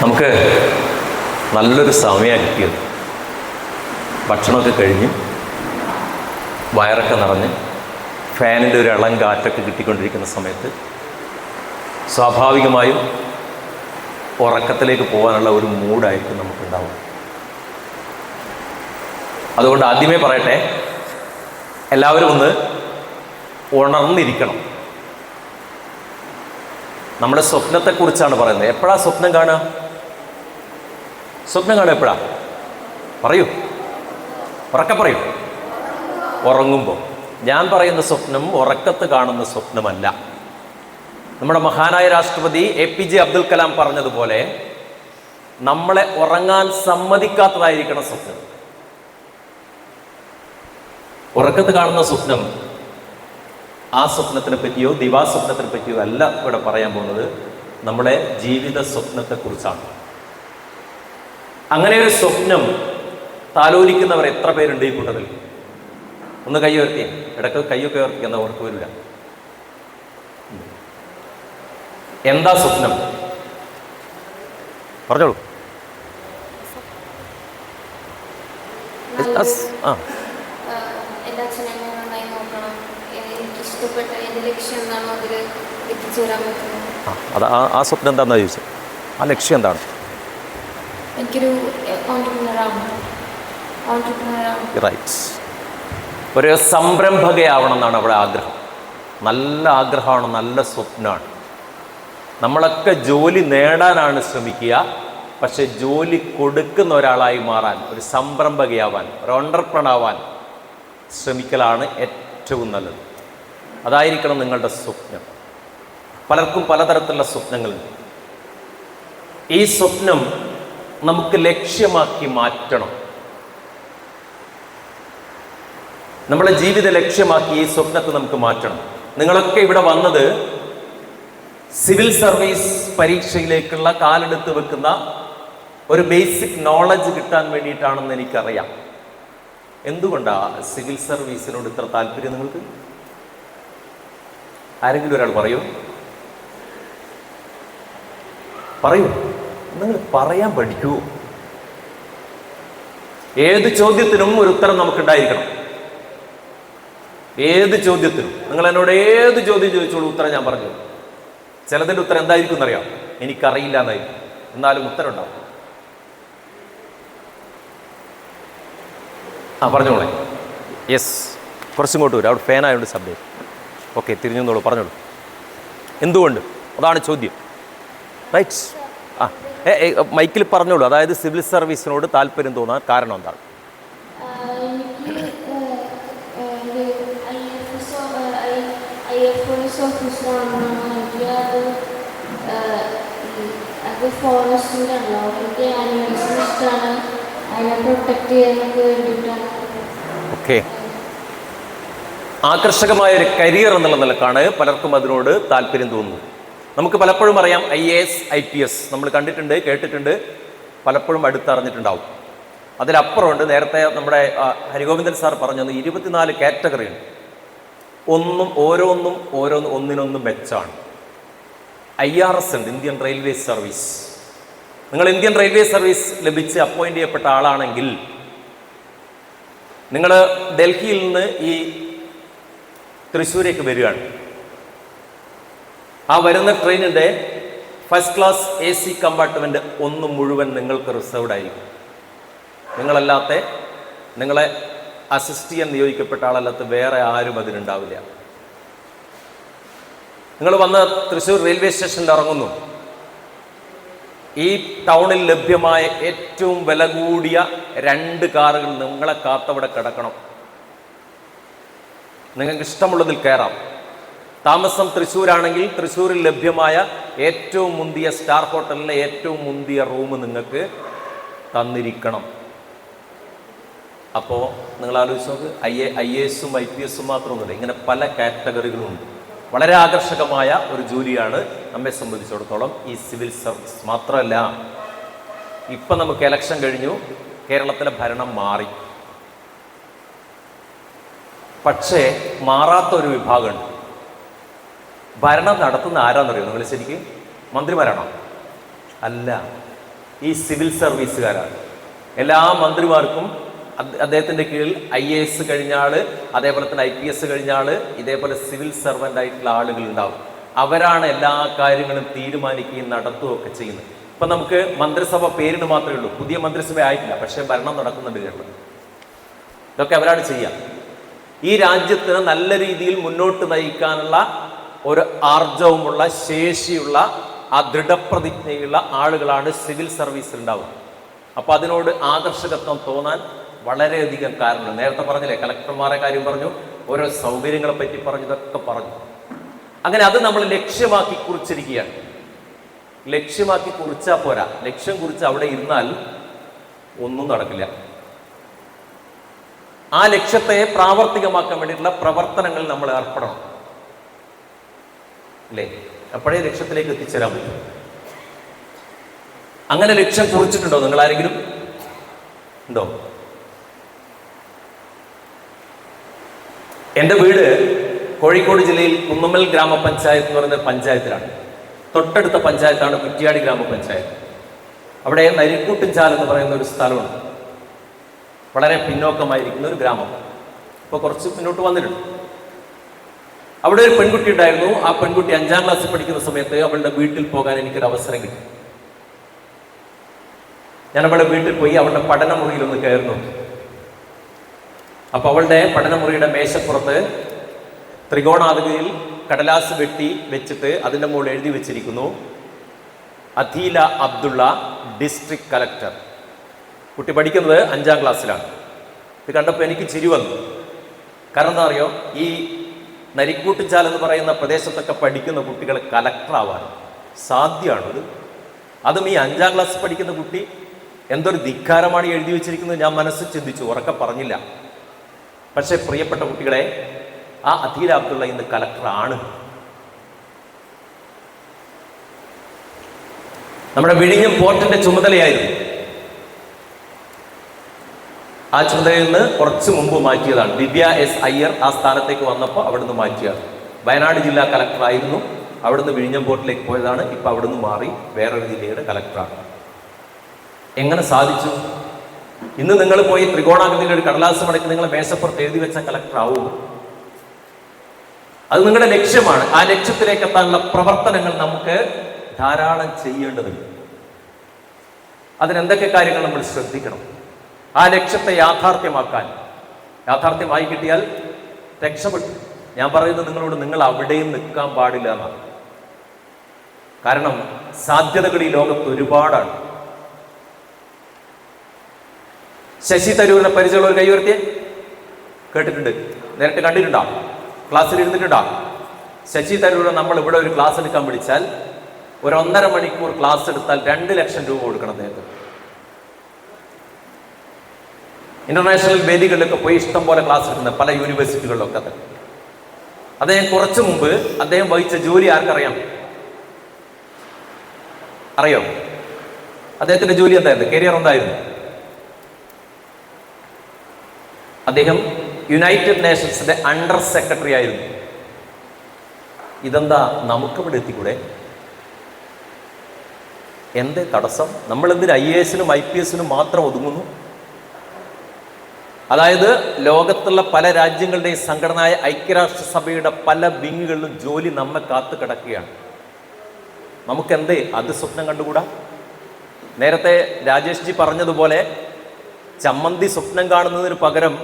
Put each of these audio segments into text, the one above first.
നമുക്ക് നല്ലൊരു സമയമാണ് കിട്ടിയത്. ഭക്ഷണമൊക്കെ കഴിഞ്ഞ് വയറൊക്കെ നിറഞ്ഞ് ഫാനിൻ്റെ ഒരു ഇളം കാറ്റൊക്കെ കിട്ടിക്കൊണ്ടിരിക്കുന്ന സമയത്ത് സ്വാഭാവികമായും ഉറക്കത്തിലേക്ക് പോകാനുള്ള ഒരു മൂഡായിരിക്കും നമുക്കുണ്ടാവും. അതുകൊണ്ട് ആദ്യമേ പറയട്ടെ, എല്ലാവരും ഒന്ന് ഉണർന്നിരിക്കണം. നമ്മുടെ സ്വപ്നത്തെക്കുറിച്ചാണ് പറയുന്നത്. എപ്പോഴാണ് സ്വപ്നം കാണുക? സ്വപ്നം കാണുക എപ്പോഴാണ്? പറയൂ, ഉറക്കെ പറയൂ. ഉറങ്ങുമ്പോൾ. ഞാൻ പറയുന്ന സ്വപ്നം ഉറക്കത്ത് കാണുന്ന സ്വപ്നമല്ല. നമ്മുടെ മഹാനായ രാഷ്ട്രപതി APJ അബ്ദുൽ കലാം പറഞ്ഞതുപോലെ നമ്മളെ ഉറങ്ങാൻ സമ്മതിക്കാത്തതായിരിക്കണം സ്വപ്നം. ഉറക്കത്ത് കാണുന്ന സ്വപ്നം ആ സ്വപ്നത്തിനെ പറ്റിയോ ദിവാസ്വപ്നത്തിനെ പറ്റിയോ അല്ല ഇവിടെ പറയാൻ പോകുന്നത്. നമ്മുടെ ജീവിത സ്വപ്നത്തെക്കുറിച്ചാണ്. അങ്ങനെ ഒരു സ്വപ്നം താലോലിക്കുന്നവർ എത്ര പേരുണ്ട് ഈ കൂട്ടത്തിൽ? ഒന്ന് കൈ ഉയർത്തി. ഇടയ്ക്ക് കൈയൊക്കെ ഉയർത്തിക്കുന്ന ഓർക്ക് വരില്ല. എന്താ സ്വപ്നം? പറഞ്ഞോളൂ. ആ സ്വപ്നം എന്താണെന്നാ ചോദിച്ചത്? ആ ലക്ഷ്യം എന്താണ്? റൈറ്റ്. ഒരു സംരംഭകയാവണം എന്നാണ് അവിടെ ആഗ്രഹം. നല്ല ആഗ്രഹമാണ്, നല്ല സ്വപ്നമാണ്. നമ്മളൊക്കെ ജോലി നേടാനാണ് ശ്രമിക്കുക. പക്ഷെ ജോലി കൊടുക്കുന്ന ഒരാളായി മാറാൻ, ഒരു സംരംഭകയാവാൻ, ഒരു ഓണ്ടർപ്രണറാവാൻ ശ്രമിക്കലാണ് ഏറ്റവും നല്ലത്. അതായിരിക്കണം നിങ്ങളുടെ സ്വപ്നം. പലർക്കും പലതരത്തിലുള്ള സ്വപ്നങ്ങളുണ്ട്. ഈ സ്വപ്നം നമുക്ക് ലക്ഷ്യമാക്കി മാറ്റണം. നമ്മുടെ ജീവിത ലക്ഷ്യമാക്കി ഈ സ്വപ്നത്തെ നമുക്ക് മാറ്റണം. നിങ്ങളൊക്കെ ഇവിടെ വന്നത് സിവിൽ സർവീസ് പരീക്ഷയിലേക്കുള്ള കാലെടുത്ത് വെക്കുന്ന ഒരു ബേസിക് നോളജ് കിട്ടാൻ വേണ്ടിയിട്ടാണെന്ന് എനിക്കറിയാം. എന്തുകൊണ്ടാണ് സിവിൽ സർവീസിനോട് ഇത്ര താല്പര്യം നിങ്ങൾക്ക്? ആരെങ്കിലും ഒരാൾ പറയൂ. നിങ്ങൾ പറയാൻ പഠിക്കൂ. ഏത് ചോദ്യത്തിനും ഒരു ഉത്തരം നമുക്കുണ്ടായിരിക്കണം. ഏത് ചോദ്യത്തിനും നിങ്ങൾ എന്നോട് ഏത് ചോദ്യം ചോദിച്ചോളൂ, ഉത്തരം ഞാൻ പറഞ്ഞു. ചിലതിൻ്റെ ഉത്തരം എന്തായിരിക്കും എന്നറിയാം, എനിക്കറിയില്ല എന്നായിരിക്കും. എന്നാലും ഉത്തരം ഉണ്ടാവും. പറഞ്ഞോളെ. യെസ്, കുറച്ചിങ്ങോട്ട് വരും. അവിടെ ഫാനായതുകൊണ്ട് ശബ്ദം. ഓക്കെ, തിരിഞ്ഞോളൂ, പറഞ്ഞോളൂ. എന്തുകൊണ്ട്? അതാണ് ചോദ്യം. റൈറ്റ്. മൈക്കിൽ പറഞ്ഞോളൂ. അതായത് സിവിൽ സർവീസിനോട് താല്പര്യം തോന്നാൻ കാരണം എന്താണ്? ഓക്കെ. ആകർഷകമായ ഒരു കരിയർ എന്നുള്ള നിലക്കാണ് പലർക്കും അതിനോട് താല്പര്യം തോന്നുന്നത്. നമുക്ക് പലപ്പോഴും അറിയാം, IAS IPS നമ്മൾ കണ്ടിട്ടുണ്ട്, കേട്ടിട്ടുണ്ട്, പലപ്പോഴും അടുത്തറിഞ്ഞിട്ടുണ്ടാവും. അതിലപ്പുറമുണ്ട്. നേരത്തെ നമ്മുടെ ഹരിഗോവിന്ദൻ സാർ പറഞ്ഞത് 24 കാറ്റഗറി ഉണ്ട്. ഓരോന്നും ഒന്നിനൊന്നും മെച്ചാണ്. IRS ഉണ്ട്, ഇന്ത്യൻ റെയിൽവേ സർവീസ്. നിങ്ങൾ ഇന്ത്യൻ റെയിൽവേ സർവീസ് ലഭിച്ച് അപ്പോയിന്റ് ചെയ്യപ്പെട്ട ആളാണെങ്കിൽ നിങ്ങൾ ഡൽഹിയിൽ നിന്ന് ഈ തൃശ്ശൂരേക്ക് വരികയാണ്. ആ വരുന്ന ട്രെയിനിൻ്റെ ഫസ്റ്റ് ക്ലാസ് AC കമ്പാർട്ട്മെൻറ്റ് ഒന്ന് മുഴുവൻ നിങ്ങൾക്ക് റിസർവ്ഡ് ആയിരിക്കും. നിങ്ങളെ അസിസ്റ്റ് ചെയ്യാൻ നിയോഗിക്കപ്പെട്ട ആളല്ലാത്ത വേറെ ആരും അതിനുണ്ടാവില്ല. നിങ്ങൾ വന്ന് തൃശ്ശൂർ റെയിൽവേ സ്റ്റേഷനിൽ ഇറങ്ങുന്നു. ഈ ടൗണിൽ ലഭ്യമായ ഏറ്റവും വില കൂടിയ 2 കാറുകൾ നിങ്ങളെ കാത്തവിടെ കിടക്കണം. നിങ്ങൾക്ക് ഇഷ്ടമുള്ളതിൽ കയറാം. താമസം തൃശ്ശൂരാണെങ്കിൽ തൃശ്ശൂരിൽ ലഭ്യമായ ഏറ്റവും മുന്തിയ സ്റ്റാർ ഹോട്ടലിലെ ഏറ്റവും മുന്തിയ റൂം നിങ്ങൾക്ക് തന്നിരിക്കണം. അപ്പോൾ നിങ്ങൾ ആലോചിച്ച് നോക്ക്, IASഉം IPSഉം മാത്രമൊന്നുമില്ല, ഇങ്ങനെ പല കാറ്റഗറികളുമുണ്ട്. വളരെ ആകർഷകമായ ഒരു ജോലിയാണ് നമ്മെ സംബന്ധിച്ചിടത്തോളം ഈ സിവിൽ സർവീസ്. മാത്രമല്ല, ഇപ്പം നമുക്ക് ഇലക്ഷൻ കഴിഞ്ഞു, കേരളത്തിലെ ഭരണം മാറി. പക്ഷേ മാറാത്തൊരു വിഭാഗമുണ്ട്. ഭരണം നടത്തുന്ന ആരാന്നറിയോ നിങ്ങൾ? ശരിക്കും മന്ത്രിമാരാണോ? അല്ല, ഈ സിവിൽ സർവീസുകാരാണ്. എല്ലാ മന്ത്രിമാർക്കും അദ്ദേഹത്തിൻ്റെ കീഴിൽ IAS കഴിഞ്ഞ ആള്, അതേപോലെ തന്നെ IPS കഴിഞ്ഞ ആള്, ഇതേപോലെ സിവിൽ സർവൻ്റ് ആയിട്ടുള്ള ആളുകൾ ഉണ്ടാവും. അവരാണ് എല്ലാ കാര്യങ്ങളും തീരുമാനിക്കുകയും നടത്തുകയും ഒക്കെ ചെയ്യുന്നത്. ഇപ്പം നമുക്ക് മന്ത്രിസഭ പേരിന് മാത്രമേ ഉള്ളൂ, പുതിയ മന്ത്രിസഭ ആയിട്ടില്ല, പക്ഷേ ഭരണം നടക്കുന്നുണ്ട് കേട്ടോ. ഇതൊക്കെ അവരാണ് ചെയ്യുക. ഈ രാജ്യത്തിന് നല്ല രീതിയിൽ മുന്നോട്ട് നയിക്കാനുള്ള ഒരു ആർജവുമുള്ള, ശേഷിയുള്ള, ആ ദൃഢപ്രതിജ്ഞയുള്ള ആളുകളാണ് സിവിൽ സർവീസിൽ ഉണ്ടാവുക. അപ്പോൾ അതിനോട് ആകർഷകത്വം തോന്നാൻ വളരെയധികം കാരണമുണ്ട്. നേരത്തെ പറഞ്ഞില്ലേ, കളക്ടർമാരെ കാര്യം പറഞ്ഞു, ഓരോ സൗകര്യങ്ങളെ പറ്റി പറഞ്ഞു, ഇതൊക്കെ പറഞ്ഞു. അങ്ങനെ അത് നമ്മൾ ലക്ഷ്യമാക്കി കുറിച്ചിരിക്കുകയാണ്. ലക്ഷ്യമാക്കി കുറിച്ചാൽ പോരാ, ലക്ഷ്യം കുറിച്ച് അവിടെ ഇരുന്നാൽ ഒന്നും നടക്കില്ല. ആ ലക്ഷ്യത്തെ പ്രാവർത്തികമാക്കാൻ വേണ്ടിയിട്ടുള്ള പ്രവർത്തനങ്ങളിൽ നമ്മൾ ഏർപ്പെടണം അല്ലേ? അപ്പോഴേ ലക്ഷ്യത്തിലേക്ക് എത്തിച്ചേരാൻ പറ്റും. അങ്ങനെ ലക്ഷ്യം കുറിച്ചിട്ടുണ്ടോ നിങ്ങൾ ആരെങ്കിലും? ഉണ്ടോ? എൻ്റെ വീട് കോഴിക്കോട് ജില്ലയിൽ കുന്നമ്മൽ ഗ്രാമപഞ്ചായത്ത് എന്ന് പറയുന്ന പഞ്ചായത്തിലാണ്. തൊട്ടടുത്ത പഞ്ചായത്താണ് കുറ്റ്യാടി ഗ്രാമപഞ്ചായത്ത്. അവിടെ നരിക്കൂട്ടിൻചാൽ എന്ന് പറയുന്ന ഒരു സ്ഥലമുണ്ട്. വളരെ പിന്നോക്കമായിരിക്കുന്ന ഒരു ഗ്രാമം. ഇപ്പോൾ കുറച്ച് മുന്നോട്ട് വന്നിട്ടുണ്ട്. അവിടെ ഒരു പെൺകുട്ടി ഉണ്ടായിരുന്നു. ആ പെൺകുട്ടി 5ാം ക്ലാസ്സിൽ പഠിക്കുന്ന സമയത്ത് അവളുടെ വീട്ടിൽ പോകാൻ എനിക്കൊരു അവസരം കിട്ടി. ഞാൻ അവളുടെ വീട്ടിൽ പോയി അവളുടെ പഠനമുറിയിൽ ഒന്ന് കയറുന്നു. അപ്പൊ അവളുടെ പഠനമുറിയുടെ മേശപ്പുറത്ത് ത്രികോണാകൃതിയിൽ കടലാസ് വെട്ടി വെച്ചിട്ട് അതിൻ്റെ മുകളിൽ എഴുതി വെച്ചിരിക്കുന്നു, അധീല അബ്ദുള്ള, ഡിസ്ട്രിക്ട് കളക്ടർ. കുട്ടി പഠിക്കുന്നത് 5ാം ക്ലാസ്സിലാണ്. ഇത് കണ്ടപ്പോൾ എനിക്ക് ചിരി വന്നു. കാരണം എന്താ അറിയോ, ഈ നരിക്കൂട്ടിച്ചാൽ എന്ന് പറയുന്ന പ്രദേശത്തൊക്കെ പഠിക്കുന്ന കുട്ടികൾ കളക്ടറാവാൻ സാധ്യമാണത്. അതും ഈ 5ാം ക്ലാസ്സിൽ പഠിക്കുന്ന കുട്ടി. എന്തൊരു ധിക്കാരമാണ് എഴുതി വെച്ചിരിക്കുന്നത് ഞാൻ മനസ്സിൽ ചിന്തിച്ചു, ഉറക്കെ പറഞ്ഞില്ല. പക്ഷേ പ്രിയപ്പെട്ട കുട്ടികളെ, ആ അധീല അബ്ദുള്ള ഇന്ന് കളക്ടറാണ്. നമ്മുടെ വിഴിഞ്ഞം പോർട്ടിന്റെ ചുമതലയായിരുന്നു. ആ ചുമതലയിൽ നിന്ന് കുറച്ച് മുമ്പ് മാറ്റിയതാണ്. ദിവ്യ S. അയ്യർ ആ സ്ഥാനത്തേക്ക് വന്നപ്പോൾ അവിടുന്ന് മാറ്റിയാണ്. വയനാട് ജില്ലാ കളക്ടറായിരുന്നു, അവിടുന്ന് വിഴിഞ്ഞം പോർട്ടിലേക്ക് പോയതാണ്. ഇപ്പം അവിടുന്ന് മാറി വേറൊരു ജില്ലയുടെ കളക്ടറാണ്. എങ്ങനെ സാധിച്ചു? ഇന്ന് നിങ്ങൾ പോയി ത്രികോണാകൃതിയിൽ ഒരു കടലാസ് മടക്കി നിങ്ങളെ മേശപ്പുറത്ത് എഴുതി വെച്ച കളക്ടറാവും. അത് നിങ്ങളുടെ ലക്ഷ്യമാണ്. ആ ലക്ഷ്യത്തിലേക്ക് എത്താനുള്ള പ്രവർത്തനങ്ങൾ നമുക്ക് ധാരാളം ചെയ്യേണ്ടതുണ്ട്. അതിനെന്തൊക്കെ കാര്യങ്ങൾ നമ്മൾ ശ്രദ്ധിക്കണം? ആ ലക്ഷ്യത്തെ യാഥാർത്ഥ്യമായി കിട്ടിയാൽ രക്ഷപ്പെട്ടു. ഞാൻ പറയുന്നത് നിങ്ങളോട്, നിങ്ങൾ അവിടെയും നിൽക്കാൻ പാടില്ല എന്നാണ്. കാരണം സാധ്യതകൾ ഈ ലോകത്ത് ഒരുപാടാണ്. ശശി തരൂരിനെ പരിചയമുള്ള ഒരു കൈ ഉയർത്തിയേ. കേട്ടിട്ടുണ്ട്, നേരിട്ട് കണ്ടിട്ടുണ്ടോ, ക്ലാസ്സിൽ ഇരുന്നിട്ടുണ്ടോ? ശശി തരൂരിനെ നമ്മൾ ഇവിടെ ഒരു ക്ലാസ് എടുക്കാൻ വിളിച്ചാൽ ഒരു 1.5 മണിക്കൂർ ക്ലാസ് എടുത്താൽ 2 ലക്ഷം രൂപ കൊടുക്കണം അദ്ദേഹത്തിന്. ഇന്റർനാഷണൽ വേദികളിലൊക്കെ പോയി ഇഷ്ടം പോലെ ക്ലാസ് എടുക്കുന്ന പല യൂണിവേഴ്സിറ്റികളിലൊക്കെ. അദ്ദേഹം കുറച്ചു മുമ്പ് അദ്ദേഹം വഹിച്ച ജോലി ആർക്കറിയാം? അറിയോ? അദ്ദേഹത്തിന്റെ ജോലി എന്തായിരുന്നു? കരിയർ എന്തായിരുന്നു? അദ്ദേഹം യുണൈറ്റഡ് നേഷൻസിന്റെ അണ്ടർ സെക്രട്ടറി ആയിരുന്നു. ഇതെന്താ നമുക്കിവിടെ എത്തിക്കൂടെ? എന്തേ തടസ്സം? നമ്മൾ എന്തിന് IAS-നും IPS-നും മാത്രം ഒതുങ്ങുന്നു? അതായത് ലോകത്തുള്ള പല രാജ്യങ്ങളുടെയും സംഘടനയായ ഐക്യരാഷ്ട്രസഭയുടെ പല വിങ്ങുകളിലും ജോലി നമ്മെ കാത്തു കിടക്കുകയാണ്. നമുക്കെന്തേ അത് സ്വപ്നം കണ്ടുകൂടാ? നേരത്തെ രാജേഷ് ജി പറഞ്ഞതുപോലെ ചമ്മന്തി സ്വപ്നം കാണുന്നതിന് പകരം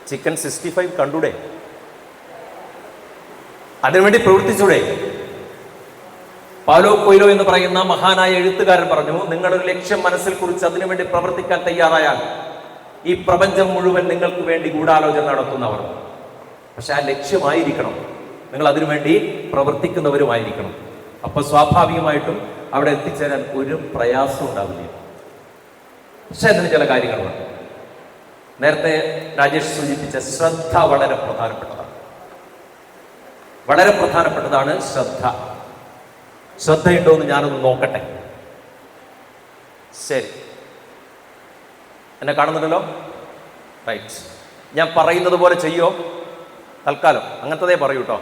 ചിക്കൻ 65 കണ്ടൂടെ? അതിനുവേണ്ടി പ്രവർത്തിച്ചൂടെ? പൗലോ കൊയ്ലോ എന്ന് പറയുന്ന മഹാനായ എഴുത്തുകാരൻ പറഞ്ഞു, നിങ്ങളൊരു ലക്ഷ്യം മനസ്സിൽ കുറിച്ച് അതിനുവേണ്ടി പ്രവർത്തിക്കാൻ തയ്യാറായാൽ ഈ പ്രപഞ്ചം മുഴുവൻ നിങ്ങൾക്ക് വേണ്ടി ഗൂഢാലോചന നടത്തുന്നവർ. പക്ഷെ ആ ലക്ഷ്യമായിരിക്കണം, നിങ്ങൾ അതിനുവേണ്ടി പ്രവർത്തിക്കുന്നവരുമായിരിക്കണം. അപ്പൊ സ്വാഭാവികമായിട്ടും അവിടെ എത്തിച്ചേരാൻ ഒരു പ്രയാസം ഉണ്ടാവില്ല. പക്ഷെ അതിന് ചില കാര്യങ്ങളുണ്ട്. നേരത്തെ രാജേഷ് സൂചിപ്പിച്ച ശ്രദ്ധ വളരെ പ്രധാനപ്പെട്ടതാണ്. വളരെ പ്രധാനപ്പെട്ടതാണ് ശ്രദ്ധ. ശ്രദ്ധയുണ്ടോ എന്ന് ഞാനൊന്ന് നോക്കട്ടെ. ശരി, എന്നെ കാണുന്നുണ്ടല്ലോ? റൈറ്റ്. ഞാൻ പറയുന്നത് പോലെ ചെയ്യോ? തൽക്കാലം അങ്ങനത്തതേ പറയൂ കേട്ടോ.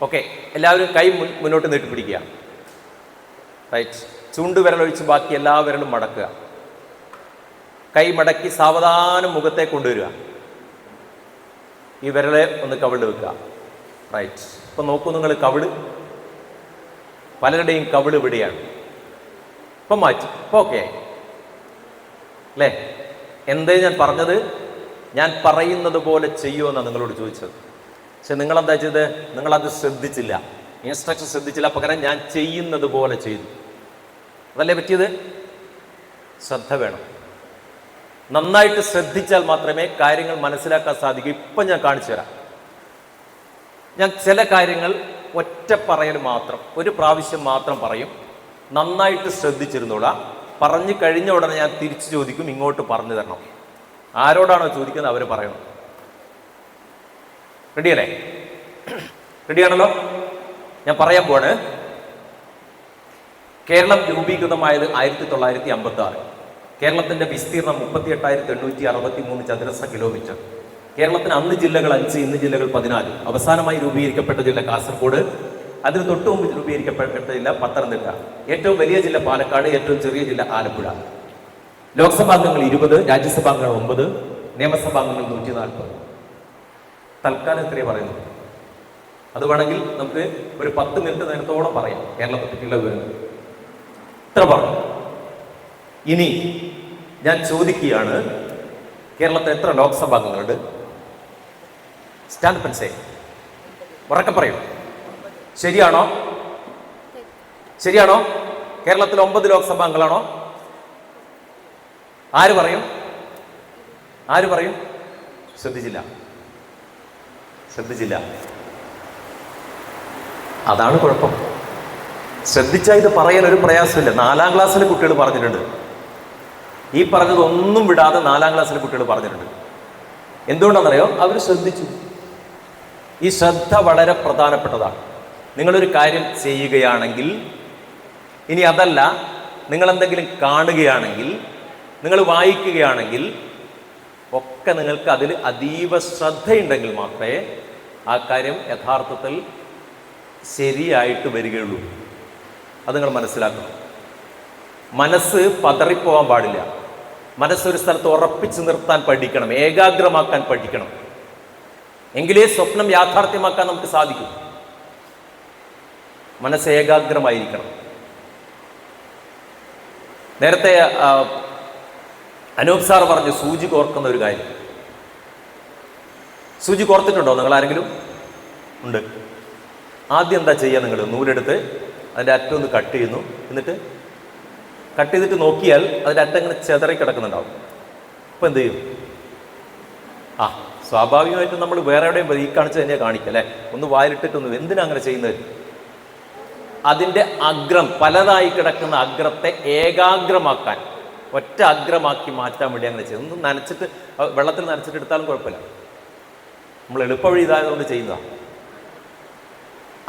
ഓക്കെ, എല്ലാവരും കൈ മുന്നോട്ട് നീട്ടി പിടിക്കുക. റൈറ്റ്. ചൂണ്ടുവിരലൊഴിച്ച് ബാക്കി എല്ലാ വിരലും മടക്കുക. കൈ മടക്കി സാവധാനം മുഖത്തെ കൊണ്ടുവരിക. ഈ വിരലെ ഒന്ന് കവിളിൽ വെക്കുക. റൈറ്റ്. ഇപ്പം നോക്കൂ നിങ്ങൾ, കവിള് പലരുടെയും കവിള് ഇവിടെയാണ്. ഇപ്പം മാറ്റി, ഇപ്പം ഓക്കെ ആയി അല്ലേ? എന്തേ ഞാൻ പറഞ്ഞത്? ഞാൻ പറയുന്നത് പോലെ ചെയ്യുമെന്നാണ് നിങ്ങളോട് ചോദിച്ചത്. പക്ഷെ നിങ്ങളെന്താ ചെയ്തത്? നിങ്ങളത് ശ്രദ്ധിച്ചില്ല, ഇൻസ്ട്രക്ഷൻ ശ്രദ്ധിച്ചില്ല. പകരം ഞാൻ ചെയ്യുന്നത് പോലെ ചെയ്തു. അതല്ലേ പറ്റിയത്? ശ്രദ്ധ വേണം. നന്നായിട്ട് ശ്രദ്ധിച്ചാൽ മാത്രമേ കാര്യങ്ങൾ മനസ്സിലാക്കാൻ സാധിക്കൂ. ഇപ്പം ഞാൻ കാണിച്ചു തരാം. ഞാൻ ചില കാര്യങ്ങൾ ഒറ്റ പറയൽ മാത്രം, ഒരു പ്രാവശ്യം മാത്രം പറയും. നന്നായിട്ട് ശ്രദ്ധിച്ചിരുന്നോളാം. പറഞ്ഞു കഴിഞ്ഞ ഉടനെ ഞാൻ തിരിച്ചു ചോദിക്കും, ഇങ്ങോട്ട് പറഞ്ഞു തരണം. ആരോടാണോ ചോദിക്കുന്നത് അവർ പറയണം. റെഡിയല്ലേ? റെഡിയാണല്ലോ? ഞാൻ പറയാൻ പോണ്. കേരളം രൂപീകൃതമായത് 1956. കേരളത്തിന്റെ വിസ്തീർണം 38,863 ചതുരശ്ര കിലോമീറ്റർ. കേരളത്തിന് അന്ന് ജില്ലകൾ 5, ഇന്ന് ജില്ലകൾ 14. അവസാനമായി രൂപീകരിക്കപ്പെട്ട ജില്ല കാസർഗോഡ്. അതിന് തൊട്ടു മുമ്പ് രൂപീകരിക്കപ്പെട്ട ജില്ല പത്തനംതിട്ട. ഏറ്റവും വലിയ ജില്ല പാലക്കാട്. ഏറ്റവും ചെറിയ ജില്ല ആലപ്പുഴ. ലോക്സഭാംഗങ്ങൾ 20, രാജ്യസഭാംഗങ്ങൾ 9, നിയമസഭാംഗങ്ങൾ 140. തൽക്കാലം ഇത്രയേ പറയുന്നു. അത് വേണമെങ്കിൽ നമുക്ക് ഒരു 10 മിനിറ്റ് നേരത്തോളം പറയാം കേരളത്തെ പറ്റിയുള്ള വിവരങ്ങൾ. ഇത്ര പറഞ്ഞു. ഇനി ഞാൻ ചോദിക്കുകയാണ്, കേരളത്തിൽ എത്ര ലോക്സഭാംഗങ്ങളുണ്ട്? സ്റ്റാൻഡ് പെൻസേ ഉറക്കെ പറയും. ശരിയാണോ? ശരിയാണോ? കേരളത്തിൽ 9 ലോക്സഭാംഗങ്ങളാണോ? ആര് പറയും? ആര് പറയും? ശ്രദ്ധിച്ചില്ല. ശ്രദ്ധിച്ചില്ല. അതാണ് കുഴപ്പം. ശ്രദ്ധിച്ചാൽ ഇത് പറയാൻ ഒരു പ്രയാസമില്ല. 4ാം ക്ലാസ്സിലെ കുട്ടികൾ പറഞ്ഞിട്ടുണ്ട്. ഈ പറഞ്ഞതൊന്നും വിടാതെ 4ാം ക്ലാസ്സിലെ കുട്ടികൾ പറഞ്ഞിട്ടുണ്ട്. എന്തുകൊണ്ടാണെന്നറിയോ? അവർ ശ്രദ്ധിച്ചു. ഈ ശ്രദ്ധ വളരെ പ്രധാനപ്പെട്ടതാണ്. നിങ്ങളൊരു കാര്യം ചെയ്യുകയാണെങ്കിൽ, ഇനി അതല്ല, നിങ്ങളെന്തെങ്കിലും കാണുകയാണെങ്കിൽ, നിങ്ങൾ വായിക്കുകയാണെങ്കിൽ ഒക്കെ നിങ്ങൾക്ക് അതിൽ അതീവ ശ്രദ്ധയുണ്ടെങ്കിൽ മാത്രമേ ആ കാര്യം യഥാർത്ഥത്തിൽ ശരിയായിട്ട് വരികയുള്ളൂ. അത് നിങ്ങൾ മനസ്സിലാക്കണം. മനസ്സ് പതറിപ്പോവാൻ പാടില്ല. മനസ്സൊരു സ്ഥലത്ത് ഉറപ്പിച്ചു നിർത്താൻ പഠിക്കണം, ഏകാഗ്രമാക്കാൻ പഠിക്കണം. എങ്കിലേ സ്വപ്നം യാഥാർത്ഥ്യമാക്കാൻ നമുക്ക് സാധിക്കും. മനസ്സ് ഏകാഗ്രമായിരിക്കണം. നേരത്തെ അനൂപ് സാർ പറഞ്ഞു സൂചി കോർക്കുന്ന ഒരു കാര്യം. സൂചി കോർത്തിട്ടുണ്ടോ നിങ്ങൾ ആരെങ്കിലും? ഉണ്ട്. ആദ്യം എന്താ ചെയ്യുക? നിങ്ങൾ നൂലെടുത്ത് അതിൻ്റെ അറ്റം ഒന്ന് കട്ട് ചെയ്യുന്നു. എന്നിട്ട് കട്ട് ചെയ്തിട്ട് നോക്കിയാൽ അതിൻ്റെ അറ്റം ഇങ്ങനെ ചെതറി കിടക്കുന്നുണ്ടാവും. അപ്പം എന്ത് ചെയ്യും? സ്വാഭാവികമായിട്ടും നമ്മൾ വേറെ എവിടെയും ഈ കാണിച്ച് തന്നെയാണ് കാണിക്കുക അല്ലേ? ഒന്ന് വായിലിട്ടിട്ടൊന്നും. എന്തിനാ അങ്ങനെ ചെയ്യുന്നത്? അതിൻ്റെ അഗ്രം, പലതായി കിടക്കുന്ന അഗ്രത്തെ ഏകാഗ്രമാക്കാൻ, ഒറ്റ അഗ്രമാക്കി മാറ്റാൻ വേണ്ടി അങ്ങനെ ചെയ്യും. ഒന്ന് നനച്ചിട്ട്, വെള്ളത്തിൽ നനച്ചിട്ട് എടുത്താലും കുഴപ്പമില്ല. നമ്മൾ എളുപ്പവഴി ഇതായതുകൊണ്ട് ചെയ്യുന്നതാണ്.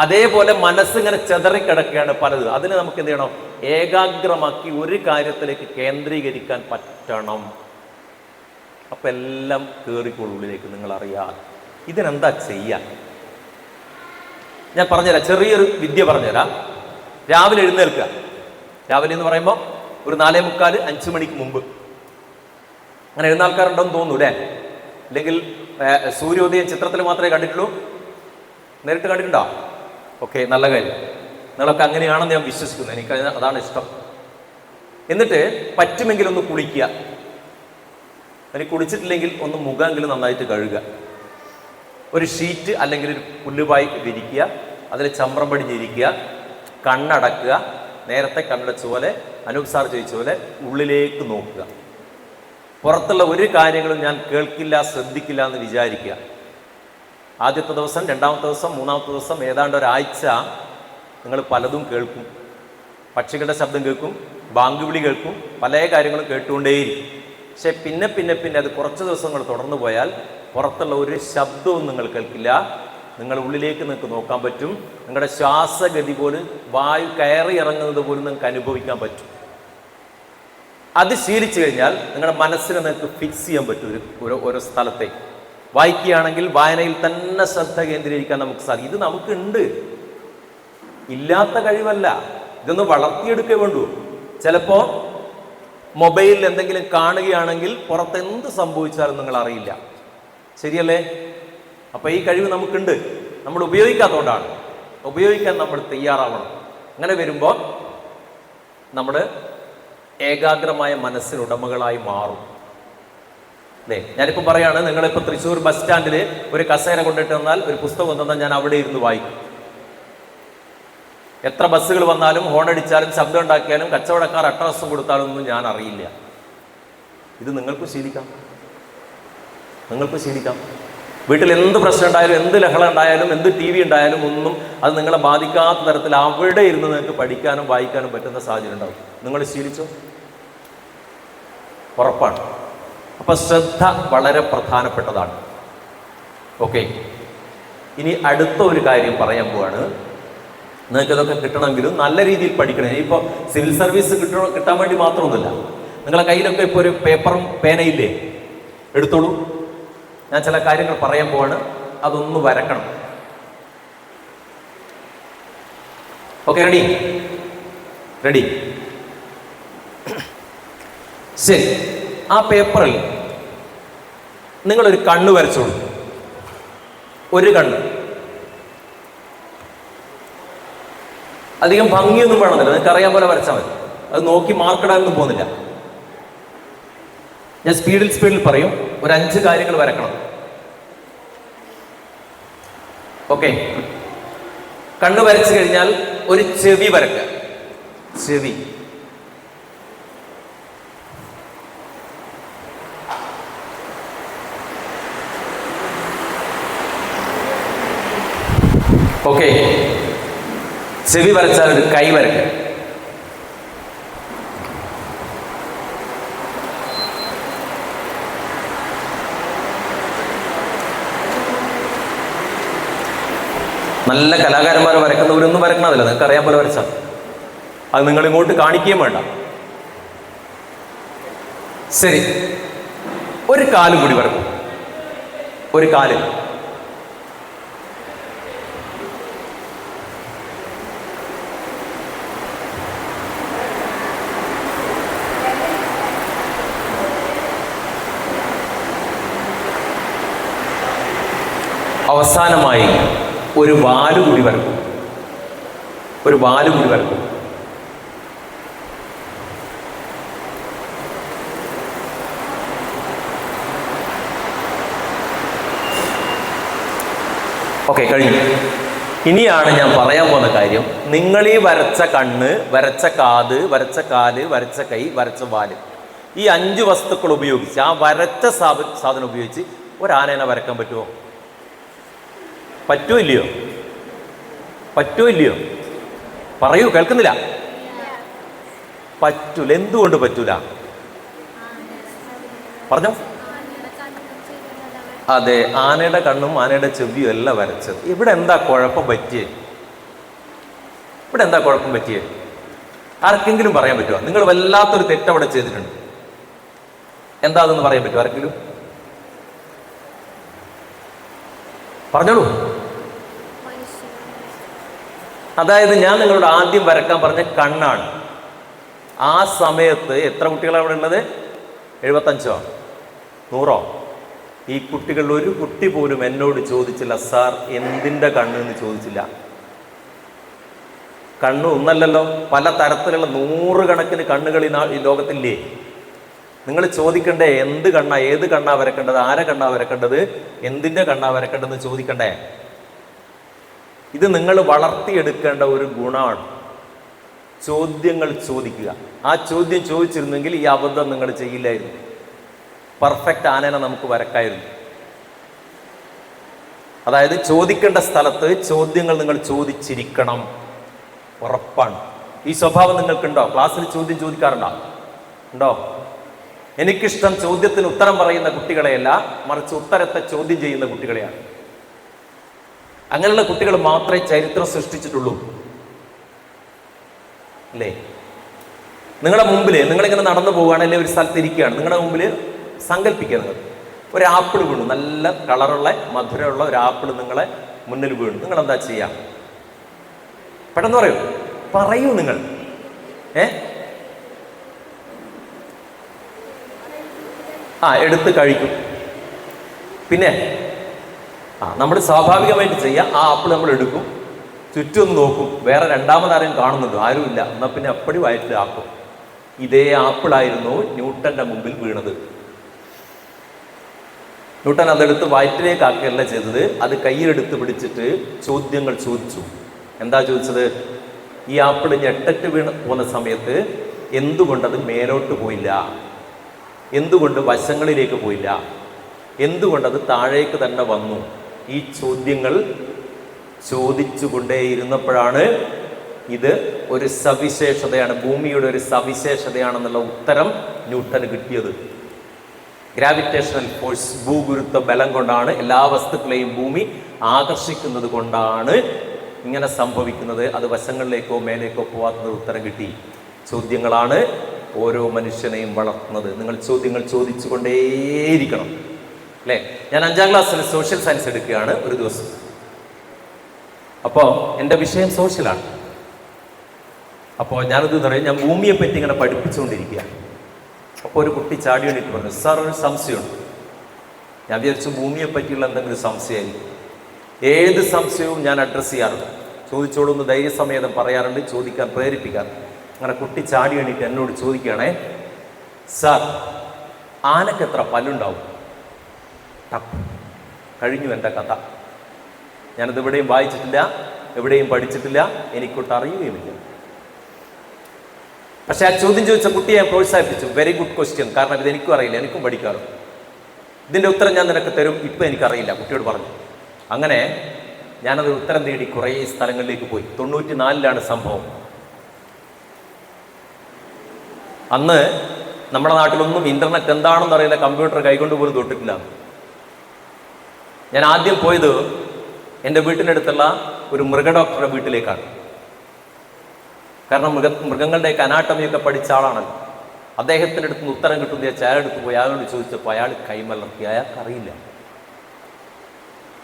അതേപോലെ മനസ്സിങ്ങനെ ചെതറിക്കിടക്കുകയാണ് പലത്. അതിന് നമുക്ക് എന്ത് ചെയ്യണം? ഏകാഗ്രമാക്കി ഒരു കാര്യത്തിലേക്ക് കേന്ദ്രീകരിക്കാൻ പറ്റണം. അപ്പം എല്ലാം കയറിക്കോളും ഉള്ളിലേക്ക്. നിങ്ങൾ അറിയാം ഇതിനെന്താ ചെയ്യാൻ? ഞാൻ പറഞ്ഞുതരാം. ചെറിയൊരു വിദ്യ പറഞ്ഞുതരാം. രാവിലെ എഴുന്നേൽക്കുക. രാവിലെ എന്ന് പറയുമ്പോൾ ഒരു 4:45, 5 മണിക്ക് മുമ്പ് അങ്ങനെ എഴുന്നേൽക്കാറുണ്ടെന്ന് തോന്നുന്നു അല്ലേ? അല്ലെങ്കിൽ സൂര്യോദയം ചിത്രത്തിൽ മാത്രമേ കണ്ടിട്ടുള്ളൂ? നേരിട്ട് കണ്ടിട്ടുണ്ടോ? ഓക്കെ, നല്ല കാര്യം. നിങ്ങളൊക്കെ അങ്ങനെയാണെന്ന് ഞാൻ വിശ്വസിക്കുന്നു. എനിക്ക് അതാണ് ഇഷ്ടം. എന്നിട്ട് പറ്റുമെങ്കിൽ ഒന്ന് കുളിക്കുക. എനിക്ക് കുളിച്ചിട്ടില്ലെങ്കിൽ ഒന്ന് മുഖമെങ്കിലും നന്നായിട്ട് കഴുകുക. ഒരു ഷീറ്റ് അല്ലെങ്കിൽ ഒരു പുല്ലുപായി വിരിക്കുക. അതിൽ ചമ്രം പടിഞ്ഞിരിക്കുക. കണ്ണടക്കുക. നേരത്തെ കണ്ണടച്ച പോലെ അനൂപ് സാർ ചോദിച്ച പോലെ ഉള്ളിലേക്ക് നോക്കുക. പുറത്തുള്ള ഒരു കാര്യങ്ങളും ഞാൻ കേൾക്കില്ല, ശ്രദ്ധിക്കില്ല എന്ന് വിചാരിക്കുക. ആദ്യത്തെ ദിവസം, 2ാമത്തെ ദിവസം, 3ാമത്തെ ദിവസം, ഏതാണ്ട് ഒരാഴ്ച നിങ്ങൾ പലതും കേൾക്കും. പക്ഷികളുടെ ശബ്ദം കേൾക്കും, ബാങ്ക് വിളി കേൾക്കും, പല കാര്യങ്ങളും കേട്ടുകൊണ്ടേയിരിക്കും. പക്ഷെ പിന്നെ അത് കുറച്ച് ദിവസങ്ങൾ തുടർന്നു പോയാൽ പുറത്തുള്ള ഒരു ശബ്ദവും നിങ്ങൾ കേൾക്കില്ല. നിങ്ങൾ ഉള്ളിലേക്ക് നിങ്ങൾക്ക് നോക്കാൻ പറ്റും. നിങ്ങളുടെ ശ്വാസഗതി പോലും, വായു കയറി ഇറങ്ങുന്നത് പോലും നിങ്ങൾക്ക് അനുഭവിക്കാൻ പറ്റും. അത് ശീലിച്ചു കഴിഞ്ഞാൽ നിങ്ങളുടെ മനസ്സിനെ നിങ്ങൾക്ക് ഫിക്സ് ചെയ്യാൻ പറ്റും ഓരോ സ്ഥലത്തേക്ക്. വായിക്കുകയാണെങ്കിൽ വായനയിൽ തന്നെ ശ്രദ്ധ കേന്ദ്രീകരിക്കാൻ നമുക്ക് സാധിക്കും. ഇത് നമുക്കുണ്ട്, ഇല്ലാത്ത കഴിവല്ല. ഇതൊന്ന് വളർത്തിയെടുക്കേ വേണ്ടൂ. ചിലപ്പോൾ മൊബൈലിൽ എന്തെങ്കിലും കാണുകയാണെങ്കിൽ പുറത്തെന്ത് സംഭവിച്ചാലും നിങ്ങൾ അറിയില്ല. ശരിയല്ലേ? അപ്പൊ ഈ കഴിവ് നമുക്കുണ്ട്, നമ്മൾ ഉപയോഗിക്കാത്തതുകൊണ്ടാണ്. ഉപയോഗിക്കാൻ നമ്മൾ തയ്യാറാവണം. അങ്ങനെ വരുമ്പോൾ നമ്മൾ ഏകാഗ്രമായ മനസ്സിനുടമകളായി മാറും. അല്ലേ? ഞാനിപ്പോൾ പറയാണ്, നിങ്ങളിപ്പോൾ തൃശ്ശൂർ ബസ് സ്റ്റാൻഡിൽ ഒരു കസേര കൊണ്ടിട്ട് തന്നാൽ, ഒരു പുസ്തകം തന്നാൽ ഞാൻ അവിടെ ഇരുന്ന് വായിക്കും. എത്ര ബസ്സുകൾ വന്നാലും ഹോണടിച്ചാലും ശബ്ദം ഉണ്ടാക്കിയാലും കച്ചവടക്കാർ അട്ടഹസം കൊടുത്താലും ഒന്നും ഞാൻ അറിയില്ല. ഇത് നിങ്ങൾക്ക് ശീലിക്കാം, നിങ്ങൾക്ക് ശീലിക്കാം. വീട്ടിൽ എന്ത് പ്രശ്നം ഉണ്ടായാലും, എന്ത് ലഹള ഉണ്ടായാലും, എന്ത് TV ഉണ്ടായാലും ഒന്നും അത് നിങ്ങളെ ബാധിക്കാത്ത തരത്തിൽ അവിടെ ഇരുന്ന് നിങ്ങൾക്ക് പഠിക്കാനും വായിക്കാനും പറ്റുന്ന സാഹചര്യം ഉണ്ടാവും. നിങ്ങൾ ശീലിച്ചോ? ഉറപ്പാണ്. അപ്പൊ ശ്രദ്ധ വളരെ പ്രധാനപ്പെട്ടതാണ്. ഓക്കെ, ഇനി അടുത്ത ഒരു കാര്യം പറയാൻ പോവാണ്. നിങ്ങൾക്ക് ഇതൊക്കെ കിട്ടണമെങ്കിലും നല്ല രീതിയിൽ പഠിക്കണം. ഇപ്പോൾ സിവിൽ സർവീസ് കിട്ടാൻ വേണ്ടി മാത്രമൊന്നുമില്ല. നിങ്ങളെ കയ്യിലൊക്കെ ഇപ്പോൾ ഒരു പേപ്പറും പേനയില്ലേ, എടുത്തോളൂ. ഞാൻ ചില കാര്യങ്ങൾ പറയാൻ പോവാണ്, അതൊന്ന് വരക്കണം. Okay, ready? റെഡി? ശരി. ആ പേപ്പറിൽ നിങ്ങളൊരു കണ്ണ് വരച്ചോളൂ. ഒരു കണ്ണ്. അധികം ഭംഗിയൊന്നും വേണമെന്നില്ല, നിങ്ങൾക്ക് അറിയാൻ പോലെ വരച്ചാൽ മതി. അത് നോക്കി മാർക്കിടാനൊന്നും പോകുന്നില്ല. ഞാൻ സ്പീഡിൽ പറയും. ഒരു 5 കാര്യങ്ങൾ വരക്കണം. ഓക്കെ, കണ്ണ് വരച്ചു കഴിഞ്ഞാൽ ഒരു ചെവി വരക്കുക. ചെവി. ഓക്കെ, ചെവി വരച്ചാൽ ഒരു കൈ വരക്കുക. നല്ല കലാകാരന്മാർ വരക്കുന്നവരൊന്നും വരക്കണതല്ല, നിങ്ങൾക്ക് അറിയാൻ പോലെ വരച്ചാൽ. അത് നിങ്ങൾ ഇങ്ങോട്ട് കാണിക്കുകയും വേണ്ട. ശരി, ഒരു കാലും കൂടി വരക്കും. ഒരു കാല്. അവസാനമായി ഒരു വാല് കൂടി വരക്കും. ഒരു വാല് കൂടി വരക്കും. ഓക്കെ, കഴിഞ്ഞു. ഇനിയാണ് ഞാൻ പറയാൻ പോകുന്ന കാര്യം. നിങ്ങളീ വരച്ച കണ്ണ്, വരച്ച കാത്, വരച്ച കാല്, വരച്ച കൈ, വരച്ച വാല്, ഈ 5 വസ്തുക്കൾ ഉപയോഗിച്ച്, ആ വരച്ച സാധനം ഉപയോഗിച്ച് ഒരു ആനേനെ വരക്കാൻ പറ്റുമോ? പറ്റുമോ ഇല്ലയോ? പറ്റുമോ ഇല്ലയോ? പറയൂ, കേൾക്കുന്നില്ല. പറ്റൂല. എന്തുകൊണ്ട് പറ്റൂല? പറഞ്ഞോ. അതെ, ആനയുടെ കണ്ണും ആനയുടെ ചെവിയും എല്ലാം വരച്ചത്. ഇവിടെ എന്താ കുഴപ്പം പറ്റിയേ? ഇവിടെ എന്താ കുഴപ്പം പറ്റിയേ? ആർക്കെങ്കിലും പറയാൻ പറ്റുമോ? നിങ്ങൾ വല്ലാത്തൊരു തെറ്റവിടെ ചെയ്തിട്ടുണ്ട്. എന്താ അതെന്ന് പറയാൻ പറ്റുമോ ആർക്കെങ്കിലും? പറഞ്ഞോളൂ. അതായത് ഞാൻ നിങ്ങളോട് ആദ്യം വരക്കാൻ പറഞ്ഞ കണ്ണാണ്. ആ സമയത്ത് എത്ര കുട്ടികളാണ് അവിടെ ഉള്ളത്? 75ഓ 100ഓ? ഈ കുട്ടികളിൽ ഒരു കുട്ടി പോലും എന്നോട് ചോദിച്ചില്ല, സാർ എന്തിൻ്റെ കണ്ണ് എന്ന് ചോദിച്ചില്ല. കണ്ണ് ഒന്നല്ലല്ലോ, പല തരത്തിലുള്ള 100 കണക്കിന് കണ്ണുകൾ ഈ ലോകത്തില്ലേ. നിങ്ങൾ ചോദിക്കണ്ടേ, എന്ത് കണ്ണാ, ഏത് കണ്ണാ വരക്കേണ്ടത്, ആരെ കണ്ണാ വരക്കേണ്ടത്, എന്തിൻ്റെ കണ്ണാ വരക്കേണ്ടതെന്ന് ചോദിക്കണ്ടേ? ഇത് നിങ്ങൾ വളർത്തിയെടുക്കേണ്ട ഒരു ഗുണമാണ്. ചോദ്യങ്ങൾ ചോദിക്കുക. ആ ചോദ്യം ചോദിച്ചിരുന്നെങ്കിൽ ഈ അബദ്ധം നിങ്ങൾ ചെയ്യില്ലായിരുന്നു. പെർഫെക്റ്റ് ആനേനെ നമുക്ക് വരക്കായിരുന്നു. അതായത് ചോദിക്കേണ്ട സ്ഥലത്ത് ചോദ്യങ്ങൾ നിങ്ങൾ ചോദിച്ചിരിക്കണം. ഉറപ്പാണ്. ഈ സ്വഭാവം നിങ്ങൾക്കുണ്ടോ? ക്ലാസ്സിൽ ചോദ്യം ചോദിക്കാറുണ്ടോ? ഉണ്ടോ? എനിക്കിഷ്ടം ചോദ്യത്തിന് ഉത്തരം പറയുന്ന കുട്ടികളെയല്ല, മറിച്ച് ഉത്തരത്തെ ചോദ്യം ചെയ്യുന്ന കുട്ടികളെയാണ്. അങ്ങനെയുള്ള കുട്ടികൾ മാത്രമേ ചരിത്രം സൃഷ്ടിച്ചിട്ടുള്ളൂ, അല്ലേ? നിങ്ങളുടെ മുമ്പിൽ നിങ്ങളിങ്ങനെ നടന്നു പോവുകയാണ്, അല്ലെങ്കിൽ ഒരു സ്ഥലത്ത് ഇരിക്കുകയാണ്, നിങ്ങളുടെ മുമ്പിൽ സങ്കല്പിക്കുക, ഒരു ആപ്പിൾ വീണു, നല്ല കളറുള്ള മധുരമുള്ള ഒരു ആപ്പിൾ നിങ്ങളെ മുന്നിൽ വീണു, നിങ്ങൾ എന്താ ചെയ്യാം? പെട്ടെന്ന് പറയൂ നിങ്ങൾ. എടുത്ത് കഴിക്കും. പിന്നെ നമ്മൾ സ്വാഭാവികമായിട്ട് ചെയ്യാം. ആ ആപ്പിൾ നമ്മൾ എടുക്കും, ചുറ്റും നോക്കും, വേറെ രണ്ടാമതാരെയും കാണുന്നുണ്ടോ? ആരുമില്ല. എന്നാൽ പിന്നെ അപ്പടി വയറ്റിലാക്കും. ഇതേ ആപ്പിളായിരുന്നു ന്യൂട്ടന്റെ മുമ്പിൽ വീണത്. ന്യൂട്ടൻ അതെടുത്ത് വയറ്റിലേക്ക് ആക്കുകയല്ല ചെയ്തത്, അത് കയ്യിലെടുത്ത് പിടിച്ചിട്ട് ചോദ്യങ്ങൾ ചോദിച്ചു. എന്താ ചോദിച്ചത്? ഈ ആപ്പിൾ ഞെട്ടറ്റ് വീണ് പോകുന്ന സമയത്ത് എന്തുകൊണ്ടത് മേലോട്ട് പോയില്ല? എന്തുകൊണ്ട് വശങ്ങളിലേക്ക് പോയില്ല? എന്തുകൊണ്ടത് താഴേക്ക് തന്നെ വന്നു? ഈ ചോദ്യങ്ങൾ ചോദിച്ചുകൊണ്ടേയിരുന്നപ്പോഴാണ് ഇത് ഒരു സവിശേഷതയാണ്, ഭൂമിയുടെ ഒരു സവിശേഷതയാണെന്നുള്ള ഉത്തരം ന്യൂട്ടന് കിട്ടിയത്. ഗ്രാവിറ്റേഷണൽ ഫോഴ്സ്, ഭൂഗുരുത്വ ബലം കൊണ്ടാണ് എല്ലാ വസ്തുക്കളെയും ഭൂമി ആകർഷിക്കുന്നത് കൊണ്ടാണ് ഇങ്ങനെ സംഭവിക്കുന്നത്. അത് വശങ്ങളിലേക്കോ മേലേക്കോ പോവാത്തത് ഉത്തരം കിട്ടി. ചോദ്യങ്ങളാണ് ഓരോ മനുഷ്യനെയും വളർത്തുന്നത്. നിങ്ങൾ ചോദ്യങ്ങൾ ചോദിച്ചുകൊണ്ടേയിരിക്കണം, അല്ലേ? ഞാൻ 5ാം ക്ലാസ്സിൽ സോഷ്യൽ സയൻസ് എടുക്കുകയാണ് ഒരു ദിവസം. അപ്പോൾ എൻ്റെ വിഷയം സോഷ്യലാണ്. അപ്പോൾ ഞാനത് പറയും, ഞാൻ ഭൂമിയെ പറ്റി ഇങ്ങനെ പഠിപ്പിച്ചുകൊണ്ടിരിക്കുക. അപ്പോൾ ഒരു കുട്ടി ചാടി വേണ്ടിയിട്ട് പറഞ്ഞു, സാർ ഒരു സംശയമുണ്ട്. ഞാൻ വിചാരിച്ചു ഭൂമിയെ പറ്റിയുള്ള എന്തെങ്കിലും സംശയമായിരിക്കും. ഏത് സംശയവും ഞാൻ അഡ്രസ്സ് ചെയ്യാറുണ്ട്, ചോദിച്ചോളൂന്ന് ധൈര്യസമേതം പറയാറുണ്ട്, ചോദിക്കാൻ പ്രേരിപ്പിക്കാറുണ്ട്. അങ്ങനെ കുട്ടി ചാടി വേണ്ടിയിട്ട് എന്നോട് ചോദിക്കുകയാണേ, സാർ ആനക്ക് എത്ര പല്ലുണ്ടാവും? കഴിഞ്ഞു എൻ്റെ കഥ. ഞാനത് എവിടെയും വായിച്ചിട്ടില്ല, എവിടെയും പഠിച്ചിട്ടില്ല, എനിക്കൊട്ട് അറിയുകയുമില്ല. പക്ഷെ ആ ചോദ്യം ചോദിച്ച കുട്ടിയെ ഞാൻ പ്രോത്സാഹിപ്പിച്ചു. വെരി ഗുഡ് ക്വസ്റ്റ്യൻ, കാരണം ഇത് എനിക്കും അറിയില്ല, എനിക്കും പഠിക്കാറും. ഇതിൻ്റെ ഉത്തരം ഞാൻ നിനക്ക് തരും, ഇപ്പം എനിക്കറിയില്ല, കുട്ടിയോട് പറഞ്ഞു. അങ്ങനെ ഞാനത് ഉത്തരം തേടി കുറേ സ്ഥലങ്ങളിലേക്ക് പോയി. 94-ലാണ് സംഭവം. അന്ന് നമ്മുടെ നാട്ടിലൊന്നും ഇന്റർനെറ്റ് എന്താണെന്ന് അറിയില്ല, കമ്പ്യൂട്ടർ കൈകൊണ്ട് പോലും തൊട്ടിട്ടില്ല. ഞാൻ ആദ്യം പോയത് എൻ്റെ വീട്ടിനടുത്തുള്ള ഒരു മൃഗ ഡോക്ടറുടെ വീട്ടിലേക്കാണ്. കാരണം മൃഗങ്ങളുടെയൊക്കെ അനാട്ടമിയൊക്കെ പഠിച്ച ആളാണല്ലോ. അദ്ദേഹത്തിൻ്റെ അടുത്ത് നിന്ന് ഉത്തരം കിട്ടുന്ന അയാളെടുത്ത് പോയി അയാളോട് ചോദിച്ചപ്പോൾ അയാൾ കൈമലർത്തി, അയാൾക്കറിയില്ല.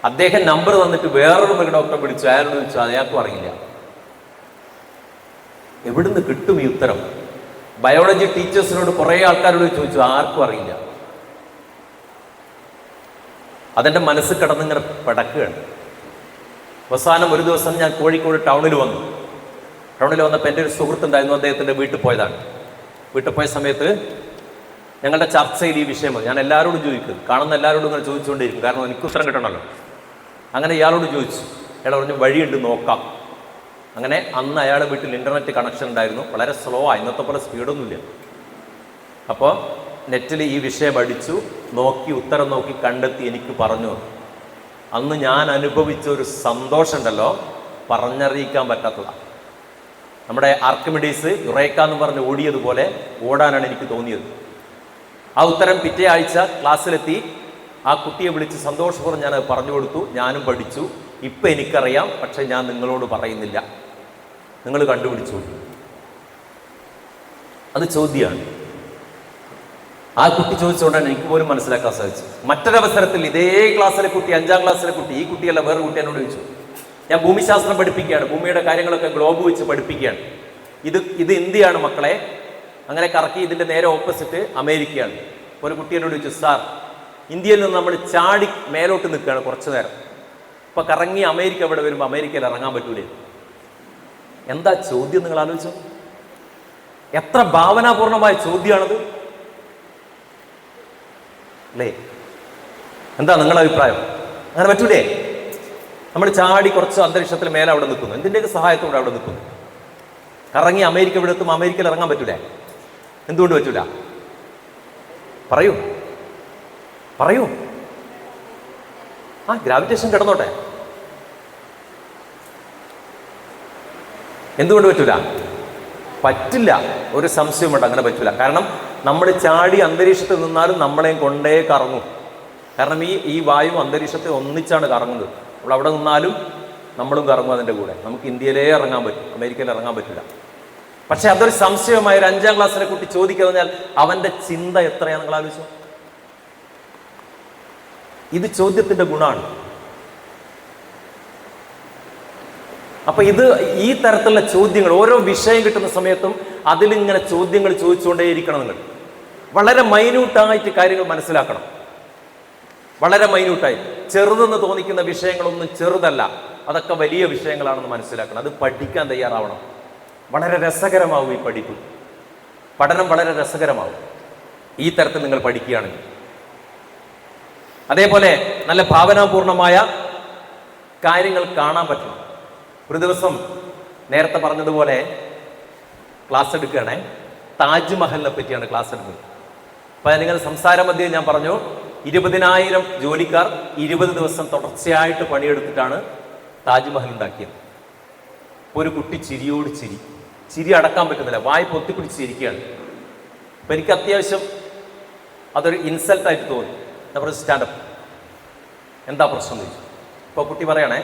അദ്ദേഹം നമ്പർ തന്നിട്ട് വേറൊരു മൃഗ ഡോക്ടറെ വിളിച്ചു, അയാളോട് ചോദിച്ചു, അയാൾക്കും അറിയില്ല. എവിടുന്ന് കിട്ടും ഈ ഉത്തരം? ബയോളജി ടീച്ചേഴ്സിനോട് കുറേ ആൾക്കാരോട് ചോദിച്ചു, ആർക്കും അറിയില്ല. അതെൻ്റെ മനസ്സ് കിടന്നിങ്ങനെ പടക്കുകയാണ്. അവസാനം ഒരു ദിവസം ഞാൻ കോഴിക്കോട് ടൗണിൽ വന്നപ്പോൾ എൻ്റെ ഒരു സുഹൃത്തുണ്ടായിരുന്നു, അദ്ദേഹത്തിൻ്റെ വീട്ടിൽ പോയതാണ്. വീട്ടിൽ പോയ സമയത്ത് ഞങ്ങളുടെ ചർച്ചയിൽ ഈ വിഷയം വന്നു. ഞാൻ എല്ലാവരോടും ചോദിക്കും, കാണുന്ന എല്ലാവരോടും ഇങ്ങനെ ചോദിച്ചുകൊണ്ടിരിക്കും, കാരണം എനിക്ക് ഉത്തരം കിട്ടണമല്ലോ. അങ്ങനെ ഇയാളോട് ചോദിച്ചു. അയാൾ പറഞ്ഞു, വഴിയുണ്ട് നോക്കാം. അങ്ങനെ അന്ന് അയാളുടെ വീട്ടിൽ ഇൻ്റർനെറ്റ് കണക്ഷൻ ഉണ്ടായിരുന്നു, വളരെ സ്ലോ ആണ്, ഇന്നത്തെ പോലെ സ്പീഡൊന്നുമില്ല. അപ്പോൾ നെറ്റിൽ ഈ വിഷയം അടിച്ചു നോക്കി, ഉത്തരം നോക്കി കണ്ടെത്തി എനിക്ക് പറഞ്ഞു. അന്ന് ഞാൻ അനുഭവിച്ച ഒരു സന്തോഷമുണ്ടല്ലോ, പറഞ്ഞറിയിക്കാൻ പറ്റാത്തതാണ്. നമ്മുടെ ആർക്കിമിഡീസ് യുറേക്ക എന്ന് പറഞ്ഞ് ഓടിയതുപോലെ ഓടാനാണ് എനിക്ക് തോന്നിയത്. ആ ഉത്തരം പിറ്റേ ആഴ്ച ക്ലാസ്സിലെത്തി ആ കുട്ടിയെ വിളിച്ച് സന്തോഷപൂർവ്വം ഞാനത് പറഞ്ഞു കൊടുത്തു. ഞാനും പഠിച്ചു. ഇപ്പം എനിക്കറിയാം, പക്ഷെ ഞാൻ നിങ്ങളോട് പറയുന്നില്ല, നിങ്ങൾ കണ്ടുപിടിച്ചു. അത് ചോദ്യമാണ്. ആ കുട്ടി ചോദിച്ചുകൊണ്ടാണ് എനിക്ക് പോലും മനസ്സിലാക്കാൻ സാധിച്ചു. മറ്റൊരവസരത്തിൽ ഇതേ ക്ലാസ്സിലെ കുട്ടി, 5ാം ക്ലാസ്സിലെ കുട്ടി, ഈ കുട്ടിയല്ല വേറെ കുട്ടി എന്നോട് ചോദിച്ചു. ഞാൻ ഭൂമിശാസ്ത്രം പഠിപ്പിക്കുകയാണ്, ഭൂമിയുടെ കാര്യങ്ങളൊക്കെ ഗ്ലോബ് വെച്ച് പഠിപ്പിക്കുകയാണ്. ഇത് ഇന്ത്യയാണ് മക്കളെ. അങ്ങനെ കറക്കി ഇതിൻ്റെ നേരെ ഓപ്പോസിറ്റ് അമേരിക്കയാണ്. ഒരു കുട്ടി എന്നോട് ചോദിച്ചു, സാർ ഇന്ത്യയിൽ നിന്ന് നമ്മൾ ചാടി മേലോട്ട് നിൽക്കുകയാണ് കുറച്ചു നേരം, ഇപ്പം കറങ്ങി അമേരിക്ക ഇവിടെ വരുമ്പോൾ അമേരിക്കയിൽ ഇറങ്ങാൻ പറ്റൂലേ? എന്താ ചോദ്യം നിങ്ങൾ ആലോചിച്ചോ? എത്ര ഭാവനാപൂർണമായ ചോദ്യമാണത്, അല്ലേ? എന്താ നിങ്ങളുടെ അഭിപ്രായം? അങ്ങനെ പറ്റൂലേ? നമ്മൾ ചാടി കുറച്ച് അന്തരീക്ഷത്തിൽ മേലെ അവിടെ നിൽക്കുന്നു, എന്തിൻ്റെയൊക്കെ സഹായത്തോടെ അവിടെ നിൽക്കുന്നു. കറങ്ങി അമേരിക്ക ഇവിടെ എത്തുമ്പോൾ അമേരിക്കയിൽ ഇറങ്ങാൻ പറ്റൂലേ? എന്തുകൊണ്ട് പറ്റൂല? പറയൂ. ഗ്രാവിറ്റേഷൻ കിടന്നോട്ടെ, എന്തുകൊണ്ട് പറ്റൂല? പറ്റില്ല, ഒരു സംശയമുണ്ട്, അങ്ങനെ പറ്റില്ല. കാരണം നമ്മൾ ചാടി അന്തരീക്ഷത്തിൽ നിന്നാലും നമ്മളെയും കൊണ്ടേ കറങ്ങും. കാരണം ഈ വായു അന്തരീക്ഷത്തെ ഒന്നിച്ചാണ് കറങ്ങുന്നത്. നമ്മൾ അവിടെ നിന്നാലും നമ്മളും കറങ്ങും അതിൻ്റെ കൂടെ. നമുക്ക് ഇന്ത്യയിലേ ഇറങ്ങാൻ പറ്റും, അമേരിക്കയിൽ ഇറങ്ങാൻ പറ്റില്ല. പക്ഷെ അതൊരു സംശയമായ ഒരു 5ാം ക്ലാസ്സിലെ കുട്ടി ചോദിക്കുക പറഞ്ഞാൽ അവൻ്റെ ചിന്ത എത്രയാണ് നിങ്ങൾ ആലോചിച്ചു? ഇത് ചോദ്യത്തിന്റെ ഗുണമാണ്. അപ്പൊ ഈ തരത്തിലുള്ള ചോദ്യങ്ങൾ ഓരോ വിഷയം കിട്ടുന്ന സമയത്തും അതിലിങ്ങനെ ചോദ്യങ്ങൾ ചോദിച്ചുകൊണ്ടേയിരിക്കണം. നിങ്ങൾ വളരെ മൈന്യൂട്ടായിട്ട് കാര്യങ്ങൾ മനസ്സിലാക്കണം. വളരെ മൈന്യൂട്ടായി. ചെറുതെന്ന് തോന്നിക്കുന്ന വിഷയങ്ങളൊന്നും ചെറുതല്ല, അതൊക്കെ വലിയ വിഷയങ്ങളാണെന്ന് മനസ്സിലാക്കണം. അത് പഠിക്കാൻ തയ്യാറാവണം. വളരെ രസകരമാവും ഈ പഠനം വളരെ രസകരമാവും ഈ തരത്തിൽ നിങ്ങൾ പഠിക്കുകയാണെങ്കിൽ. അതേപോലെ നല്ല ഭാവനാപൂർണമായ കാര്യങ്ങൾ കാണാൻ പറ്റണം. ഒരു ദിവസം നേരത്തെ പറഞ്ഞതുപോലെ ക്ലാസ് എടുക്കുകയാണേ, താജ്മഹലിനെ പറ്റിയാണ് ക്ലാസ് എടുക്കുന്നത്. അപ്പൊ നിങ്ങൾ സംസാര മധ്യേ ഞാൻ പറഞ്ഞു 20,000 ജോലിക്കാർ 20 ദിവസം തുടർച്ചയായിട്ട് പണിയെടുത്തിട്ടാണ് താജ്മഹൽ ഉണ്ടാക്കിയത്. ഒരു കുട്ടി ചിരിയോട് ചിരി അടക്കാൻ പറ്റുന്നില്ല, വായ പൊത്തിപ്പിടിച്ച് ചിരിക്കുകയാണ്. അപ്പൊ എനിക്ക് അത്യാവശ്യം അതൊരു ഇൻസൾട്ടായിട്ട് തോന്നി. ഞാൻ പറഞ്ഞു സ്റ്റാൻഡപ്പ്, എന്താ പ്രശ്നം ചോദിച്ചു. ഇപ്പൊ കുട്ടി പറയണേ,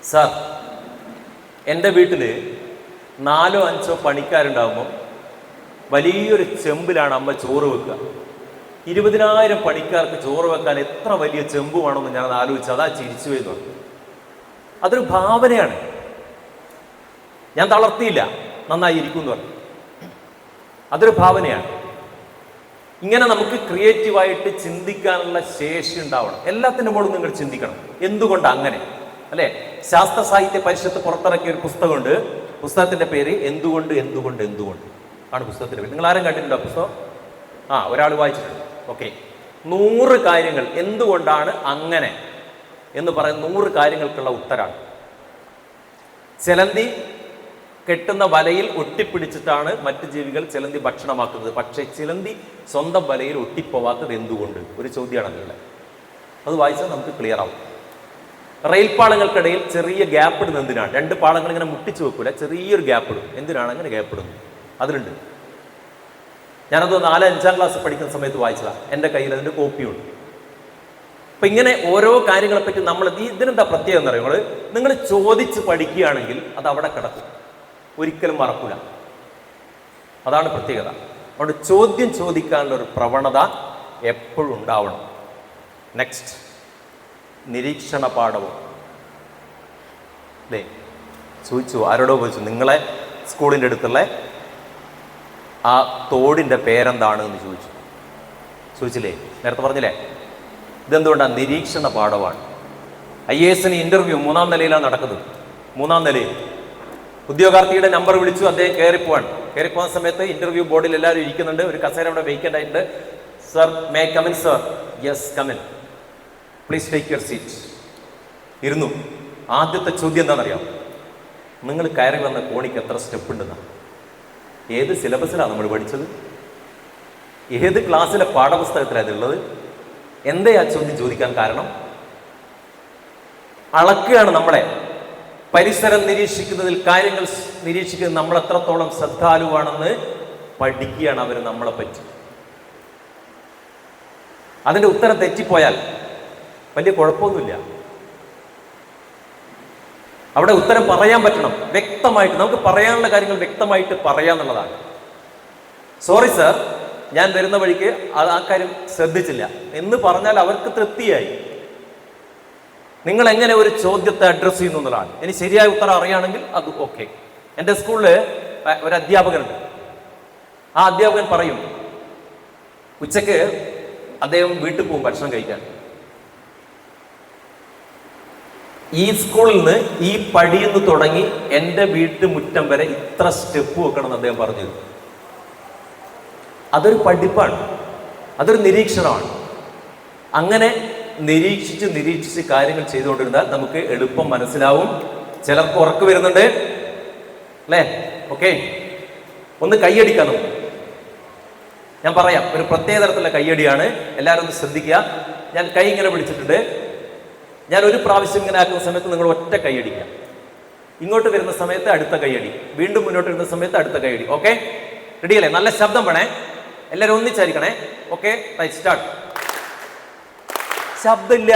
സാർ എൻ്റെ വീട്ടിൽ 4-5 പണിക്കാരുണ്ടാകുമ്പോൾ വലിയൊരു ചെമ്പിലാണ് അമ്മ ചോറ് വെക്കുക. 20,000 പണിക്കാർക്ക് ചോറ് വെക്കാൻ എത്ര വലിയ ചെമ്പ് വേണമെന്ന് ഞാൻ ആലോചിച്ചു. അതാ ചിരിച്ചു വരുന്നു. അതൊരു ഭാവനയാണ്. ഞാൻ തളർത്തിയില്ല, നന്നായിരിക്കും എന്ന് പറഞ്ഞു. അതൊരു ഭാവനയാണ്. ഇങ്ങനെ നമുക്ക് ക്രിയേറ്റീവായിട്ട് ചിന്തിക്കാനുള്ള ശേഷി ഉണ്ടാവണം. എല്ലാത്തിൻ്റെ മുകളിൽ നിങ്ങൾ ചിന്തിക്കണം. എന്തുകൊണ്ട് അങ്ങനെ, അല്ലെ? ശാസ്ത്ര സാഹിത്യ പരിഷത്ത് പുറത്തിറക്കിയ ഒരു പുസ്തകമുണ്ട്. പുസ്തകത്തിന്റെ പേര് എന്തുകൊണ്ട് എന്തുകൊണ്ട് എന്തുകൊണ്ട് ആണ് പുസ്തകത്തിന്റെ പേര്. നിങ്ങൾ ആരും കണ്ടിട്ടുണ്ടോ പുസ്തകം? ഒരാൾ വായിച്ചിട്ടുണ്ട്. ഓക്കെ, 100 കാര്യങ്ങൾ എന്തുകൊണ്ടാണ് അങ്ങനെ എന്ന് പറയുന്ന 100 കാര്യങ്ങൾക്കുള്ള ഉത്തരാണ്. ചിലന്തി കെട്ടുന്ന വലയിൽ ഒട്ടിപ്പിടിച്ചിട്ടാണ് മറ്റ് ജീവികൾ ചിലന്തി ഭക്ഷണമാക്കുന്നത്. പക്ഷേ ചിലന്തി സ്വന്തം വലയിൽ ഒട്ടിപ്പോവാത്തത് എന്തുകൊണ്ട്? ഒരു ചോദ്യമാണ് നിങ്ങളുടെ. അത് വായിച്ചാൽ നമുക്ക് ക്ലിയർ ആവും. റെയിൽ പാളങ്ങൾക്കിടയിൽ ചെറിയ ഗ്യാപ്പ് ഇടുന്നത് എന്തിനാണ്? 2 പാളങ്ങൾ ഇങ്ങനെ മുട്ടിച്ചു വെക്കൂല, ചെറിയൊരു ഗ്യാപ്പ് ഇടും. എന്തിനാണ് അങ്ങനെ ഗ്യാപ്പ് ഇടുന്നത്? അതിലുണ്ട്. ഞാനത് 4-5 ക്ലാസ് പഠിക്കുന്ന സമയത്ത് വായിച്ചതാണ്. എൻ്റെ കയ്യിൽ അതിൻ്റെ കോപ്പിയുണ്ട്. അപ്പൊ ഇങ്ങനെ ഓരോ കാര്യങ്ങളെ പറ്റി നമ്മൾ ഇതിനെന്താ പ്രത്യേകത എന്ന് പറയുന്നത്, നിങ്ങൾ ചോദിച്ച് പഠിക്കുകയാണെങ്കിൽ അത് അവിടെ കിടക്കും, ഒരിക്കലും മറക്കൂല. അതാണ് പ്രത്യേകത. അതുകൊണ്ട് ചോദ്യം ചോദിക്കാനുള്ള ഒരു പ്രവണത എപ്പോഴും ഉണ്ടാവണം. നെക്സ്റ്റ്, നിരീക്ഷണ പാഠവും. അല്ലേ, ചോദിച്ചു, ആരോടോ ചോദിച്ചു, നിങ്ങളെ സ്കൂളിൻ്റെ അടുത്തുള്ള ആ തോടിൻ്റെ പേരെന്താണ് എന്ന് ചോദിച്ചില്ലേ? നേരത്തെ പറഞ്ഞില്ലേ? ഇതെന്തുകൊണ്ടാണ്? നിരീക്ഷണ പാഠമാണ്. IAS ഇന്റർവ്യൂ 3-ാം നിലയിലാണ് നടക്കുന്നത്. 3-ാം നിലയിൽ ഉദ്യോഗാർത്ഥിയുടെ നമ്പർ വിളിച്ചു, അദ്ദേഹം കയറിപ്പോകാൻ സമയത്ത് ഇന്റർവ്യൂ ബോർഡിൽ എല്ലാവരും ഇരിക്കുന്നുണ്ട്. ഒരു കസേര അവിടെ വേക്കൻ്റ് ആയിട്ടുണ്ട്. Sir, may come in sir? Yes, come in. Please take your seat. ഇരുന്നു. ആദ്യത്തെ ചോദ്യം എന്താണെന്നറിയാം? നിങ്ങൾ കയറി വന്ന കോണിക്ക് എത്ര സ്റ്റെപ്പ് ഉണ്ടെന്നാണ്. ഏത് സിലബസിലാണ് നമ്മൾ പഠിച്ചത്? ഏത് ക്ലാസ്സിലെ പാഠപുസ്തകത്തിലാണ് ഇതുള്ളത്? എന്തേ ആ ചോദ്യം ചോദിക്കാൻ കാരണം? അളക്കുകയാണ് നമ്മളെ. പരിസരം നിരീക്ഷിക്കുന്നതിൽ, കാര്യങ്ങൾ നിരീക്ഷിക്കുന്നത് നമ്മൾ എത്രത്തോളം ശ്രദ്ധാലുവാണെന്ന് പഠിക്കുകയാണ് അവർ നമ്മളെ പറ്റി. അതിന്റെ ഉത്തരം തെറ്റിപ്പോയാൽ വലിയ കുഴപ്പമൊന്നുമില്ല. അവിടെ ഉത്തരം പറയാൻ പറ്റണം വ്യക്തമായിട്ട്. നമുക്ക് പറയാനുള്ള കാര്യങ്ങൾ വ്യക്തമായിട്ട് പറയാന്നുള്ളതാണ്. സോറി സർ, ഞാൻ വരുന്ന വഴിക്ക് ആ കാര്യം ശ്രദ്ധിച്ചില്ല എന്ന് പറഞ്ഞാൽ അവർക്ക് തൃപ്തിയായി. നിങ്ങൾ എങ്ങനെ ഒരു ചോദ്യത്തെ അഡ്രസ്സ് ചെയ്യുന്നു എന്നുള്ളതാണ്. ഇനി ശരിയായ ഉത്തരം അറിയുകയാണെങ്കിൽ അത് ഓക്കെ. എൻ്റെ സ്കൂളിൽ ഒരു അധ്യാപകനുണ്ട്. ആ അധ്യാപകൻ പറയും, ഉച്ചക്ക് അദ്ദേഹം വീട്ടിൽ പോകും ഭക്ഷണം കഴിക്കാൻ. ഈ സ്കൂളിൽ നിന്ന് ഈ പടിയിൽ നിന്ന് തുടങ്ങി എൻ്റെ വീട്ടുമുറ്റം വരെ ഇത്ര സ്റ്റെപ്പ് വെക്കണമെന്ന് അദ്ദേഹം പറഞ്ഞു. അതൊരു പഠിപ്പാണ്, അതൊരു നിരീക്ഷണമാണ്. അങ്ങനെ നിരീക്ഷിച്ച് കാര്യങ്ങൾ ചെയ്തുകൊണ്ടിരുന്നാൽ നമുക്ക് എളുപ്പം മനസ്സിലാവും. ചിലർക്ക് ഉറക്ക് വരുന്നുണ്ട് അല്ലേ? ഓക്കെ, ഒന്ന് കൈയടിക്കാം നമുക്ക്. ഞാൻ പറയാം, ഒരു പ്രത്യേക തരത്തിലുള്ള കൈയടിയാണ്. എല്ലാവരും ഒന്ന് ശ്രദ്ധിക്കുക. ഞാൻ കൈ ഇങ്ങനെ പിടിച്ചിട്ടുണ്ട്. ഞാൻ ഒരു പ്രാവശ്യം ഇങ്ങനെ ആക്കുന്ന സമയത്ത് നിങ്ങൾ ഒറ്റ കൈയടിക്കാം. ഇങ്ങോട്ട് വരുന്ന സമയത്ത് അടുത്ത കൈയടി, വീണ്ടും മുന്നോട്ട് വരുന്ന സമയത്ത് അടുത്ത കൈയടി. ഓക്കെ, റെഡിയല്ലേ? നല്ല ശബ്ദം വേണേ, എല്ലാവരും ഒന്നിച്ചായിരിക്കണേ. Okay, start. ശബ്ദമില്ല,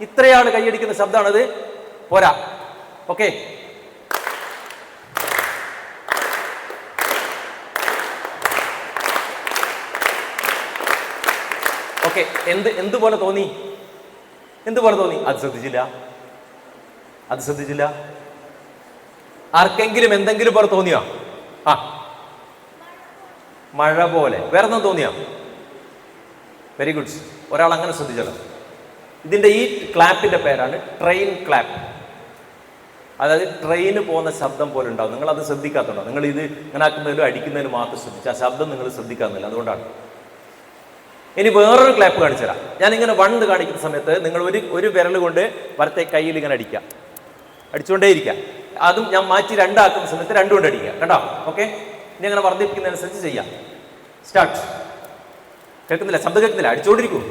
ഇത്രയാണ് കൈയടിക്കുന്ന ശബ്ദമാണത്, പോരാ. Okay, okay. എന്തുപോലെ തോന്നി? എന്തുപോലെ തോന്നി? അത് ശ്രദ്ധിച്ചില്ല. ആർക്കെങ്കിലും എന്തെങ്കിലും പോലെ തോന്നിയോ? മഴ പോലെ. വേറെ ഒന്നും തോന്നിയോ? Very good. ഒരാൾ അങ്ങനെ ശ്രദ്ധിച്ചല്ലോ. ഇതിന്റെ ഈ ക്ലാപ്പിന്റെ പേരാണ് ട്രെയിൻ ക്ലാപ്പ്. അതായത് ട്രെയിന് പോകുന്ന ശബ്ദം പോലെ ഉണ്ടാവും. നിങ്ങൾ അത് ശ്രദ്ധിക്കാത്തുണ്ടോ? നിങ്ങൾ ഇത് ഇങ്ങനെ ആക്കുന്നതിലും അടിക്കുന്നതിലും മാത്രം ശ്രദ്ധിച്ചു. ആ ശബ്ദം നിങ്ങൾ ശ്രദ്ധിക്കാന്നില്ല, അതുകൊണ്ടാണ്. ഇനി വേറൊരു ക്ലാപ്പ് കാണിച്ചു തരാം. ഞാനിങ്ങനെ 1 കാണിക്കുന്ന സമയത്ത് നിങ്ങൾ ഒരു വിരൽ കൊണ്ട് വലത്തെ കയ്യിൽ ഇങ്ങനെ അടിച്ചുകൊണ്ടേയിരിക്കുക. അതും ഞാൻ മാറ്റി 2 ആക്കുന്ന സമയത്ത് 2 കൊണ്ട് അടിക്കുക. കേട്ടോ? ഓക്കെ. ഇനി അങ്ങനെ വർദ്ധിപ്പിക്കുന്നതനുസരിച്ച് ചെയ്യാം. സ്റ്റാർട്ട്. കേൾക്കുന്നില്ല? ശബ്ദം കേൾക്കുന്നില്ല? അടിച്ചുകൊണ്ടിരിക്കൂ.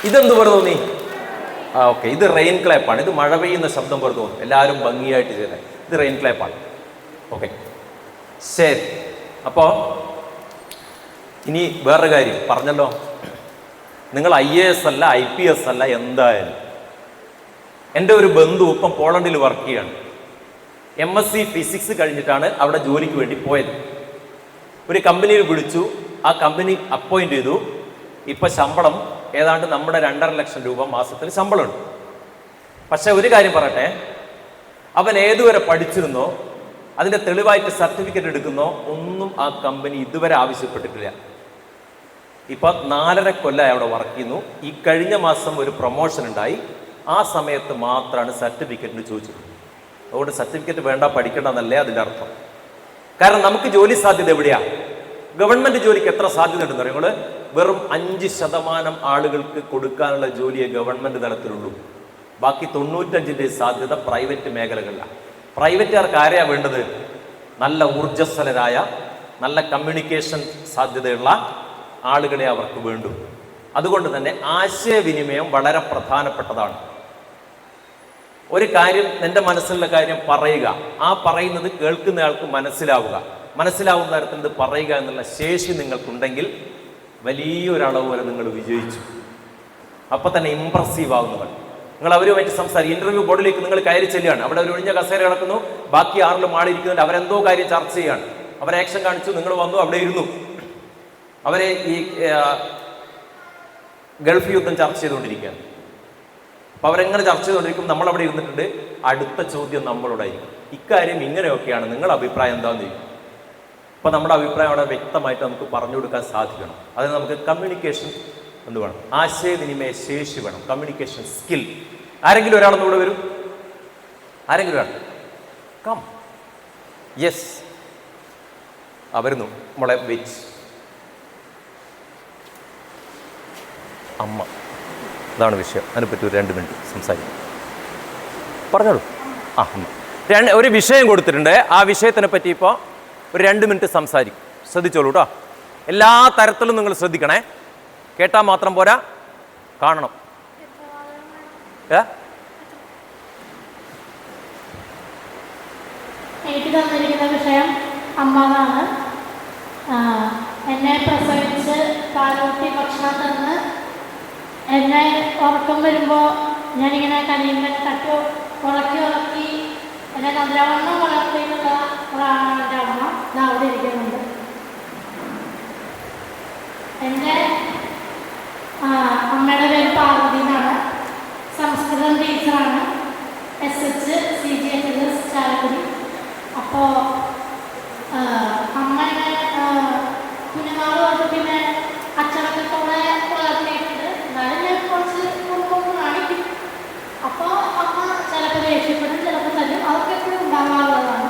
ഇതെന്ത് പോലെ തോന്നി? ഓക്കെ. ഇത് റെയിൻ ക്ലാപ്പാണ്. ഇത് മഴ പെയ്യുന്ന ശബ്ദം പോലെ തോന്നും. എല്ലാവരും ഭംഗിയായിട്ട് ചെയ്യുന്നത്. ഇത് റെയിൻ ക്ലാപ്പാണ്. ഓക്കെ, ശരി. അപ്പോൾ ഇനി വേറൊരു കാര്യം പറഞ്ഞല്ലോ, നിങ്ങൾ IAS അല്ല, IPS അല്ല, എന്തായാലും. എൻ്റെ ഒരു ബന്ധു ഇപ്പം പോളണ്ടിൽ വർക്ക് ചെയ്യാണ്. MSc ഫിസിക്സ് കഴിഞ്ഞിട്ടാണ് അവിടെ ജോലിക്ക് വേണ്ടി പോയത്. ഒരു കമ്പനിയിൽ വിളിച്ചു, ആ കമ്പനി അപ്പോയിന്റ് ചെയ്തു. ഇപ്പം ശമ്പളം ഏതാണ്ട് നമ്മുടെ 2.5 ലക്ഷം രൂപ മാസത്തിൽ ശമ്പളമുണ്ട്. പക്ഷെ ഒരു കാര്യം പറയട്ടെ, അവൻ ഏതുവരെ പഠിച്ചിരുന്നോ അതിൻ്റെ തെളിവായിട്ട് സർട്ടിഫിക്കറ്റ് എടുക്കുന്നോ ഒന്നും ആ കമ്പനി ഇതുവരെ ആവശ്യപ്പെട്ടിട്ടില്ല. ഇപ്പം 4.5 കൊല്ലമായി അവിടെ വർക്ക് ചെയ്യുന്നു. ഈ കഴിഞ്ഞ മാസം ഒരു പ്രൊമോഷൻ ഉണ്ടായി. ആ സമയത്ത് മാത്രമാണ് സർട്ടിഫിക്കറ്റിന് ചോദിച്ചത്. അതുകൊണ്ട് സർട്ടിഫിക്കറ്റ് വേണ്ട, പഠിക്കേണ്ടെന്നല്ലേ അതിൻ്റെ അർത്ഥം. കാരണം നമുക്ക് ജോലി സാധ്യത എവിടെയാണ്? ഗവൺമെൻറ് ജോലിക്ക് എത്ര സാധ്യത ഉണ്ടെന്ന് അറിയാം? നിങ്ങൾ വെറും 5% ആളുകൾക്ക് കൊടുക്കാനുള്ള ജോലിയെ ഗവൺമെൻറ് തലത്തിലുള്ളൂ. ബാക്കി 95% സാധ്യത പ്രൈവറ്റ് മേഖലകളിലാണ്. പ്രൈവറ്റുകാർക്ക് ആരെയാണ് വേണ്ടത്? നല്ല ഊർജ്ജസ്വലരായ, നല്ല കമ്മ്യൂണിക്കേഷൻ സാധ്യതയുള്ള ആളുകളെ അവർക്ക് വേണ്ടു. അതുകൊണ്ട് തന്നെ ആശയവിനിമയം വളരെ പ്രധാനപ്പെട്ടതാണ്. ഒരു കാര്യം, എൻ്റെ മനസ്സിലുള്ള കാര്യം പറയുക, ആ പറയുന്നത് കേൾക്കുന്നയാൾക്ക് മനസ്സിലാവുന്ന തരത്തിൽ ഇത് പറയുക എന്നുള്ള ശേഷി നിങ്ങൾക്കുണ്ടെങ്കിൽ വലിയൊരളവ് വരെ നിങ്ങൾ വിജയിച്ചു. അപ്പം തന്നെ ഇംപ്രസീവ് ആവുന്നവർ. നിങ്ങൾ അവരുമായിട്ട് സംസാരിക്കും. ഇന്റർവ്യൂ ബോർഡിലേക്ക് നിങ്ങൾ കയറി ചെല്ലുകയാണ്. അവിടെ ഒരു ഒഴിഞ്ഞ കസേര കിടക്കുന്നു, ബാക്കി 6 ആളിരിക്കുന്നുണ്ട്. അവരെന്തോ കാര്യം ചർച്ച ചെയ്യാണ്. അവർ ആക്ഷൻ കാണിച്ചു, നിങ്ങൾ വന്നു, അവിടെ ഇരുന്നു. അവരെ ഈ ഗൾഫ് യുദ്ധം ചർച്ച ചെയ്തുകൊണ്ടിരിക്കുകയാണ്. അപ്പം അവരെങ്ങനെ ചർച്ച ചെയ്തുകൊണ്ടിരിക്കും, നമ്മളവിടെ ഇരുന്നിട്ടുണ്ട്. അടുത്ത ചോദ്യം നമ്മളോടായിരിക്കും, ഇക്കാര്യം ഇങ്ങനെയൊക്കെയാണ്, നിങ്ങളുടെ അഭിപ്രായം എന്താണെന്ന് ചോദിക്കും. അപ്പം നമ്മുടെ അഭിപ്രായം അവിടെ വ്യക്തമായിട്ട് നമുക്ക് പറഞ്ഞു കൊടുക്കാൻ സാധിക്കണം. അതിന് നമുക്ക് കമ്മ്യൂണിക്കേഷൻ എന്ത് വേണം? ആശയവിനിമയ ശേഷി വേണം, കമ്മ്യൂണിക്കേഷൻ സ്കിൽ. ആരെങ്കിലും ഒരാളൊന്നും ഇവിടെ വരും? ആരെങ്കിലും ഒരാൾ കം. യെസ്, വരുന്നു. നമ്മളെ വെച്ച് അമ്മ, ഇതാണ് വിഷയം. അതിനെപ്പറ്റി ഒരു 2 മിനിറ്റ് സംസാരിക്കും. പറഞ്ഞോളൂ. അമ്മ ഒരു വിഷയം കൊടുത്തിട്ടുണ്ട്. ആ വിഷയത്തിനെ പറ്റി ഇപ്പോൾ ഒരു 2 മിനിറ്റ് സംസാരിക്കും. ശ്രദ്ധിച്ചോളൂ കേട്ടോ. എല്ലാ തരത്തിലും നിങ്ങൾ ശ്രദ്ധിക്കണേ. കേട്ടാൽ മാത്രം പോരാ, കാണണം. എനിക്ക് തന്നിരിക്കുന്ന വിഷയം അമ്മ എന്നാണ്. എന്നെ പ്രസവിച്ച് പാലൂട്ടി ഭക്ഷണം തന്ന് എന്നെ ഉറക്കം വരുമ്പോൾ ഞാനിങ്ങനെ കനിയുമ്പോൾ തട്ടി ഉളക്കി എന്നെ നല്ലവണ്ണം വളർത്തിയിട്ടുള്ള ഒരാളാണ് എൻ്റെ അമ്മ. ഇത് അവിടെ ഇരിക്കുന്നുണ്ട്. എൻ്റെ അമ്മയുടെ പേര് പാർവതി എന്നാണ്. സംസ്കൃതം ടീച്ചറാണ്. SH CGHS Chalakudy. അപ്പോൾ അമ്മ കുഞ്ഞുനാൾ തൊട്ട് പിന്നെ അച്ചടക്കത്തോടെ വളർത്തിയിട്ടുണ്ട്. എന്നാലും ഞാൻ കുറച്ച് കുടുംബം കാണിക്കും. അപ്പോൾ അമ്മ ചിലപ്പോൾ ദേഷ്യപ്പെടും, ചിലപ്പോൾ തല്ലും. അതൊക്കെ എപ്പോഴും ഉണ്ടാകാറുള്ളതാണ്.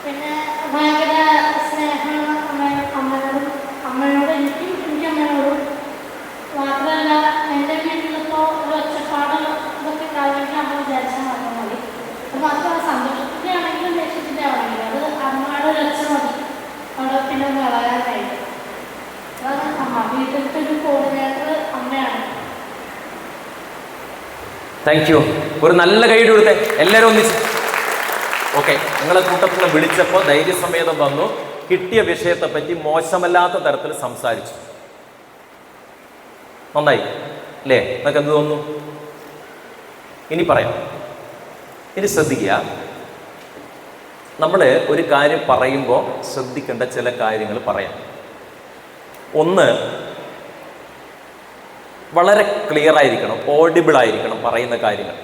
പിന്നെ ഭയങ്കര സ്നേഹമാണ് അമ്മയോട് എനിക്ക് അമ്മയോടും. മാത്രമല്ല എൻ്റെ വീട്ടിലിപ്പോൾ ഒരു ഒച്ചപ്പാട് ഇതൊക്കെ ഉണ്ടാവുമെങ്കിൽ അമ്മ വിചാരിച്ചാൽ മാത്രം മതി. അത് മാത്രമല്ല സന്തോഷത്തിൻ്റെ ആണെങ്കിലും ദേഷ്യത്തിൻ്റെ ആണെങ്കിലും അത് അമ്മയുടെ ഒരു ഒച്ച മതി അവിടെ പിന്നെ വളരാനായിട്ട്. അതാണ് അമ്മ. വീട്ടിലത്തെ ഒരു കോർഡിനേറ്റർ അമ്മയാണ്. Thank you. ഒരു നല്ല കൈയ്യടി കൊടുത്തേ എല്ലാവരും ഒന്നിച്ച്. ഓക്കെ, നിങ്ങളെ കൂട്ടത്തിൽ നിന്ന് വിളിച്ചപ്പോൾ ധൈര്യസമേതം വന്നു. കിട്ടിയ വിഷയത്തെ പറ്റി മോശമല്ലാത്ത തരത്തിൽ സംസാരിച്ചു. നന്നായി അല്ലേ? നിങ്ങൾക്ക് എന്ത് തോന്നുന്നു? ഇനി പറയാം. ഇനി ശ്രദ്ധിക്കുക. നമ്മൾ ഒരു കാര്യം പറയുമ്പോൾ ശ്രദ്ധിക്കേണ്ട ചില കാര്യങ്ങൾ പറയാം. ഒന്ന്, വളരെ ക്ലിയർ ആയിരിക്കണം, ഓഡിബിൾ ആയിരിക്കണം പറയുന്ന കാര്യങ്ങൾ.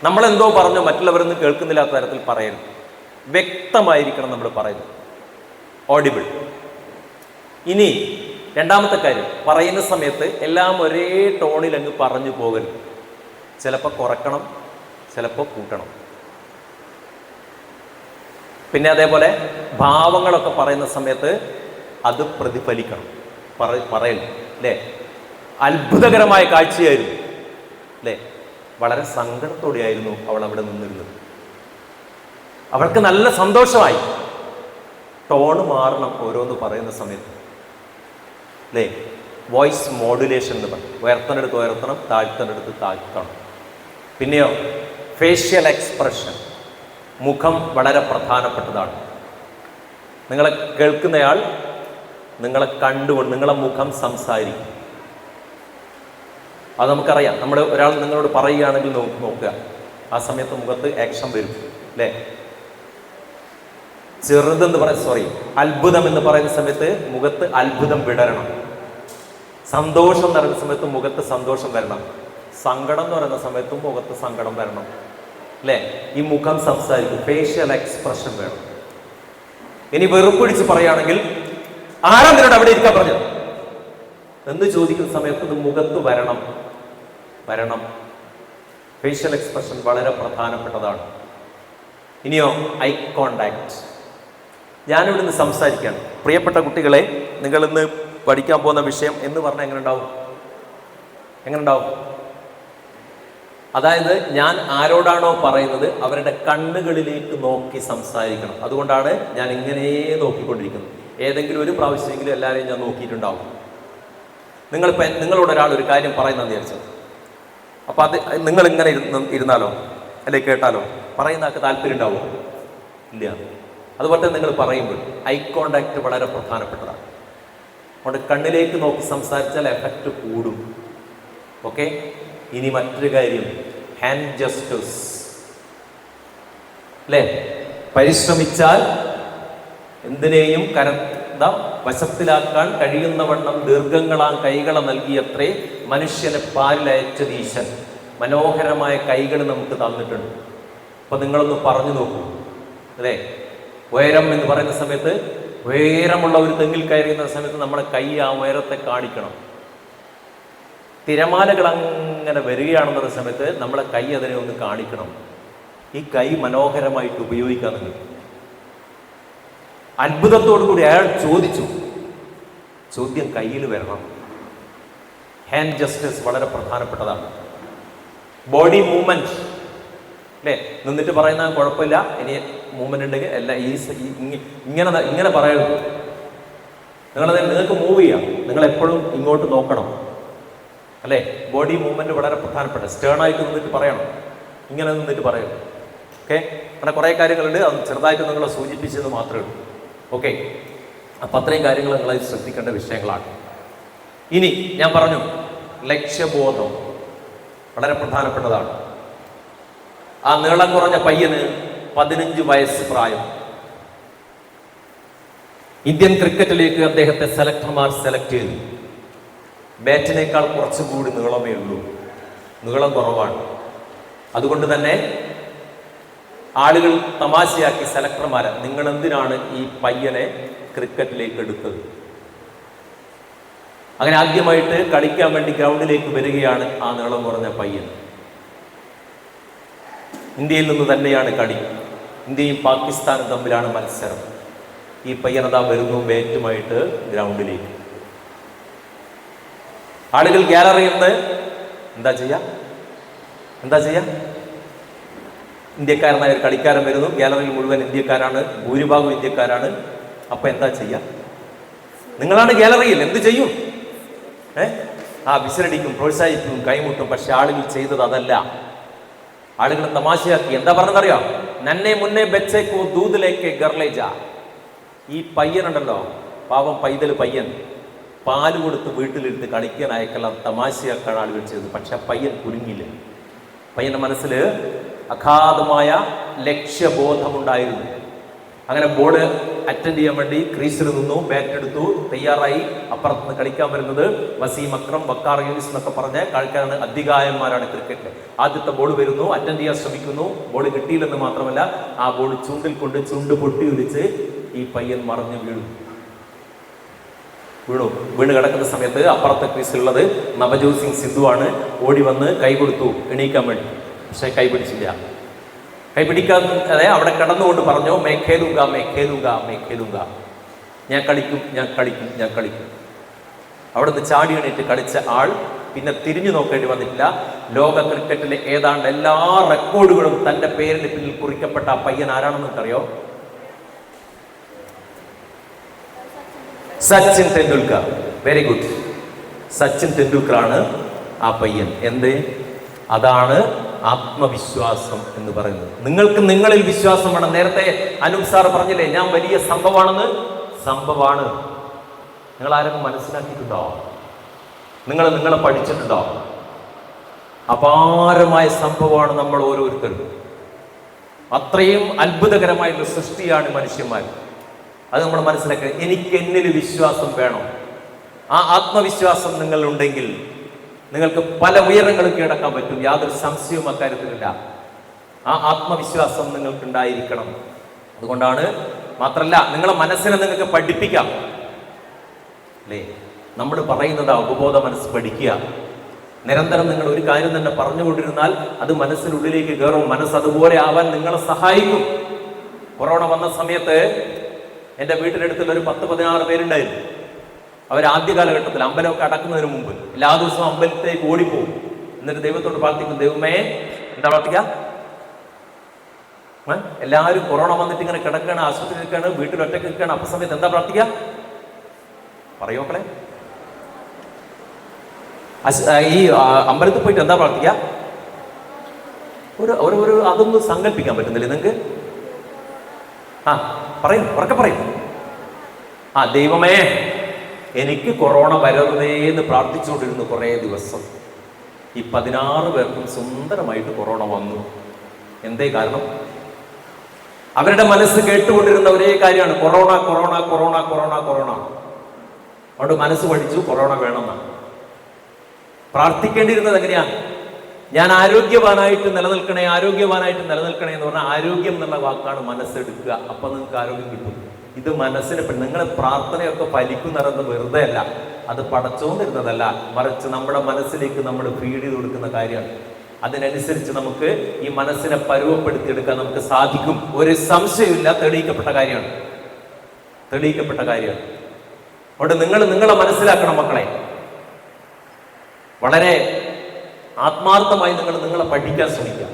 നമ്മളെന്തോ പറഞ്ഞോ മറ്റുള്ളവരൊന്നും കേൾക്കുന്നില്ലാത്ത തരത്തിൽ പറയരുത്. വ്യക്തമായിരിക്കണം നമ്മൾ പറയുന്നത്, ഓഡിബിൾ. ഇനി രണ്ടാമത്തെ കാര്യം, പറയുന്ന സമയത്ത് എല്ലാം ഒരേ ടോണിൽ അങ്ങ് പറഞ്ഞു പോകരുത്. ചിലപ്പോൾ കുറക്കണം, ചിലപ്പോൾ കൂട്ടണം. പിന്നെ അതേപോലെ ഭാവങ്ങളൊക്കെ പറയുന്ന സമയത്ത് അത് പ്രതിഫലിക്കണം. പറയണം അല്ലേ? അത്ഭുതകരമായ കാഴ്ചയായിരുന്നു അല്ലേ? വളരെ സങ്കടത്തോടെയായിരുന്നു അവൾ അവിടെ നിന്നിരുന്നത്. അവൾക്ക് നല്ല സന്തോഷമായി. ടോണ് മാറണം ഓരോന്ന് പറയുന്ന സമയത്ത് അല്ലേ? വോയിസ് മോഡുലേഷൻ എന്ന് പറയും. ഉയർത്തനെടുത്ത് ഉയർത്തണം, താഴ്ത്തനെടുത്ത് താഴ്ത്തണം. പിന്നെയോ ഫേഷ്യൽ എക്സ്പ്രഷൻ, മുഖം വളരെ പ്രധാനപ്പെട്ടതാണ്. നിങ്ങളെ കേൾക്കുന്നയാൾ നിങ്ങളെ കണ്ടുകൊണ്ട് നിങ്ങളെ മുഖം സംസാരിക്കും. അത് നമുക്കറിയാം. നമ്മൾ ഒരാൾ നിങ്ങളോട് പറയുകയാണെങ്കിൽ നോക്കുക, ആ സമയത്ത് മുഖത്ത് ആക്ഷൻ വരും അല്ലേ? അത്ഭുതം എന്ന് പറയുന്ന സമയത്ത് മുഖത്ത് അത്ഭുതം വിടരണം. സന്തോഷം എന്ന് പറയുന്ന സമയത്ത് മുഖത്ത് സന്തോഷം വരണം. സങ്കടം എന്ന് പറയുന്ന സമയത്തും മുഖത്ത് സങ്കടം വരണം അല്ലേ? ഈ മുഖം സംസാരിക്കും, ഫേഷ്യൽ എക്സ്പ്രഷൻ വേണം. ഇനി വെറുപ്പൊഴിച്ച് പറയുകയാണെങ്കിൽ ആരാ നിന്നോട് അവിടെ ഇരിക്കാൻ പറഞ്ഞത് എന്ന് ചോദിക്കുന്ന സമയത്ത് ഇത് മുഖത്ത് വരണം. ഫേഷ്യൽ എക്സ്പ്രഷൻ വളരെ പ്രധാനപ്പെട്ടതാണ്. ഇനിയോ ഐ കോണ്ടാക്ട്. ഞാനിവിടെ നിന്ന് സംസാരിക്കുകയാണ്. പ്രിയപ്പെട്ട കുട്ടികളെ, നിങ്ങളിന്ന് പഠിക്കാൻ പോകുന്ന വിഷയം എന്ന് പറഞ്ഞാൽ എങ്ങനെ ഉണ്ടാവും? അതായത് ഞാൻ ആരോടാണോ പറയുന്നത് അവരുടെ കണ്ണുകളിലേക്ക് നോക്കി സംസാരിക്കണം. അതുകൊണ്ടാണ് ഞാൻ ഇങ്ങനെ നോക്കിക്കൊണ്ടിരിക്കുന്നത്. ഏതെങ്കിലും ഒരു പ്രാവശ്യമെങ്കിലും എല്ലാവരെയും ഞാൻ നോക്കിയിട്ടുണ്ടാവും. നിങ്ങളോട് ഒരാൾ ഒരു കാര്യം പറയുന്നതെന്ന് വിചാരിച്ചത്, അപ്പം അത് നിങ്ങൾ ഇങ്ങനെ ഇരുന്നാലോ അല്ലെ കേട്ടാലോ പറയുന്ന ആൾക്ക് താല്പര്യം ഉണ്ടാവുമോ? ഇല്ല. അതുപോലെ തന്നെ നിങ്ങൾ പറയുമ്പോൾ ഐ കോണ്ടാക്ട് വളരെ പ്രധാനപ്പെട്ടതാണ്. അതുകൊണ്ട് കണ്ണിലേക്ക് നോക്കി സംസാരിച്ചാൽ എഫക്റ്റ് കൂടും. ഓക്കെ. ഇനി മറ്റൊരു കാര്യം, ഹാൻഡ് ജസ്റ്റേഴ്സ് അല്ലേ? പരിശ്രമിച്ചാൽ എന്തിനേയും വശത്തിലാക്കാൻ കഴിയുന്നവണ്ണം ദീർഘങ്ങളാം കൈകളെ നൽകിയത്രേ മനുഷ്യനെ പാലിലയച്ചത് ഈശൻ. മനോഹരമായ കൈകൾ നമുക്ക് തന്നിട്ടുണ്ട്. അപ്പൊ നിങ്ങളൊന്ന് പറഞ്ഞു നോക്കൂ അല്ലേ? ഉയരം എന്ന് പറയുന്ന സമയത്ത്, ഉയരമുള്ള ഒരു തെങ്ങിൽ കയറുന്ന സമയത്ത് നമ്മുടെ കൈ ആ ഉയരത്തെ കാണിക്കണം. തിരമാലകൾ അങ്ങനെ വരികയാണെന്ന സമയത്ത് നമ്മളെ കൈ അതിനെ ഒന്ന് കാണിക്കണം. ഈ കൈ മനോഹരമായിട്ട് ഉപയോഗിക്കാൻ നിങ്ങൾ. അത്ഭുതത്തോടു കൂടി അയാൾ ചോദിച്ചു. ചോദ്യം കയ്യിൽ വരണം. ഹാൻഡ് ജസ്റ്റേഴ്സ് വളരെ പ്രധാനപ്പെട്ടതാണ്. ബോഡി മൂവ്മെന്റ് അല്ലേ? നിന്നിട്ട് പറയുന്ന കുഴപ്പമില്ല. ഇനി മൂവ്മെന്റ് ഉണ്ടെങ്കിൽ എല്ലാം ഇങ്ങനെ പറയരുത്. നിങ്ങൾക്ക് മൂവ് ചെയ്യാം. നിങ്ങൾ എപ്പോഴും ഇങ്ങോട്ട് നോക്കണം അല്ലേ? ബോഡി മൂവ്മെന്റ് വളരെ പ്രധാനപ്പെട്ട. സ്റ്റേണായിട്ട് നിന്നിട്ട് പറയണം, ഇങ്ങനെ നിന്നിട്ട് പറയണം. ഓക്കെ. അങ്ങനെ കുറേ കാര്യങ്ങളുണ്ട്. അത് ചെറുതായിട്ട് നിങ്ങളെ സൂചിപ്പിച്ചത് മാത്രമേ ഉള്ളൂ. ഓക്കെ. അപ്പം അത്രയും കാര്യങ്ങൾ നിങ്ങളെ ശ്രദ്ധിക്കേണ്ട വിഷയങ്ങളാണ്. ഇനി ഞാൻ പറഞ്ഞു, ലക്ഷ്യബോധം വളരെ പ്രധാനപ്പെട്ടതാണ്. ആ നീളം കുറഞ്ഞ പയ്യന് 15 വയസ്സ് പ്രായം. ഇന്ത്യൻ ക്രിക്കറ്റിലേക്ക് അദ്ദേഹത്തെ സെലക്ടർമാർ സെലക്ട് ചെയ്തു. ബാറ്റിനേക്കാൾ കുറച്ചുകൂടി നീളമേ ഉള്ളൂ, നീളം കുറവാണ്. അതുകൊണ്ട് തന്നെ ആളുകൾ തമാശയാക്കി സെലക്ടർമാരെ, നിങ്ങൾ എന്തിനാണ് ഈ പയ്യനെ ക്രിക്കറ്റിലേക്ക് എടുത്തത്? അങ്ങനെ ആദ്യമായിട്ട് കളിക്കാൻ വേണ്ടി ഗ്രൗണ്ടിലേക്ക് വരികയാണ് ആ നീളം കുറഞ്ഞ പയ്യൻ. ഇന്ത്യയിൽ നിന്ന് തന്നെയാണ് കളി. ഇന്ത്യയും പാകിസ്ഥാനും തമ്മിലാണ് മത്സരം. ഈ പയ്യനതാ വരുന്നു ബാറ്റുമായിട്ട് ഗ്രൗണ്ടിലേക്ക്. ആളുകൾ ഗാലറിയിൽ നിന്ന് എന്താ ചെയ്യാ? ഇന്ത്യക്കാരനായ ഒരു കളിക്കാരൻ വരുന്നു. ഗാലറിയിൽ മുഴുവൻ ഇന്ത്യക്കാരാണ്, ഭൂരിഭാഗം ഇന്ത്യക്കാരാണ്. അപ്പൊ എന്താ ചെയ്യാ? നിങ്ങളാണ് ഗാലറിയിൽ, എന്ത് ചെയ്യും? വിസിലടിക്കും, പ്രോത്സാഹിപ്പിക്കും, കൈമുട്ടും. പക്ഷെ ആളുകൾ ചെയ്തത് അതല്ല. ആളുകൾ തമാശയാക്കി. എന്താ പറഞ്ഞതറിയോ? നന്നെ മുന്നേ ബച്ചേക്കോ ദൂതിലേക്ക് ഗർലേജ. ഈ പയ്യനുണ്ടല്ലോ, പാവം പയ്യൻ, പാല് കൊടുത്ത് വീട്ടിലിരുത്ത് കളിക്കാൻ അയക്കെല്ലാം തമാശയാക്കാൻ ആളുകൾ ചെയ്തത്. പക്ഷെ പയ്യൻ കുലുങ്ങിയില്ല. പയ്യന്റെ മനസ്സിൽ അഗാധമായ ലക്ഷ്യബോധമുണ്ടായിരുന്നു. അങ്ങനെ ബോൾ അറ്റൻഡ് ചെയ്യാൻ വേണ്ടി ക്രീസിൽ നിന്നു, ബാറ്റ് എടുത്തു, തയ്യാറായി. അപ്പുറത്തുനിന്ന് കളിക്കാൻ വരുന്നത് വസീം അക്രം, വക്കാർ യൂനിസ് എന്നൊക്കെ പറഞ്ഞ കളിക്കാരാണ്, അധികായന്മാരാണ് ക്രിക്കറ്റിൽ. ആദ്യത്തെ ബോൾ വരുന്നു, അറ്റൻഡ് ചെയ്യാൻ ശ്രമിക്കുന്നു, ബോൾ കിട്ടിയില്ലെന്ന് മാത്രമല്ല ആ ബോൾ ചുണ്ടിൽ കൊണ്ട് ചുണ്ട് പൊട്ടി ഒലിച്ച് ഈ പയ്യൻ മറിഞ്ഞു വീണു. വീണ് കിടക്കുന്ന സമയത്ത് അപ്പുറത്തെ ക്രീസിലുള്ളത് നവജോത് സിംഗ് സിദ്ധുവാണ്. ഓടി വന്ന് കൈ കൊടുത്തു എണീക്കാൻ വേണ്ടി, പക്ഷെ കൈ പിടിച്ചില്ല. കൈ പിടിക്കാതെ അവിടെ കിടന്നുകൊണ്ട് പറഞ്ഞു, മേ ഖേലൂങ്ക മേ ഖേലൂങ്ക മേ ഖേലൂങ്ക, ഞാൻ കളിക്കും ഞാൻ കളിക്കും ഞാൻ കളിക്കും. അവിടുന്ന് ചാടി എണീറ്റ് കളിച്ച ആൾ പിന്നെ തിരിഞ്ഞു നോക്കേണ്ടി വന്നിട്ടില്ല. ലോക ക്രിക്കറ്റിലെ ഏതാണ്ട് എല്ലാ റെക്കോർഡുകളും തന്റെ പേരിന് പിന്നിൽ കുറിക്കപ്പെട്ട ആ പയ്യൻ ആരാണെന്ന് അറിയോ? സച്ചിൻ തെണ്ടുൽക്കർ. Very good. സച്ചിൻ തെണ്ടുൽക്കറാണ് ആ പയ്യൻ. എന്ത്? അതാണ് ആത്മവിശ്വാസം എന്ന് പറയുന്നത്. നിങ്ങൾക്ക് നിങ്ങളിൽ വിശ്വാസം വേണം. നേരത്തെ അനൂപ് സാർ പറഞ്ഞില്ലേ, ഞാൻ വലിയ സംഭവമാണെന്ന്. സംഭവമാണ്. നിങ്ങൾ ആരെങ്കിലും മനസ്സിലാക്കിയിട്ടുണ്ടോ? നിങ്ങളെ പഠിച്ചിട്ടുണ്ടോ? അപാരമായ സംഭവമാണ് നമ്മൾ ഓരോരുത്തരും. അത്രയും അത്ഭുതകരമായിട്ടുള്ള സൃഷ്ടിയാണ് മനുഷ്യന്മാർ. അത് നമ്മൾ മനസ്സിലാക്കുക. എനിക്ക് എന്നിൽ വിശ്വാസം വേണം. ആ ആത്മവിശ്വാസം നിങ്ങളുണ്ടെങ്കിൽ നിങ്ങൾക്ക് പല ഉയരങ്ങളും കീഴടക്കാൻ പറ്റും. യാതൊരു സംശയവും അക്കാര്യത്തിലില്ല. ആ ആത്മവിശ്വാസം നിങ്ങൾക്ക് ഉണ്ടായിരിക്കണം. അതുകൊണ്ടാണ്, മാത്രമല്ല നിങ്ങളെ മനസ്സിനെ നിങ്ങൾക്ക് പഠിപ്പിക്കാം അല്ലേ? നമ്മൾ പറയുന്നത് ഉപബോധ മനസ്സ് പഠിക്കുക. നിരന്തരം നിങ്ങൾ ഒരു കാര്യം തന്നെ പറഞ്ഞുകൊണ്ടിരുന്നാൽ അത് മനസ്സിനുള്ളിലേക്ക് കയറും. മനസ്സ് അതുപോലെ ആവാൻ നിങ്ങളെ സഹായിക്കും. കൊറോണ വന്ന സമയത്ത് എൻ്റെ വീട്ടിനടുത്തുള്ള ഒരു 10-16 പേരുണ്ടായിരുന്നു. അവർ ആദ്യ കാലഘട്ടത്തിൽ അമ്പലമൊക്കെ അടക്കുന്നതിന് മുമ്പ് എല്ലാ ദിവസവും അമ്പലത്തേക്ക് ഓടിപ്പോവും. എന്നിട്ട് ദൈവത്തോട് പ്രാർത്ഥിക്കും, ദൈവമേ, എന്താ പ്രാർത്ഥിക്കുക? എല്ലാവരും കൊറോണ വന്നിട്ട് ഇങ്ങനെ കിടക്കുകയാണ്, ആശുപത്രി നിൽക്കുകയാണ്, വീട്ടിൽ ഒറ്റയ്ക്ക് നിൽക്കുകയാണ്. അപ്പൊ സമയത്ത് എന്താ പ്രാർത്ഥിക്കുക? പറയോ മക്കളെ? ഈ അമ്പലത്തിൽ പോയിട്ട് എന്താ പ്രാർത്ഥിക്കുക? ഒരു അതൊന്നും സങ്കല്പിക്കാൻ പറ്റുന്നില്ലേ നിങ്ങൾക്ക്? പറയും, ഉറക്കെ പറയും. ദൈവമേ, എനിക്ക് കൊറോണ വരരുതേ എന്ന് പ്രാർത്ഥിച്ചുകൊണ്ടിരുന്നു കുറേ ദിവസം. ഈ 16 പേർക്കും സുന്ദരമായിട്ട് കൊറോണ വന്നു. എന്തേ കാരണം? അവരുടെ മനസ്സ് കേട്ടുകൊണ്ടിരുന്ന ഒരേ കാര്യമാണ് corona corona corona corona corona. അതുകൊണ്ട് മനസ്സ് പഠിച്ചു കൊറോണ വേണമെന്നാണ്. പ്രാർത്ഥിക്കേണ്ടിയിരുന്നത് എങ്ങനെയാണ്? ഞാൻ ആരോഗ്യവാനായിട്ട് നിലനിൽക്കണേ, ആരോഗ്യവാനായിട്ട് നിലനിൽക്കണേ എന്ന് പറഞ്ഞാൽ ആരോഗ്യം എന്നുള്ള വാക്കാണ് മനസ്സെടുക്കുക. അപ്പൊ നിങ്ങൾക്ക് ആരോഗ്യം കിട്ടും. ഇത് മനസ്സിന് നിങ്ങളെ പ്രാർത്ഥനയൊക്കെ ഫലിക്കുന്നതെന്ന് വെറുതെ അല്ല, അത് പടച്ചോണ്ടിരുന്നതല്ല, മറിച്ച് നമ്മുടെ മനസ്സിലേക്ക് നമ്മൾ ഫീഡ് ചെയ്ത് കൊടുക്കുന്ന കാര്യമാണ്. അതിനനുസരിച്ച് നമുക്ക് ഈ മനസ്സിനെ പരുവപ്പെടുത്തിയെടുക്കാൻ നമുക്ക് സാധിക്കും. ഒരു സംശയമില്ല, തെളിയിക്കപ്പെട്ട കാര്യമാണ്. തെളിയിക്കപ്പെട്ട കാര്യമാണ്. അതുകൊണ്ട് നിങ്ങളെ മനസ്സിലാക്കണം മക്കളെ. വളരെ ആത്മാർത്ഥമായി നിങ്ങളെ പഠിക്കാൻ ശ്രമിക്കുക.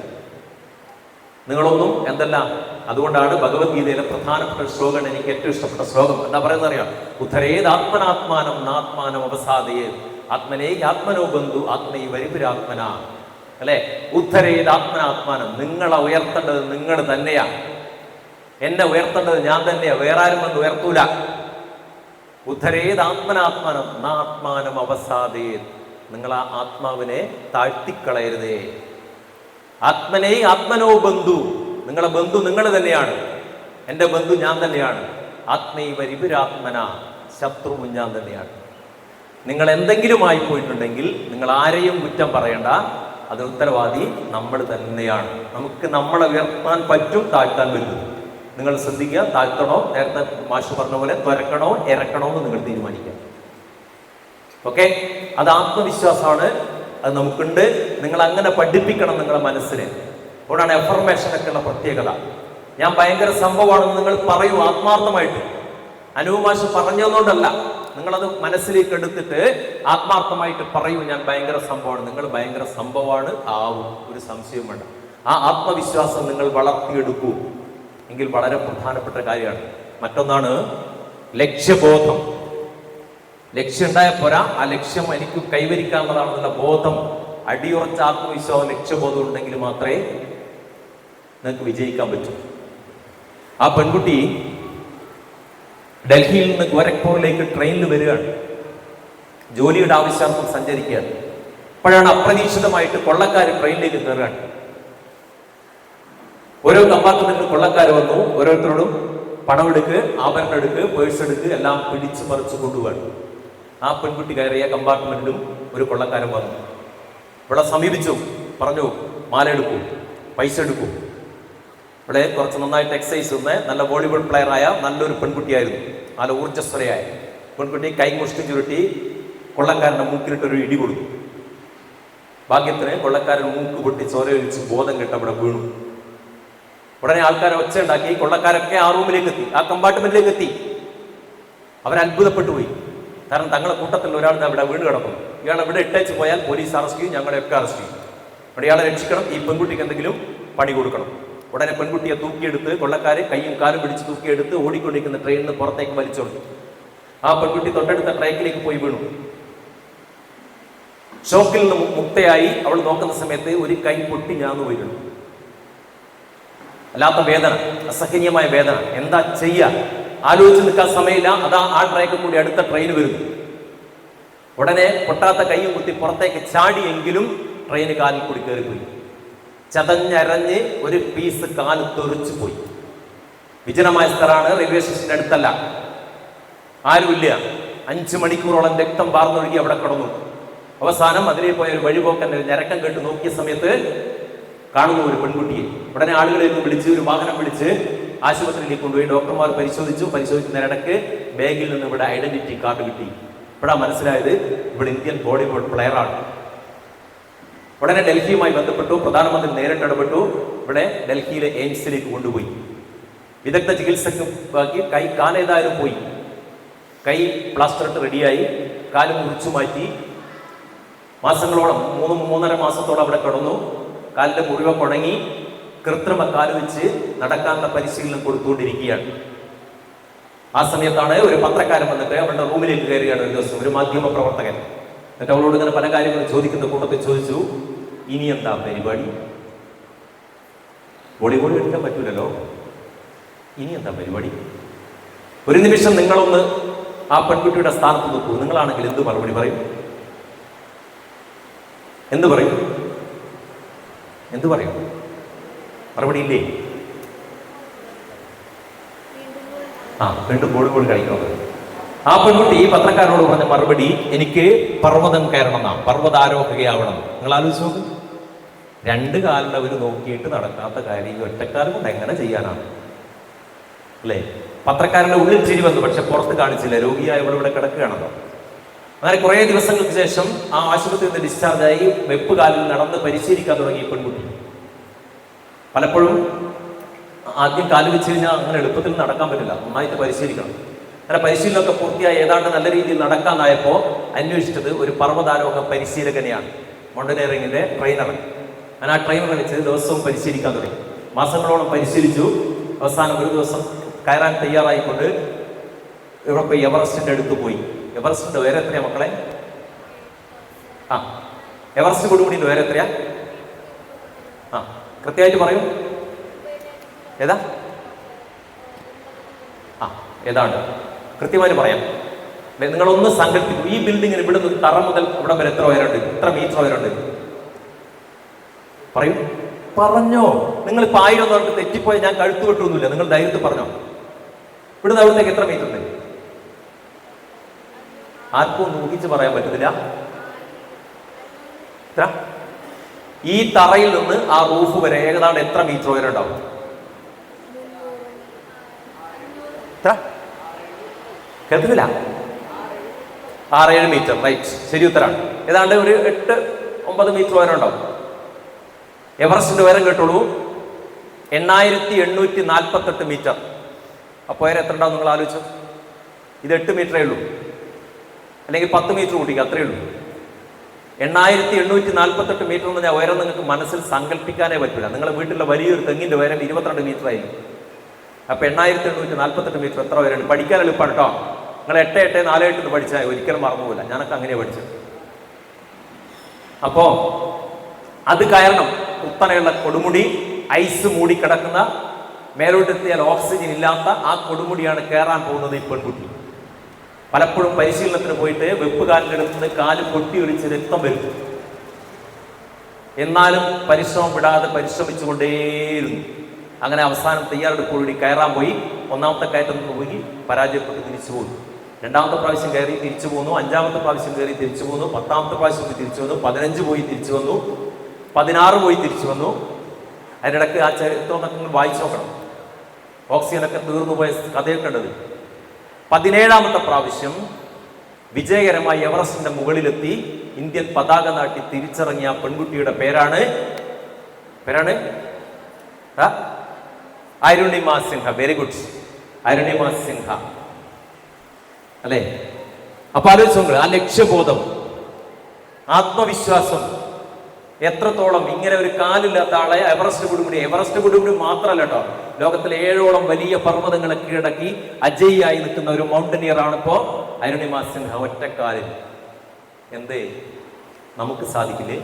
നിങ്ങളൊന്നും എന്തല്ല. അതുകൊണ്ടാണ് ഭഗവത്ഗീതയിലെ പ്രധാനപ്പെട്ട ശ്ലോകം, എനിക്ക് ഏറ്റവും ഇഷ്ടപ്പെട്ട ശ്ലോകം എന്താ പറയുന്നത് അറിയാം? ഉദ്ധരേത് ആത്മനാത്മാനം നാത്മാനം അവസാദയേ ആത്മനേ ആത്മനോ ബന്ധു ആത്മൈ വരിപുരാത്മന. അല്ലെ? ഉദ്ധരേത് ആത്മനാത്മാനം. നിങ്ങളെ ഉയർത്തേണ്ടത് നിങ്ങൾ തന്നെയാ. എന്നെ ഉയർത്തേണ്ടത് ഞാൻ തന്നെയാ, വേറെ ആരും വന്ന് ഉയർത്തൂല. ഉദ്ധരേത് ആത്മനാത്മാനം നാത്മാനം അവസാദയേ. നിങ്ങൾ ആ ആത്മാവിനെ താഴ്ത്തിക്കളയരുതേ. ആത്മനേ ആത്മനോ ബന്ധു. നിങ്ങളെ ബന്ധു നിങ്ങൾ തന്നെയാണ്. എൻ്റെ ബന്ധു ഞാൻ തന്നെയാണ്. ആത്മൈ വരിപുരാത്മന. ശത്രുവും ഞാൻ തന്നെയാണ്. നിങ്ങൾ എന്തെങ്കിലും ആയി പോയിട്ടുണ്ടെങ്കിൽ നിങ്ങൾ ആരെയും കുറ്റം പറയണ്ട. അത് ഉത്തരവാദി നമ്മൾ തന്നെയാണ്. നമുക്ക് നമ്മളെ ഉയർത്താൻ പറ്റും, താഴ്ത്താൻ പറ്റും. നിങ്ങൾ ശ്രദ്ധിക്കുക. താഴ്ത്തണോ, നേരത്തെ മാഷ് പറഞ്ഞ പോലെ തുരക്കണോ ഇറക്കണോ എന്ന് നിങ്ങൾ തീരുമാനിക്കുക. ഓക്കെ? അത് ആത്മവിശ്വാസമാണ്. അത് നമുക്കുണ്ട്. നിങ്ങൾ അങ്ങനെ പഠിപ്പിക്കണം നിങ്ങളെ മനസ്സിനെ. അതുകൊണ്ടാണ് എഫർമേഷനൊക്കെ ഉള്ള പ്രത്യേകത. ഞാൻ ഭയങ്കര സംഭവമാണെന്ന് നിങ്ങൾ പറയൂ ആത്മാർത്ഥമായിട്ട്. അനൂപ് മാഷ് പറഞ്ഞതുകൊണ്ടല്ല, നിങ്ങളത് മനസ്സിലേക്ക് എടുത്തിട്ട് ആത്മാർത്ഥമായിട്ട് പറയൂ, ഞാൻ ഭയങ്കര സംഭവമാണ്. നിങ്ങൾ ഭയങ്കര സംഭവമാണ് ആവും, ഒരു സംശയവും വേണ്ട. ആ ആത്മവിശ്വാസം നിങ്ങൾ വളർത്തിയെടുക്കൂ എങ്കിൽ വളരെ പ്രധാനപ്പെട്ട കാര്യമാണ്. മറ്റൊന്നാണ് ലക്ഷ്യബോധം. ലക്ഷ്യം ഉണ്ടായ പോരാ, ആ ലക്ഷ്യം എനിക്ക് കൈവരിക്കാവുന്നതാണെന്നുള്ള ബോധം, അടിയുറച്ച ആത്മവിശ്വാസം, ലക്ഷ്യബോധം ഉണ്ടെങ്കിൽ മാത്രമേ നിങ്ങൾക്ക് വിജയിക്കാൻ പറ്റൂ. ആ പെൺകുട്ടി ഡൽഹിയിൽ നിന്ന് ഗോരഖ്പൂരിലേക്ക് ട്രെയിനിൽ വരികയാണ്. ജോലിയുടെ ആവശ്യാർത്ഥം സഞ്ചരിക്കുകയാണ്. അപ്പോഴാണ് അപ്രതീക്ഷിതമായിട്ട് കൊള്ളക്കാർ ട്രെയിനിലേക്ക് കയറുകയാണ്. ഓരോ കമ്പാർട്ട്മെന്റിൽ കൊള്ളക്കാർ വന്നു, ഓരോരുത്തരോടും പണമെടുക്ക്, ആഭരണം എടുക്ക്, പേഴ്സ് എടുക്ക്, എല്ലാം പിടിച്ചു പറിച്ചു കൊണ്ടുപോകാണ്. ആ പെൺകുട്ടി കയറിയ കമ്പാർട്ട്മെന്റിലും ഒരു കൊള്ളക്കാരൻ വന്നു. ഇവിടെ സമീപിച്ചു, പറഞ്ഞു മാല എടുക്കൂ, പൈസ എടുക്കൂ. ഇവിടെ കുറച്ച് നന്നായിട്ട് എക്സസൈസ് നല്ല വോളിബോൾ പ്ലെയറായ നല്ലൊരു പെൺകുട്ടിയായിരുന്നു, നല്ല ഊർജ്ജസ്വരയായ പെൺകുട്ടി. കൈ മുഷ്ടി ചുരുട്ടി കൊള്ളക്കാരൻ്റെ മൂക്കിലിട്ടൊരു ഇടി കൊടുത്തു. ഭാഗ്യത്തിന് കൊള്ളക്കാരൻ മൂക്ക് പൊട്ടി ചോരയൊലിച്ച് ബോധം കെട്ട് അവിടെ വീണു. ഉടനെ ആൾക്കാരെ ഒച്ച ഉണ്ടാക്കി. കൊള്ളക്കാരൊക്കെ ആ റൂമിലേക്ക് എത്തി, ആ കമ്പാർട്ട്മെന്റിലേക്ക് എത്തി. അവരത്ഭുതപ്പെട്ടു പോയി. കാരണം തങ്ങളുടെ കൂട്ടത്തിൽ ഒരാൾ അവിടെ വീണ് കിടക്കുന്നു. ഇയാൾ ഇവിടെ ഇട്ടേച്ച് പോയാൽ പോലീസ് അറസ്റ്റ് ചെയ്യും, ഞങ്ങളെയൊക്കെ അറസ്റ്റ് ചെയ്യും. അവിടെ ഇയാളെ രക്ഷിക്കണം, ഈ പെൺകുട്ടിക്ക് എന്തെങ്കിലും പണി കൊടുക്കണം. ഉടനെ പെൺകുട്ടിയെ തൂക്കിയെടുത്ത് കൊള്ളക്കാരെ കൈയും കാലും പിടിച്ച് തൂക്കിയെടുത്ത് ഓടിക്കൊണ്ടിരിക്കുന്ന ട്രെയിനിന് പുറത്തേക്ക് വലിച്ചോളൂ. ആ പെൺകുട്ടി തൊട്ടടുത്ത ട്രാക്കിലേക്ക് പോയി വീണു. ഷോക്കിൽ നിന്ന് മുക്തയായി അവൾ നോക്കുന്ന സമയത്ത് ഒരു കൈ പൊട്ടി ഞാന്നു വീണു. അല്ലാത്ത വേദന, അസഹനീയമായ വേദന. എന്താ ചെയ്യാ, ആലോചിച്ച് നിൽക്കാൻ സമയമില്ല. അതാ ആ ട്രാക്ക് കൂടി അടുത്ത ട്രെയിൻ വരുന്നു. ഉടനെ പൊട്ടാത്ത കൈയും കുത്തി പുറത്തേക്ക് ചാടിയെങ്കിലും ട്രെയിന് കാലിൽ കൂടി കയറിപ്പോയി. ചതഞ്ഞരഞ്ഞ് ഒരു പീസ് കാല് തെറിച്ചു പോയി. വിജനമായ സ്ഥലമാണ്, റെയിൽവേ സ്റ്റേഷന്റെ അടുത്തല്ല, ആരുമില്ല. 5 മണിക്കൂറോളം രക്തം വാർന്നൊഴുകി അവിടെ കിടന്നു. അവസാനം അതിലേ പോയ ഒരു വഴിപോക്കൻ്റെ ഞരക്കം കേട്ട് നോക്കിയ സമയത്ത് കാണുന്നു ഒരു പെൺകുട്ടിയെ. ഉടനെ ആളുകളെയൊക്കെ വിളിച്ച് ഒരു വാഹനം വിളിച്ച് ആശുപത്രിയിലേക്ക് കൊണ്ടുപോയി. ഡോക്ടർമാർ പരിശോധിക്കുന്നതിനിടയ്ക്ക് ബാഗിൽ നിന്ന് ഇവിടെ ഐഡന്റിറ്റി കാർഡ് കിട്ടി. ഇവിടെ മനസ്സിലായത് ഇവിടെ ഇന്ത്യൻ വോളിബോൾ പ്ലെയറാണ്. ഉടനെ ഡൽഹിയുമായി ബന്ധപ്പെട്ടു, പ്രധാനമന്ത്രി നേരിട്ട് ഇടപെട്ടു. ഇവിടെ ഡൽഹിയിലെ എയിംസിലേക്ക് കൊണ്ടുപോയി. വിദഗ്ധ ചികിത്സക്ക് ബാക്കി കൈ കാലേതായാലും പോയി. കൈ പ്ലാസ്റ്റർ ഇട്ട് റെഡിയായി, കാല് മുറിച്ചു മാറ്റി. മാസങ്ങളോളം 3.5 മാസത്തോളം അവിടെ കിടന്നു. കാലിന്റെ മുറിവൊക്കെ ഉണങ്ങി. കൃത്രിമ കാല് വെച്ച് നടക്കാനുള്ള പരിശീലനം കൊടുത്തുകൊണ്ടിരിക്കുകയാണ്. ആ സമയത്താണ് ഒരു പത്രക്കാരൻ വന്നിട്ട് അവളുടെ റൂമിലേക്ക് കയറുകയാണ് ഒരു ദിവസം, ഒരു മാധ്യമ പ്രവർത്തകൻ. എന്നിട്ട് അവളോട് ഇങ്ങനെ പല കാര്യങ്ങളും ചോദിക്കുന്ന കൂട്ടത്തിൽ ചോദിച്ചു, ഇനി എന്താ പരിപാടി? വോളിബോൾ കളിക്കാൻ പറ്റൂലല്ലോ, ഇനി എന്താ പരിപാടി? ഒരു നിമിഷം നിങ്ങളൊന്ന് ആ പെൺകുട്ടിയുടെ സ്ഥാനത്ത് നോക്കൂ. നിങ്ങളാണെങ്കിൽ എന്ത് മറുപടി പറയും? എന്ത് പറയും? എന്ത് പറയും? മറുപടി ഇല്ലേ? വീണ്ടും വോളിബോൾ കളിക്കുന്നത്. ആ പെൺകുട്ടി ഈ പത്രക്കാരോട് പറഞ്ഞ മറുപടി, എനിക്ക് പർവ്വതം കയറണം എന്നാ, പർവ്വതാരോഹകയാവണം. നിങ്ങൾ ആലോചിച്ച് നോക്ക്. 2 കാലുള്ളവർ നോക്കിയിട്ട് നടക്കാത്ത കാര്യം ഒറ്റക്കാലം കൊണ്ട് എങ്ങനെ ചെയ്യാനാണ് അല്ലേ? പത്രക്കാരന്റെ ഉള്ളിൽ ചിരി വന്നു, പക്ഷെ പുറത്ത് കാണിച്ചില്ല. രോഗിയായ ഇവിടെ കിടക്കുകയാണല്ലോ. അങ്ങനെ കുറേ ദിവസങ്ങൾക്ക് ശേഷം ആ ആശുപത്രിയിൽ നിന്ന് ഡിസ്ചാർജായി വെപ്പ് കാലിൽ നടന്ന് പരിശീലിക്കാൻ തുടങ്ങി ഈ പെൺകുട്ടി. പലപ്പോഴും ആദ്യം കാല് വെച്ച് കഴിഞ്ഞാൽ അങ്ങനെ എളുപ്പത്തിൽ നടക്കാൻ പറ്റില്ല, നന്നായിട്ട് പരിശീലിക്കണം. അങ്ങനെ പരിശീലനമൊക്കെ പൂർത്തിയായി ഏതാണ്ട് നല്ല രീതിയിൽ നടക്കാനായപ്പോൾ അന്വേഷിച്ചത് ഒരു പർവ്വതാരോഹ പരിശീലകനെയാണ്, മൗണ്ടനീറിംഗിന്റെ ട്രെയിനർ. ഞാൻ ആ ട്രെയിനറെ വെച്ച് ദിവസവും പരിശീലിക്കാൻ തുടങ്ങി. മാസങ്ങളോളം പരിശീലിച്ചു. അവസാനം ഒരു ദിവസം കയറാൻ തയ്യാറായിക്കൊണ്ട് ഇവിടെ പോയി എവറസ്റ്റിന്റെ അടുത്ത് പോയി. എവറസ്റ്റിന്റെ ഉയരം എത്രയാ മക്കളെ? എവറസ്റ്റ് കൊടുമുടിയുടെ ഉയരം എത്രയാ? കൃത്യമായിട്ട് പറയൂ. ഏതാ? ഏതാണ്ട് കൃത്യമായിട്ട് പറയാം. നിങ്ങളൊന്ന് സങ്കല്പിക്കും, ഈ ബിൽഡിങ്ങിന് ഇവിടെ നിന്ന് തറ മുതൽ ഇവിടെ വരെ എത്ര ഉയരമുണ്ട്? എത്ര മീറ്റർ ഉയരമുണ്ട്? പറയൂ. പറഞ്ഞോ. നിങ്ങൾ ഇപ്പൊ 1000 പേർക്ക് തെറ്റിപ്പോയി ഞാൻ കഴുത്തു വെട്ടൊന്നുമില്ല. നിങ്ങൾ ധൈര്യത്തിൽ പറഞ്ഞോ. ഇവിടുന്ന് അവിടത്തേക്ക് എത്ര മീറ്റർ ഉണ്ട്? ആർക്കും ഒന്ന് ഊഹിച്ച് പറയാൻ പറ്റുന്നില്ല. എത്ര? ഈ തറയിൽ നിന്ന് ആ റൂഫ് വരെ ഏകദേശം എത്ര മീറ്റർ ഉയരം ഉണ്ടാവും? എത്ര? കേൾക്കുന്നില്ല? 6-7 മീറ്റർ. റൈറ്റ്, ശരി ഉത്തരാണ്. ഏതാണ്ട് ഒരു 8-9 മീറ്റർ ഉയരം ഉണ്ടാവും. എവറസ്റ്റിന്റെ ഉയരം കേട്ടോളൂ, 8848 മീറ്റർ. അപ്പോൾ ഉയരം എത്ര ഉണ്ടാവും നിങ്ങൾ ആലോചിച്ചു? ഇത് 8 മീറ്ററേ ഉള്ളൂ, അല്ലെങ്കിൽ 10 മീറ്റർ കൂട്ടിക്കുക, അത്രയേ ഉള്ളൂ. 8848 മീറ്റർ എന്ന് പറഞ്ഞാൽ ഉയരം നിങ്ങൾക്ക് മനസ്സിൽ സങ്കല്പിക്കാനേ പറ്റില്ല. നിങ്ങളുടെ വീട്ടിലെ വലിയൊരു തെങ്ങിന്റെ ഉയരം 22 മീറ്റർ ആയിരിക്കും. അപ്പൊ 8848 മീറ്റർ എത്ര ഉയരം? പഠിക്കാൻ എളുപ്പമാണ് കേട്ടോ. നിങ്ങൾ 8-8-4-8 പഠിച്ചാൽ ഒരിക്കലും മറന്നുപോകില്ല. ഞാനൊക്കെ അങ്ങനെയാണ് പഠിച്ചത്. അപ്പോ അത് കാരണം കുത്തനെയുള്ള കൊടുമുടി, ഐസ് മൂടിക്കിടക്കുന്ന, മേലോട്ടെത്തിയാൽ ഓക്സിജൻ ഇല്ലാത്ത ആ കൊടുമുടിയാണ് കയറാൻ പോകുന്നത് ഈ പെൺകുട്ടി. പലപ്പോഴും പരിശീലനത്തിന് പോയിട്ട് വെപ്പുകാലിൻ്റെ അടുത്ത് നിന്ന് കാല് പൊട്ടിയൊലിച്ച് രക്തം വരും. എന്നാലും പരിശ്രമം വിടാതെ പരിശ്രമിച്ചുകൊണ്ടേയിരുന്നു. അങ്ങനെ അവസാനം തയ്യാറെടുപ്പോടുകൂടി കയറാൻ പോയി. ഒന്നാമത്തെ കയറ്റം പോയി പരാജയപ്പെട്ട് തിരിച്ചു പോന്നു. രണ്ടാമത്തെ പ്രാവശ്യം കയറി തിരിച്ചു പോന്നു. അഞ്ചാമത്തെ പ്രാവശ്യം കയറി തിരിച്ചു പോന്നു. 10ാമത്തെ പ്രാവശ്യം തിരിച്ചു വന്നു. 15 പോയി തിരിച്ചു വന്നു. 16 പോയി തിരിച്ചു വന്നു. അതിനിടയ്ക്ക് ആ ചരിത്രമൊക്കെ വായിച്ചു നോക്കണം. ഓക്സിജനൊക്കെ തീർന്നു പോയ കഥയൊക്കെ ഉണ്ടത്. 17ാമത്തെ പ്രാവശ്യം വിജയകരമായി എവറസ്റ്റിന്റെ മുകളിലെത്തി ഇന്ത്യൻ പതാക നാട്ടി തിരിച്ചിറങ്ങിയ ആ പെൺകുട്ടിയുടെ പേരാണ് അരുണിമ സിൻഹ. വെരി ഗുഡ്, അരുണിമ സിൻഹ അല്ലേ? അപ്പൊ ആലോചിച്ചോളൂ, ആ ലക്ഷ്യബോധം, ആത്മവിശ്വാസം എത്രത്തോളം. ഇങ്ങനെ ഒരു കാലില്ലാത്ത ആളെ എവറസ്റ്റ് കൊടുമുടി മാത്രമല്ല കേട്ടോ, ലോകത്തിലെ 7ഓളം വലിയ പർവ്വതങ്ങളെ കീഴടക്കി അജയ്യായി നിൽക്കുന്ന ഒരു മൗണ്ടനിയർ ആണിപ്പോ അരുണിമ സിൻഹ. ഒറ്റക്കാലിൽ. എന്തേ നമുക്ക് സാധിക്കില്ലേ?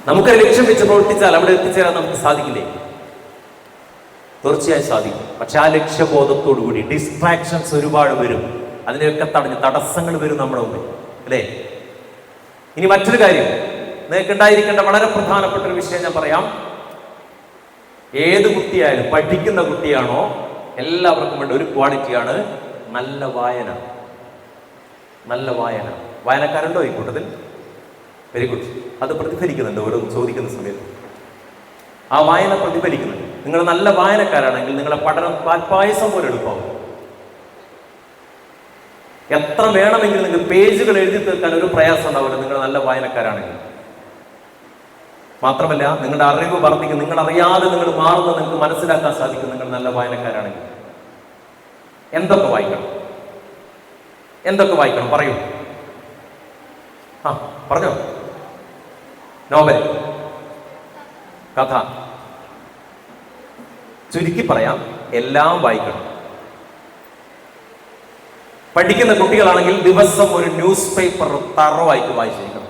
നമുക്കൊരു ലക്ഷ്യം വെച്ച് പ്രവർത്തിച്ചാൽ അവിടെ എത്തിച്ചേരാൻ നമുക്ക് സാധിക്കില്ലേ? തീർച്ചയായും സാധിക്കും. പക്ഷെ ആ ലക്ഷ്യബോധത്തോടു കൂടി ഡിസ്ട്രാക്ഷൻസ് ഒരുപാട് വരും, അതിനെയൊക്കെ തടസ്സങ്ങൾ വരും നമ്മുടെ മുമ്പിൽ, അല്ലേ? ഇനി മറ്റൊരു കാര്യം, നിങ്ങൾക്ക് ഉണ്ടായിരിക്കേണ്ട വളരെ പ്രധാനപ്പെട്ട ഒരു വിഷയം ഞാൻ പറയാം. ഏത് കുട്ടിയായാലും, പഠിക്കുന്ന കുട്ടിയാണോ, എല്ലാവർക്കും വേണ്ട ഒരു ക്വാളിറ്റിയാണ് നല്ല വായന. നല്ല വായന. വായനക്കാരുണ്ടോ ഈ കൂട്ടത്തിൽ? Very good. അത് പ്രതിഫലിക്കുന്നുണ്ട് ഓരോന്ന് ചോദിക്കുന്ന സമയത്ത്. ആ വായന പ്രതിഫലിക്കുന്നുണ്ട്. നിങ്ങൾ നല്ല വായനക്കാരാണെങ്കിൽ നിങ്ങളെ പഠനം പാൽപ്പായസം പോലെ എളുപ്പമാവും. എത്ര വേണമെങ്കിലും നിങ്ങൾ പേജുകൾ എഴുതി തീർക്കാൻ ഒരു പ്രയാസം ഉണ്ടാവില്ല നിങ്ങൾ നല്ല വായനക്കാരാണെങ്കിൽ. മാത്രമല്ല നിങ്ങളുടെ അറിവ് വർദ്ധിക്കും. നിങ്ങൾ അറിയാതെ നിങ്ങൾ മാറുന്നത് നിങ്ങൾക്ക് മനസ്സിലാക്കാൻ സാധിക്കും നിങ്ങൾ നല്ല വായനക്കാരാണെങ്കിൽ. എന്തൊക്കെ വായിക്കണം? പറയൂ. പറഞ്ഞോ. നോവൽ, കഥ, ചുരുക്കി പറയാം, എല്ലാം വായിക്കണം. പഠിക്കുന്ന കുട്ടികളാണെങ്കിൽ ദിവസം ഒരു ന്യൂസ് പേപ്പർ തറവായിട്ട് വായിച്ചിരിക്കണം.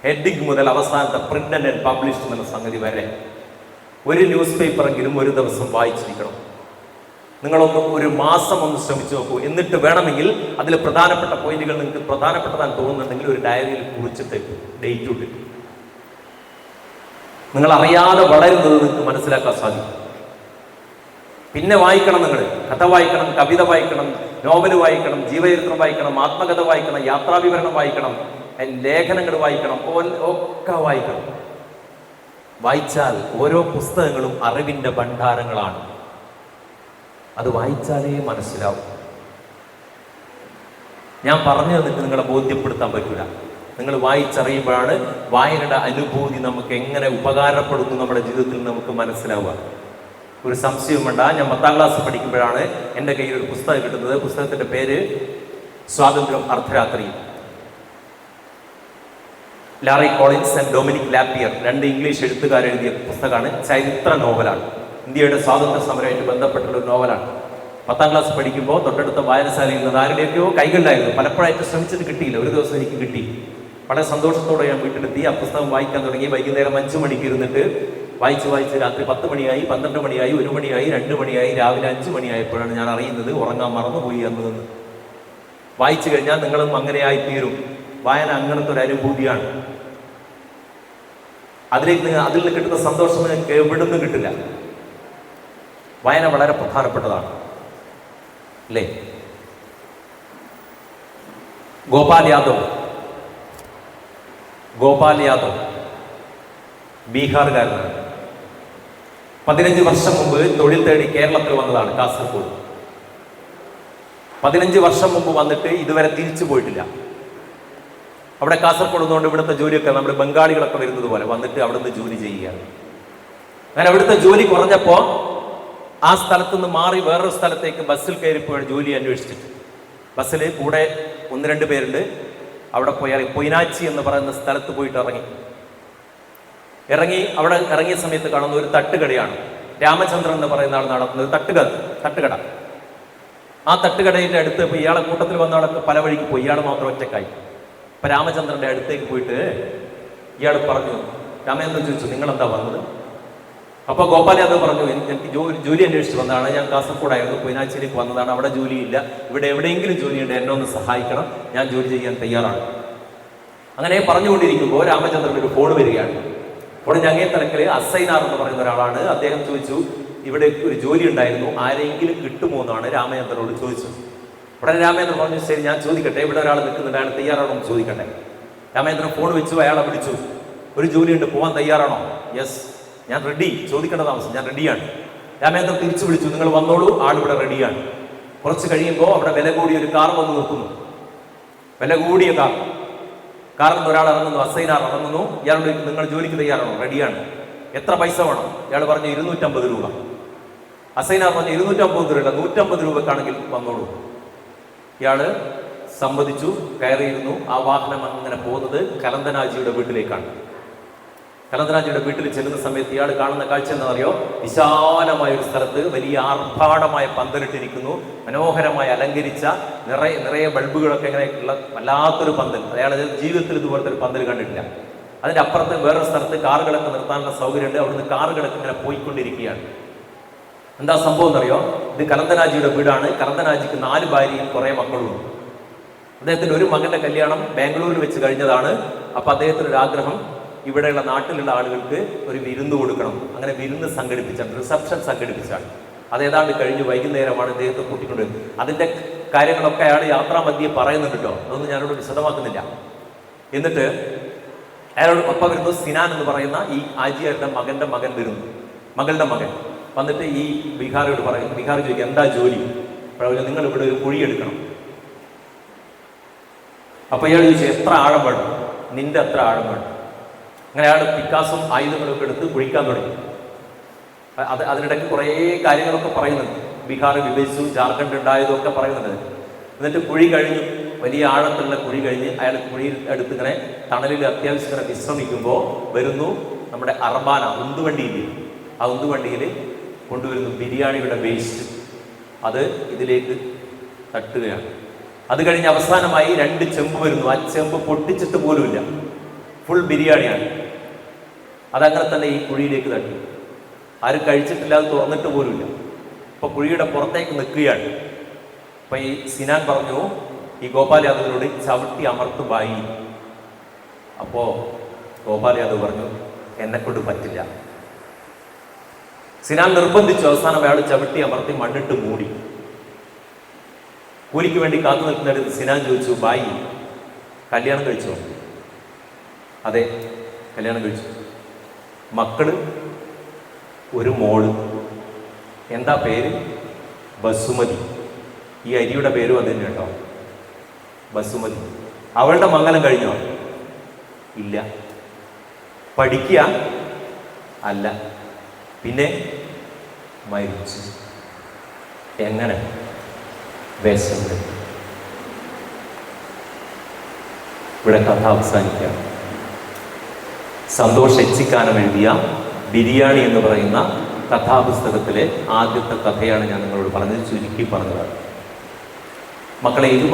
ഹെഡിങ് മുതൽ അവസാനത്തെ പ്രിന്റ് ആൻഡ് പബ്ലിഷ് എന്ന സംഗതി വരെ ഒരു ന്യൂസ് പേപ്പറെങ്കിലും ഒരു ദിവസം വായിച്ചിരിക്കണം. നിങ്ങളൊന്ന് ഒരു മാസം ഒന്ന് ശ്രമിച്ചു നോക്കൂ. എന്നിട്ട് വേണമെങ്കിൽ അതിൽ പ്രധാനപ്പെട്ട പോയിന്റുകൾ നിങ്ങൾക്ക് പ്രധാനപ്പെട്ടതാണെന്ന് തോന്നുന്നുണ്ടെങ്കിൽ ഒരു ഡയറിയിൽ കുറിച്ചിട്ട് ഡേറ്റ് ഇട്ടിട്ട് നിങ്ങൾ അറിയാതെ വളരുന്നത് നിങ്ങൾക്ക് മനസ്സിലാക്കാൻ സാധിക്കും. പിന്നെ വായിക്കണം. നിങ്ങൾ കഥ വായിക്കണം, കവിത വായിക്കണം, നോവൽ വായിക്കണം, ജീവചരിത്രം വായിക്കണം, ആത്മകഥ വായിക്കണം, യാത്രാവിവരണം വായിക്കണം, ലേഖനങ്ങൾ വായിക്കണം, ഒക്കെ വായിക്കണം. വായിച്ചാൽ ഓരോ പുസ്തകങ്ങളും അറിവിന്റെ ഭണ്ഡാരങ്ങളാണ്. അത് വായിച്ചാലേ മനസ്സിലാവും. ഞാൻ പറഞ്ഞു തന്നിട്ട് നിങ്ങളെ ബോധ്യപ്പെടുത്താൻ പറ്റില്ല. നിങ്ങൾ വായിച്ചറിയുമ്പോഴാണ് വായനയുടെ അനുഭൂതി നമുക്ക് എങ്ങനെ ഉപകാരപ്പെടുന്നു നമ്മുടെ ജീവിതത്തിൽ നമുക്ക് മനസ്സിലാവുക. ഒരു സംശയവും വേണ്ട. ഞാൻ 10ാം ക്ലാസ് പഠിക്കുമ്പോഴാണ് എൻ്റെ കയ്യിൽ ഒരു പുസ്തകം കിട്ടുന്നത്. പുസ്തകത്തിന്റെ പേര് സ്വാതന്ത്ര്യം അർദ്ധരാത്രി. Larry Collins and Dominique Lapierre, 2 English എഴുത്തുകാരെഴുതിയ പുസ്തകമാണ്. ചരിത്ര നോവലാണ്. ഇന്ത്യയുടെ സ്വാതന്ത്ര്യ സമരമായിട്ട് ബന്ധപ്പെട്ടുള്ള ഒരു നോവലാണ്. 10ാം ക്ലാസ് പഠിക്കുമ്പോൾ തൊട്ടടുത്ത വായനശാലയിൽ നിന്ന് ആരുടെയൊക്കെയോ കൈകളിലായിരുന്നു. പലപ്പോഴായിട്ട് ശ്രമിച്ചിട്ട് കിട്ടിയില്ല. ഒരു ദിവസം എനിക്ക് കിട്ടി. വളരെ സന്തോഷത്തോടെ ഞാൻ വീട്ടിലെത്തി. ആ പുസ്തകം വായിക്കാൻ തുടങ്ങി. വൈകുന്നേരം 5 മണിക്ക് ഇരുന്നിട്ട് വായിച്ച് രാത്രി 10 മണിയായി, 12 മണിയായി, 1 മണിയായി, 2 മണിയായി, രാവിലെ 5 മണിയായപ്പോഴാണ് ഞാൻ അറിയുന്നത് ഉറങ്ങാൻ മറന്നുപോയി എന്ന്. വായിച്ചു കഴിഞ്ഞാൽ നിങ്ങളും അങ്ങനെയായി തീരും. വായന അങ്ങനത്തെ ഒരു അനുഭൂതിയാണ്. അതിൽ നിന്ന് കിട്ടുന്ന സന്തോഷം നിങ്ങൾക്ക് എവിടുന്ന് കിട്ടില്ല. വായന വളരെ പ്രധാനപ്പെട്ടതാണ്, അല്ലേ? ഗോപാൽ യാദവ് ബീഹാറുകാരനാണ്. 15 വർഷം മുമ്പ് തൊഴിൽ തേടി കേരളത്തിൽ വന്നതാണ്, കാസർഗോഡ്. 15 വർഷം മുമ്പ് വന്നിട്ട് ഇതുവരെ തിരിച്ചു പോയിട്ടില്ല. അവിടെ കാസർഗോഡ് നിന്നുകൊണ്ട് ഇവിടുത്തെ ജോലിയൊക്കെ നമ്മുടെ ബംഗാളികളൊക്കെ വരുന്നത് പോലെ വന്നിട്ട് അവിടുന്ന് ജോലി ചെയ്യുകയാണ്. അങ്ങനെ അവിടുത്തെ ജോലി കുറഞ്ഞപ്പോ ആ സ്ഥലത്ത് നിന്ന് മാറി വേറൊരു സ്ഥലത്തേക്ക് ബസ്സിൽ കയറിപ്പോയാണ് ജോലി അന്വേഷിച്ചിട്ട്. ബസ്സിൽ കൂടെ 1-2 പേരുണ്ട്. അവിടെ പോയാൽ പൊയ്നാച്ചി എന്ന് പറയുന്ന സ്ഥലത്ത് പോയിട്ട് അവിടെ ഇറങ്ങിയ സമയത്ത് കാണുന്ന ഒരു തട്ടുകടയാണ്. രാമചന്ദ്രൻ എന്ന് പറയുന്ന ആൾ നടത്തുന്ന ഒരു തട്ടുകട. ആ തട്ടുകടയുടെ അടുത്ത് ഇപ്പോൾ ഇയാളെ കൂട്ടത്തിൽ വന്ന ആളൊക്കെ പല വഴിക്ക് പോയി. ഇയാൾ മാത്രം ഒറ്റക്കായി. അപ്പൊ രാമചന്ദ്രന്റെ അടുത്തേക്ക് പോയിട്ട് ഇയാൾ പറഞ്ഞു, രാമചന്ദ്രൻ ചോദിച്ചു, നിങ്ങളെന്താ വന്നത്? അപ്പൊ ഗോപാൽ യാദവ് പറഞ്ഞു, എനിക്ക് ജോലി അന്വേഷിച്ച് വന്നതാണ്. ഞാൻ കാസർഗോഡായിരുന്നു, പൊയ്നാച്ചിയിലേക്ക് വന്നതാണ്. അവിടെ ജോലിയില്ല. ഇവിടെ എവിടെയെങ്കിലും ജോലിയുണ്ട്, എന്നെ ഒന്ന് സഹായിക്കണം, ഞാൻ ജോലി ചെയ്യാൻ തയ്യാറാണ്. അങ്ങനെ പറഞ്ഞുകൊണ്ടിരിക്കുമ്പോൾ രാമചന്ദ്രൻ ഒരു ഫോൺ വരികയാണ്. ഉടനെ അങ്ങേ തലക്കല് അസൈനാർ എന്ന് പറയുന്ന ഒരാളാണ്. അദ്ദേഹം ചോദിച്ചു, ഇവിടെ ഒരു ജോലി ഉണ്ടായിരുന്നു, ആരെങ്കിലും കിട്ടുമോ എന്നാണ് രാമചന്ദ്രനോട് ചോദിച്ചത്. ഉടനെ രാമചന്ദ്രൻ പറഞ്ഞു, ശരി ഞാൻ ചോദിക്കട്ടെ, ഇവിടെ ഒരാൾ നിൽക്കുന്നുണ്ട്, അയാൾ തയ്യാറാണോ എന്ന് ചോദിക്കട്ടെ. രാമചന്ദ്രൻ ഫോൺ വെച്ചു, അയാളെ വിളിച്ചു, ഒരു ജോലിയുണ്ട്, പോകാൻ തയ്യാറാണോ? യെസ്, ഞാൻ റെഡി, ചോദിക്കേണ്ട താമസം, ഞാൻ റെഡിയാണ്. രാമചന്ദ്രൻ തിരിച്ചു വിളിച്ചു, നിങ്ങൾ വന്നോളൂ, ആളിവിടെ റെഡിയാണ്. കുറച്ച് കഴിയുമ്പോൾ അവിടെ വില കൂടിയ ഒരു കാർ വന്ന് നിർത്തുന്നു. വില കൂടിയ കാറിൽ നിന്ന് ഒരാൾ ഇറങ്ങുന്നു, അസൈനാർ ഇറങ്ങുന്നു. ഇയാളോട് നിങ്ങൾ ജോലിക്ക് തയ്യാറാണോ? റെഡിയാണ്. എത്ര പൈസ വേണം? ഇയാൾ പറഞ്ഞു 250 രൂപ. അസൈനാർ പറഞ്ഞു 250 രൂപ, 150 രൂപക്കാണെങ്കിൽ വന്നോളൂ. ഇയാള് സമ്മതിച്ചു, കയറിയിരുന്നു. ആ വാഹനം അങ്ങനെ പോകുന്നത് കലന്തനാജിയുടെ വീട്ടിലേക്കാണ്. കലന്തനാജിയുടെ വീട്ടിൽ ചെല്ലുന്ന സമയത്ത് ഇയാൾ കാണുന്ന കാഴ്ച എന്താണെന്നറിയോ? വിശാലമായ ഒരു സ്ഥലത്ത് വലിയ ആർഭാടമായ പന്തലിട്ടിരിക്കുന്നു, മനോഹരമായി അലങ്കരിച്ച നിറയെ ബൾബുകളൊക്കെ ഇങ്ങനെയുള്ള വല്ലാത്തൊരു പന്തൽ. അയാൾ ജീവിതത്തിൽ ഇതുപോലത്തെ ഒരു പന്തൽ കണ്ടിട്ടില്ല. അതിൻ്റെ അപ്പുറത്ത് വേറൊരു സ്ഥലത്ത് കാറുകളൊക്കെ നിർത്താനുള്ള സൗകര്യമുണ്ട്. അവിടുന്ന് കാറുകളൊക്കെ ഇങ്ങനെ പോയിക്കൊണ്ടിരിക്കുകയാണ്. എന്താ സംഭവം എന്നറിയോ? ഇത് കലന്തനാജിയുടെ വീടാണ്. കലന്തനാജിക്ക് 4 ഭാര്യയും കുറേ മക്കളും. അദ്ദേഹത്തിന് ഒരു മകന്റെ കല്യാണം ബാംഗ്ലൂരിൽ വെച്ച് കഴിഞ്ഞതാണ്. അപ്പൊ അദ്ദേഹത്തിന് ഒരു ആഗ്രഹം, ഇവിടെയുള്ള നാട്ടിലുള്ള ആളുകൾക്ക് ഒരു വിരുന്ന് കൊടുക്കണം. അങ്ങനെ വിരുന്ന് സംഘടിപ്പിച്ചാണ്, റിസപ്ഷൻ സംഘടിപ്പിച്ചാണ്. അതേതാണ്ട് കഴിഞ്ഞ് വൈകുന്നേരമാണ് ഇദ്ദേഹത്തെ കൂട്ടിക്കൊണ്ട്. അതിന്റെ കാര്യങ്ങളൊക്കെ അയാൾ യാത്രാമധ്യേ പറയുന്നുണ്ട് കേട്ടോ, അതൊന്നും ഞാനോട് വിശദമാക്കുന്നില്ല. എന്നിട്ട് അയാളോട് ഒപ്പം വരുന്നു സിനാൻ എന്ന് പറയുന്ന ഈ ആജിയാരുടെ മകന്റെ മകൻ വരുന്നു, മകളുടെ മകൻ വന്നിട്ട് ഈ ബീഹാറിയോട് പറയുന്നു. ബീഹാർ ചോദിക്കുക, എന്താ ജോലി? നിങ്ങൾ ഇവിടെ ഒരു കുഴി എടുക്കണം. അപ്പൊ ഇയാൾ ചോദിച്ചു, എത്ര ആഴം വേണം? നിന്റെ എത്ര ആഴം വേണം? അങ്ങനെ അയാൾ പിക്കാസും ആയുധങ്ങളൊക്കെ എടുത്ത് കുഴിക്കാൻ തുടങ്ങി. അതിനിടയ്ക്ക് കുറേ കാര്യങ്ങളൊക്കെ പറയുന്നുണ്ട്. ബീഹാർ വിഭജിച്ചു, ജാർഖണ്ഡ് ഉണ്ടായതും ഒക്കെ പറയുന്നുണ്ട്. എന്നിട്ട് കുഴി കഴിഞ്ഞു, വലിയ ആഴത്തുള്ള കുഴി കഴിഞ്ഞ് അയാൾ കുഴിയിൽ അടുത്ത് ഇങ്ങനെ തണലിൽ അത്യാവശ്യം ഇങ്ങനെ വിശ്രമിക്കുമ്പോൾ വരുന്നു നമ്മുടെ അർബാന ഉന്തുവണ്ടിയിൽ. ആ ഉന്തുവണ്ടിയിൽ കൊണ്ടുവരുന്നു ബിരിയാണിയുടെ വേസ്റ്റ്. അത് ഇതിലേക്ക് തട്ടുകയാണ്. അത് കഴിഞ്ഞ് അവസാനമായി 2 ചെമ്പ് വരുന്നു. ആ ചെമ്പ് പൊട്ടിച്ചിട്ട് പോലുമില്ല, ഫുൾ ബിരിയാണിയാണ്. അതങ്ങനെ തന്നെ ഈ കുഴിയിലേക്ക് തട്ടി. ആരും കഴിച്ചിട്ടില്ല, അത് തുറന്നിട്ട് പോലുമില്ല. അപ്പൊ കുഴിയുടെ പുറത്തേക്ക് നിൽക്കുകയാണ്. അപ്പൊ ഈ സിനാൻ പറഞ്ഞു ഈ ഗോപാൽ യാദവിനോട്, ചവിട്ടി അമർത്തുമായി. അപ്പോ ഗോപാൽ യാദവ് പറഞ്ഞു, എന്നെക്കൊണ്ട് പറ്റില്ല. സിനാൻ നിർബന്ധിച്ചു. അവസാനം അയാൾ ചവിട്ടി അമർത്തി മണ്ണിട്ട് മൂടി. കൂലിക്ക് വേണ്ടി കാത്തു നിൽക്കുന്നിടത്ത് സിനാൻ ചോദിച്ചു, ബായി കല്യാണം കഴിച്ചോ? അതെ, കല്യാണം കഴിച്ചു. മക്കള്? ഒരു മോള്. എന്താ പേര്? ബസുമതി. ഈ അരിയുടെ പേരും അത് തന്നെ കേട്ടോ, ബസുമതി. അവളുടെ മംഗലം കഴിഞ്ഞോ? ഇല്ല. പഠിക്കുക? അല്ല. പിന്നെ മരിച്ചു. എങ്ങനെ? വിശന്ന്. ഇവിടെ കഥ അവസാനിക്കാം. സന്തോഷ് എച്ചിക്കാനം എഴുതിയ ബിരിയാണി എന്ന് പറയുന്ന കഥാപുസ്തകത്തിലെ ആദ്യത്തെ കഥയാണ് ഞാൻ നിങ്ങളോട് പറഞ്ഞത്, ചുരുക്കി പറഞ്ഞതാണ്. മക്കളെ, ഇത്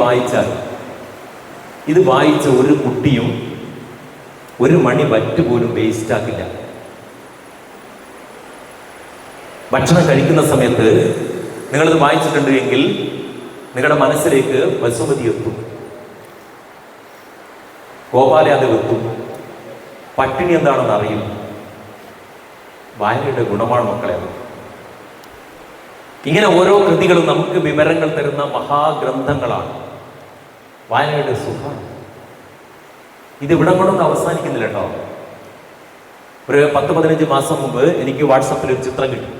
വായിച്ച ഒരു കുട്ടിയും ഒരു മണി വറ്റ് പോലും വേസ്റ്റ് ആക്കില്ല. ഭക്ഷണം കഴിക്കുന്ന സമയത്ത് നിങ്ങളിത് വായിച്ചിട്ടുണ്ട് എങ്കിൽ നിങ്ങളുടെ മനസ്സിലേക്ക് ബസുമതി എത്തും, ഗോപാൽ യാദവ് എത്തും, പട്ടിണി എന്താണെന്ന് അറിയും. വായനയുടെ ഗുണമാണ് മക്കളെ. ഇങ്ങനെ ഓരോ കൃതികളും നമുക്ക് വിവരങ്ങൾ തരുന്ന മഹാഗ്രന്ഥങ്ങളാണ്. വായനയുടെ സുഖമാണ്. ഇത് ഇവിടെ കൊണ്ടൊന്നും അവസാനിക്കുന്നില്ല കേട്ടോ. ഒരു 10-15 മാസം മുമ്പ് എനിക്ക് വാട്സപ്പിൽ ഒരു ചിത്രം കിട്ടി.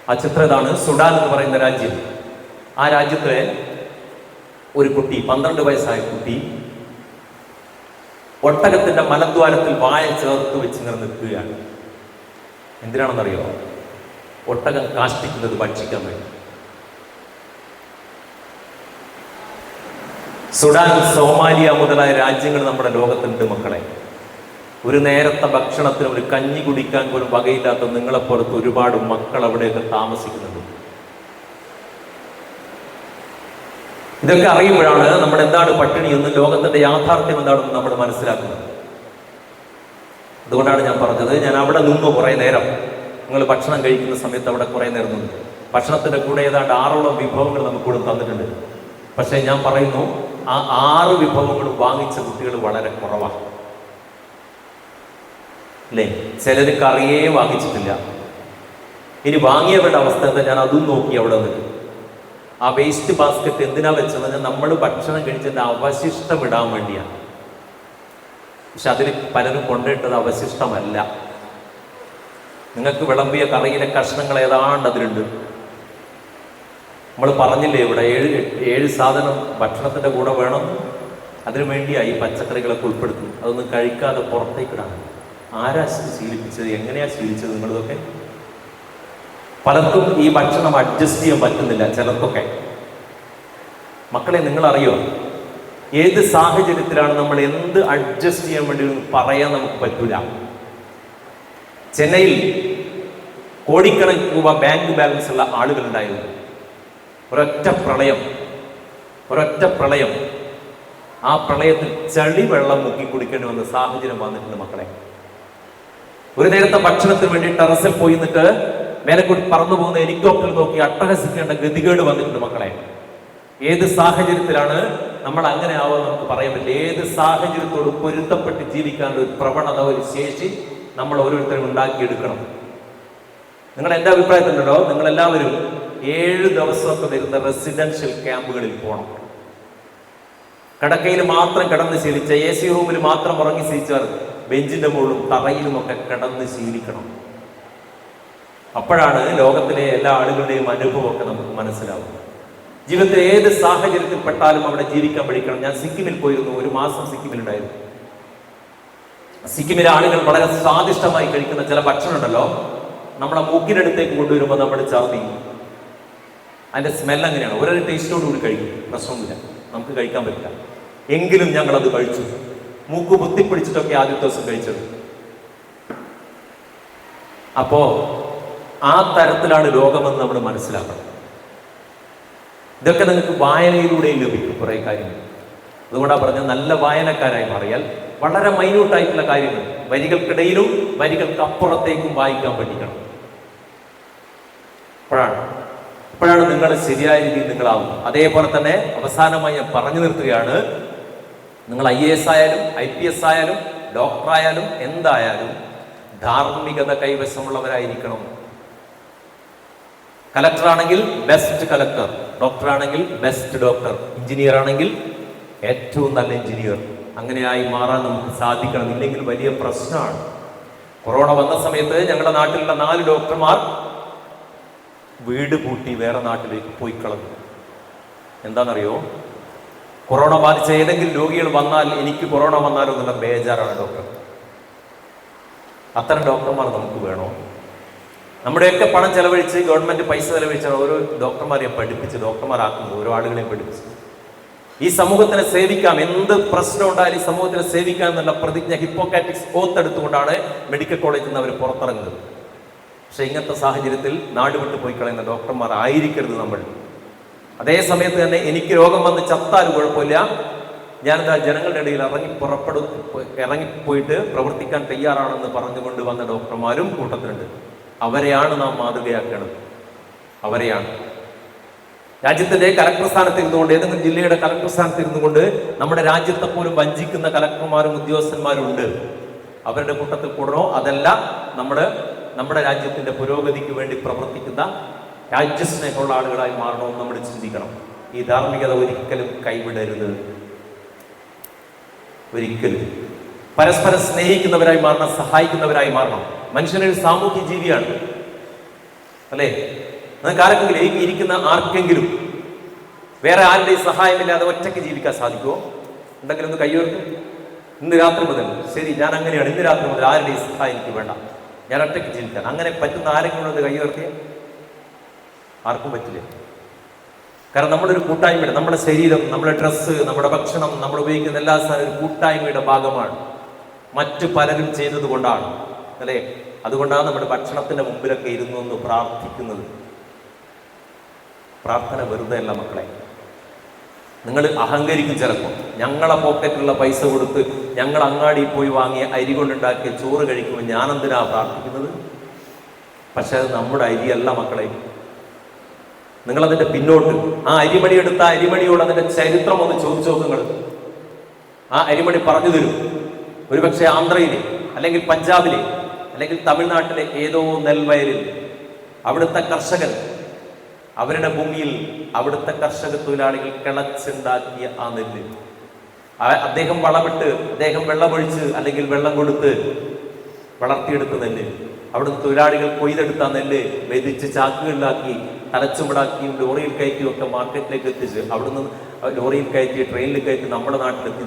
ആ ചിത്രം ഇതാണ്. സുഡാൻ എന്ന് പറയുന്ന രാജ്യം. ആ രാജ്യത്തിലെ ഒരു കുട്ടി, 12 വയസ്സായ കുട്ടി, ഒട്ടകത്തിന്റെ മലദ്വാരത്തിൽ വായ ചേർത്ത് വെച്ച് ഇങ്ങനെ നിൽക്കുകയാണ്. എന്തിനാണെന്നറിയോ? ഒട്ടകം കാഷ്ടിക്കുന്നത് ഭക്ഷിക്കാൻ വേണ്ടി. സുഡാൻ, സോമാലിയ മുതലായ രാജ്യങ്ങൾ നമ്മുടെ ലോകത്തുണ്ട് മക്കളെ. ഒരു നേരത്തെ ഭക്ഷണത്തിന്, ഒരു കഞ്ഞി കുടിക്കാൻ പോലും വകയില്ലാത്ത നിങ്ങളെപ്പോലത്ത് ഒരുപാട് മക്കൾ അവിടെയൊക്കെ താമസിക്കുന്നുണ്ട്. ഇതൊക്കെ അറിയുമ്പോഴാണ് നമ്മൾ എന്താണ് പട്ടിണി എന്ന്, ലോകത്തിന്റെ യാഥാർത്ഥ്യം എന്താണെന്ന് നമ്മൾ മനസ്സിലാക്കുന്നത്. അതുകൊണ്ടാണ് ഞാൻ പറഞ്ഞത്, ഞാൻ അവിടെ നിന്നു കുറേ നേരം. നിങ്ങൾ ഭക്ഷണം കഴിക്കുന്ന സമയത്ത് അവിടെ കുറേ നേരം നിന്നു. ഭക്ഷണത്തിന്റെ കൂടെ ഏതാണ്ട് 6ഓളം വിഭവങ്ങൾ നമുക്കിവിടെ തന്നിട്ടുണ്ട്. പക്ഷേ ഞാൻ പറയുന്നു, ആ 6 വിഭവങ്ങളും വാങ്ങിച്ച കുട്ടികൾ വളരെ കുറവാണ്. അല്ലേ? ചിലർ കറിയേ വാങ്ങിച്ചിട്ടില്ല. ഇനി വാങ്ങിയവരുടെ അവസ്ഥ എന്താ? ഞാൻ അതും നോക്കി അവിടെ നിന്ന്. ആ വേസ്റ്റ് ബാസ്ക്കറ്റ് എന്തിനാ വെച്ചതെന്ന് നമ്മൾ ഭക്ഷണം കഴിച്ചതിൻ്റെ അവശിഷ്ടം ഇടാൻ വേണ്ടിയാണ്. പക്ഷെ അതിൽ പലരും കൊണ്ടിട്ടത് അവശിഷ്ടമല്ല. നിങ്ങൾക്ക് വിളമ്പിയ കറിയിലെ കഷ്ണങ്ങൾ ഏതാണ്ട് അതിലുണ്ട്. നമ്മൾ പറഞ്ഞില്ലേ ഇവിടെ 7 സാധനം ഭക്ഷണത്തിൻ്റെ കൂടെ വേണം. അതിനു വേണ്ടിയാണ് ഈ പച്ചക്കറികളൊക്കെ ഉൾപ്പെടുത്തുന്നത്. അതൊന്നും കഴിക്കാതെ പുറത്തേക്കിടാണ്. ആരാ ശീലിപ്പിച്ചത്? എങ്ങനെയാ ശീലിച്ചത് നിങ്ങളിതൊക്കെ? പലർക്കും ഈ ഭക്ഷണം അഡ്ജസ്റ്റ് ചെയ്യാൻ പറ്റുന്നില്ല, ചിലർക്കൊക്കെ. മക്കളെ, നിങ്ങളറിയോ ഏത് സാഹചര്യത്തിലാണ് നമ്മൾ എന്ത് അഡ്ജസ്റ്റ് ചെയ്യാൻ വേണ്ടി പറയാൻ നമുക്ക് പറ്റൂല. ചെന്നൈയിൽ കോടിക്കണക്കിന് രൂപ ബാങ്ക് ബാലൻസ് ഉള്ള ആളുകളുണ്ടായിരുന്നു. ഒരൊറ്റ പ്രളയം. ആ പ്രളയത്തിൽ ചളി വെള്ളം മുക്കി കുടിക്കേണ്ടി വന്ന സാഹചര്യം വന്നിട്ടുണ്ട് മക്കളെ. ഒരു നേരത്തെ ഭക്ഷണത്തിന് വേണ്ടി ടെറസിൽ പോയി നിന്നിട്ട് മേലെ കൂടി പറന്നു പോകുന്ന ഹെലികോപ്റ്റർ നോക്കി അട്ടഹസിക്കേണ്ട ഗതികേട് വന്നിട്ടുണ്ട് മക്കളെ. ഏത് സാഹചര്യത്തിലാണ് നമ്മൾ അങ്ങനെ ആവുക നമുക്ക് പറയാൻ പറ്റില്ല. ഏത് സാഹചര്യത്തോട് പൊരുത്തപ്പെട്ട് ജീവിക്കാനുള്ള ഒരു പ്രവണത, ഒരു ശേഷി നമ്മൾ ഓരോരുത്തരും ഉണ്ടാക്കിയെടുക്കണം. നിങ്ങൾ എൻ്റെ അഭിപ്രായത്തിലുണ്ടോ? നിങ്ങളെല്ലാവരും 7 ദിവസമൊക്കെ വരുന്ന റെസിഡൻഷ്യൽ ക്യാമ്പുകളിൽ പോകണം. കിടക്കയിൽ മാത്രം കിടന്ന് ശീലിച്ച, AC റൂമിൽ മാത്രം ഉറങ്ങി ശീലിച്ചവർ ബെഞ്ചിന്റെ മുകളിലും തറയിലുമൊക്കെ കിടന്ന് ശീലിക്കണം. അപ്പോഴാണ് ലോകത്തിലെ എല്ലാ ആളുകളുടെയും അനുഭവമൊക്കെ നമുക്ക് മനസ്സിലാവും. ജീവിതത്തിൽ ഏത് സാഹചര്യത്തിൽ പെട്ടാലും അവിടെ ജീവിക്കാൻ പഠിക്കണം. ഞാൻ സിക്കിമിൽ പോയിരുന്നു, 1 മാസം സിക്കിമിലുണ്ടായിരുന്നു. സിക്കിമിലെ ആളുകൾ വളരെ സ്വാദിഷ്ടമായി കഴിക്കുന്ന ചില ഭക്ഷണം ഉണ്ടല്ലോ, നമ്മളെ മൂക്കിനടുത്തേക്ക് കൊണ്ടുവരുമ്പോൾ നമ്മൾ ഛർദ്ദിക്കും. അതിന്റെ സ്മെൽ അങ്ങനെയാണ്. ഒരു ടേസ്റ്റോട് കൂടി കഴിക്കും, പ്രശ്നമൊന്നുമില്ല, നമുക്ക് കഴിക്കാൻ പറ്റില്ല. എങ്കിലും ഞങ്ങളത് കഴിച്ചു. മൂക്ക് പൊത്തിപ്പിടിച്ചിട്ടൊക്കെ ആദ്യത്തെ ദിവസം കഴിച്ചത്. അപ്പോ ആ തരത്തിലാണ് ലോകമെന്ന് നമ്മൾ മനസ്സിലാക്കണം. ഇതൊക്കെ നിങ്ങൾക്ക് വായനയിലൂടെയും ലഭിക്കും കുറെ കാര്യങ്ങൾ. അതുകൊണ്ടാണ് പറഞ്ഞത്, നല്ല വായനക്കാരായി മാറിയാൽ വളരെ മൈന്യൂട്ടായിട്ടുള്ള കാര്യങ്ങൾ വരികൾക്കിടയിലും വരികൾക്കപ്പുറത്തേക്കും വായിക്കാൻ പഠിക്കണം. അപ്പോഴാണ് നിങ്ങൾ ശരിയായ രീതിയിൽ നിങ്ങളാവും. അതേപോലെ തന്നെ അവസാനമായി ഞാൻ പറഞ്ഞു നിർത്തുകയാണ്, നിങ്ങൾ IAS ആയാലും IPS ആയാലും ഡോക്ടറായാലും എന്തായാലും ധാർമ്മികത കൈവശമുള്ളവരായിരിക്കണം. കലക്ടർ ആണെങ്കിൽ ബെസ്റ്റ് കലക്ടർ, ഡോക്ടർ ആണെങ്കിൽ ബെസ്റ്റ് ഡോക്ടർ, എഞ്ചിനീയർ ആണെങ്കിൽ ഏറ്റവും നല്ല എഞ്ചിനീയർ. അങ്ങനെയായി മാറാൻ നമുക്ക് സാധിക്കണം. ഇല്ലെങ്കിൽ വലിയ പ്രശ്നമാണ്. കൊറോണ വന്ന സമയത്ത് ഞങ്ങളുടെ നാട്ടിലുള്ള 4 ഡോക്ടർമാർ വീട് പൂട്ടി വേറെ നാട്ടിലേക്ക് പോയി കളഞ്ഞു. എന്താണെന്നറിയോ? കൊറോണ ബാധിച്ച ഏതെങ്കിലും രോഗികൾ വന്നാൽ എനിക്ക് കൊറോണ വന്നാലോ എന്നുള്ള ബേജാറാണ് ഡോക്ടർ. അത്തരം ഡോക്ടർമാർ നമുക്ക് വേണോ? നമ്മുടെയൊക്കെ പണം ചെലവഴിച്ച് ഗവൺമെന്റ് പൈസ ചെലവഴിച്ചാണ് ഓരോ ഡോക്ടർമാരെയും പഠിപ്പിച്ച് ഡോക്ടർമാരാക്കുന്നത്, ഓരോ ആളുകളെയും പഠിപ്പിച്ച്. ഈ സമൂഹത്തിനെ സേവിക്കാം, എന്ത് പ്രശ്നം ഉണ്ടായാലും ഈ സമൂഹത്തിനെ സേവിക്കാം എന്നുള്ള പ്രതിജ്ഞ ഹിപ്പോക്രാറ്റിക്സ് ഓത്ത് എടുത്തുകൊണ്ടാണ് മെഡിക്കൽ കോളേജിൽ നിന്ന് അവർ പുറത്തിറങ്ങുന്നത്. പക്ഷെ ഇങ്ങനത്തെ സാഹചര്യത്തിൽ നാട് വിട്ടു പോയി കളയുന്ന ഡോക്ടർമാർ ആയിരിക്കരുത് നമ്മൾ. അതേ സമയത്ത് തന്നെ എനിക്ക് രോഗം വന്ന് ചത്താലും കുഴപ്പമില്ല, ഞാനെന്താ ജനങ്ങളുടെ ഇടയിൽ ഇറങ്ങിപ്പോയിട്ട് പ്രവർത്തിക്കാൻ തയ്യാറാണെന്ന് പറഞ്ഞുകൊണ്ട് വന്ന ഡോക്ടർമാരും കൂട്ടത്തിലുണ്ട്. അവരെയാണ് നാം മാതൃകയാക്കേണ്ടത്. അവരെയാണ്. രാജ്യത്തിന്റെ കലക്ടർ സ്ഥാനത്ത് ഇരുന്നുകൊണ്ട്, ഏതെങ്കിലും ജില്ലയുടെ കലക്ടർ സ്ഥാനത്ത് ഇരുന്നുകൊണ്ട് നമ്മുടെ രാജ്യത്തെ പോലും വഞ്ചിക്കുന്ന കലക്ടർമാരും ഉദ്യോഗസ്ഥന്മാരും ഉണ്ട്. അവരുടെ കൂട്ടത്തിൽ കൂടണോ? അതല്ല, നമ്മുടെ രാജ്യത്തിന്റെ പുരോഗതിക്ക് വേണ്ടി പ്രവർത്തിക്കുന്ന രാജ്യസ്നേഹമുള്ള ആളുകളായി മാറണമെന്ന് നമ്മൾ ചിന്തിക്കണം. ഈ ധാർമ്മികത ഒരിക്കലും കൈവിടരുത്. ഒരിക്കലും പരസ്പരം സ്നേഹിക്കുന്നവരായി മാറണം, സഹായിക്കുന്നവരായി മാറണം. മനുഷ്യനൊരു സാമൂഹ്യ ജീവിയാണ്, അല്ലേ? നിങ്ങൾക്ക് ആർക്കെങ്കിലും, ഈ ഇരിക്കുന്ന ആർക്കെങ്കിലും വേറെ ആരുടെയും സഹായമില്ലാതെ ഒറ്റയ്ക്ക് ജീവിക്കാൻ സാധിക്കുമോ? ഉണ്ടെങ്കിൽ ഒന്ന് കയ്യോർക്കും. ഇന്ന് രാത്രി മുതൽ, ശരി, ഞാൻ അങ്ങനെയാണ്, ഇന്ന് രാത്രി മുതൽ ആരുടെയും സഹായം എനിക്ക് വേണ്ട, ഞാൻ ഒറ്റയ്ക്ക് ജീവിക്കാൻ. അങ്ങനെ പറ്റുന്ന ആരെങ്കിലും ഒന്ന് കയ്യോർത്തിയ? ആർക്കും പറ്റില്ല. കാരണം നമ്മളൊരു കൂട്ടായ്മയുടെ, നമ്മുടെ ശരീരം, നമ്മുടെ ഡ്രസ്സ്, നമ്മുടെ ഭക്ഷണം, നമ്മൾ ഉപയോഗിക്കുന്ന എല്ലാ സാധനവും ഒരു കൂട്ടായ്മയുടെ ഭാഗമാണ്. മറ്റു പലരും ചെയ്തത് കൊണ്ടാണ്, അല്ലേ? അതുകൊണ്ടാണ് നമ്മുടെ ഭക്ഷണത്തിന്റെ മുമ്പിലൊക്കെ ഇരുന്നു എന്ന് പ്രാർത്ഥിക്കുന്നത്. പ്രാർത്ഥന വെറുതെ അല്ല മക്കളെ. നിങ്ങൾ അഹങ്കരിക്കും ചിലപ്പോൾ. ഞങ്ങളെ പോക്കറ്റിലുള്ള പൈസ കൊടുത്ത് ഞങ്ങൾ അങ്ങാടിയിൽ പോയി വാങ്ങിയ അരി കൊണ്ടുണ്ടാക്കിയ ചോറ് കഴിക്കുമ്പോൾ ഞാനെന്തിനാ പ്രാർത്ഥിക്കുന്നത്? പക്ഷെ അത് നമ്മുടെ അരിയല്ല മക്കളെ. നിങ്ങളതിന്റെ പിന്നോട്ട് ആ അരിമണി എടുത്ത അരിമണിയോട് അതിന്റെ ചരിത്രം ഒന്ന് ചോദിച്ചു നോക്കുക. ആ അരിമണി പറഞ്ഞു തരും. ഒരുപക്ഷെ ആന്ധ്രയിലെ അല്ലെങ്കിൽ പഞ്ചാബിലെ അല്ലെങ്കിൽ തമിഴ്നാട്ടിലെ ഏതോ നെൽവയലിൽ അവിടുത്തെ കർഷകൻ അവരുടെ ഭൂമിയിൽ അവിടുത്തെ കർഷക തൊഴിലാളികൾ കിളച്ചുണ്ടാക്കിയ ആ നെല്ല് അദ്ദേഹം വളമിട്ട്, അദ്ദേഹം വെള്ളമൊഴിച്ച് അല്ലെങ്കിൽ വെള്ളം കൊടുത്ത് വളർത്തിയെടുത്ത നെല്ല്, അവിടുന്ന് തൊഴിലാളികൾ കൊയ്തെടുത്ത നെല്ല് വെതിച്ച് ചാക്കുകളിലാക്കി തലച്ചുമടാക്കിയും ലോറിയിൽ കയറ്റിയും ഒക്കെ മാർക്കറ്റിലേക്ക് എത്തിച്ച് അവിടുന്ന് ലോറിയിൽ കയറ്റി ട്രെയിനിൽ കയറ്റി നമ്മുടെ നാട്ടിലെത്തി,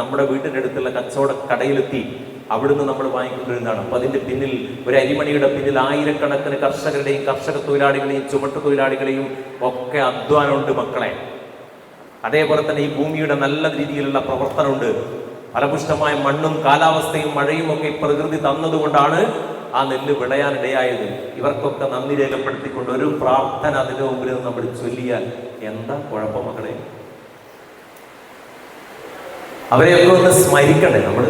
നമ്മുടെ വീട്ടിൻ്റെ അടുത്തുള്ള കച്ചവട കടയിലെത്തി, അവിടുന്ന് നമ്മൾ വാങ്ങിക്കൊണ്ടിരുന്നതാണ്. അപ്പൊ അതിന്റെ പിന്നിൽ, ഒരു അരിമണിയുടെ പിന്നിൽ ആയിരക്കണക്കിന് കർഷകരുടെയും കർഷക തൊഴിലാളികളെയും ചുമട്ട് തൊഴിലാളികളെയും ഒക്കെ അധ്വാനമുണ്ട് മക്കളെ. അതേപോലെ തന്നെ ഈ ഭൂമിയുടെ നല്ല രീതിയിലുള്ള പ്രവർത്തനമുണ്ട്. ഫലപുഷ്ടമായ മണ്ണും കാലാവസ്ഥയും മഴയും ഒക്കെ പ്രകൃതി തന്നതുകൊണ്ടാണ് ആ നെല്ല് വിളയാനിടയായത്. ഇവർക്കൊക്കെ നന്ദി രേഖപ്പെടുത്തിക്കൊണ്ട് ഒരു പ്രാർത്ഥന അതിന്റെ മുമ്പിൽ നമ്മൾ ചൊല്ലിയാൽ എന്താ കുഴപ്പം മക്കളെ? അവരെയൊക്കെ ഒന്ന് സ്മരിക്കണ്ടേ നമ്മൾ?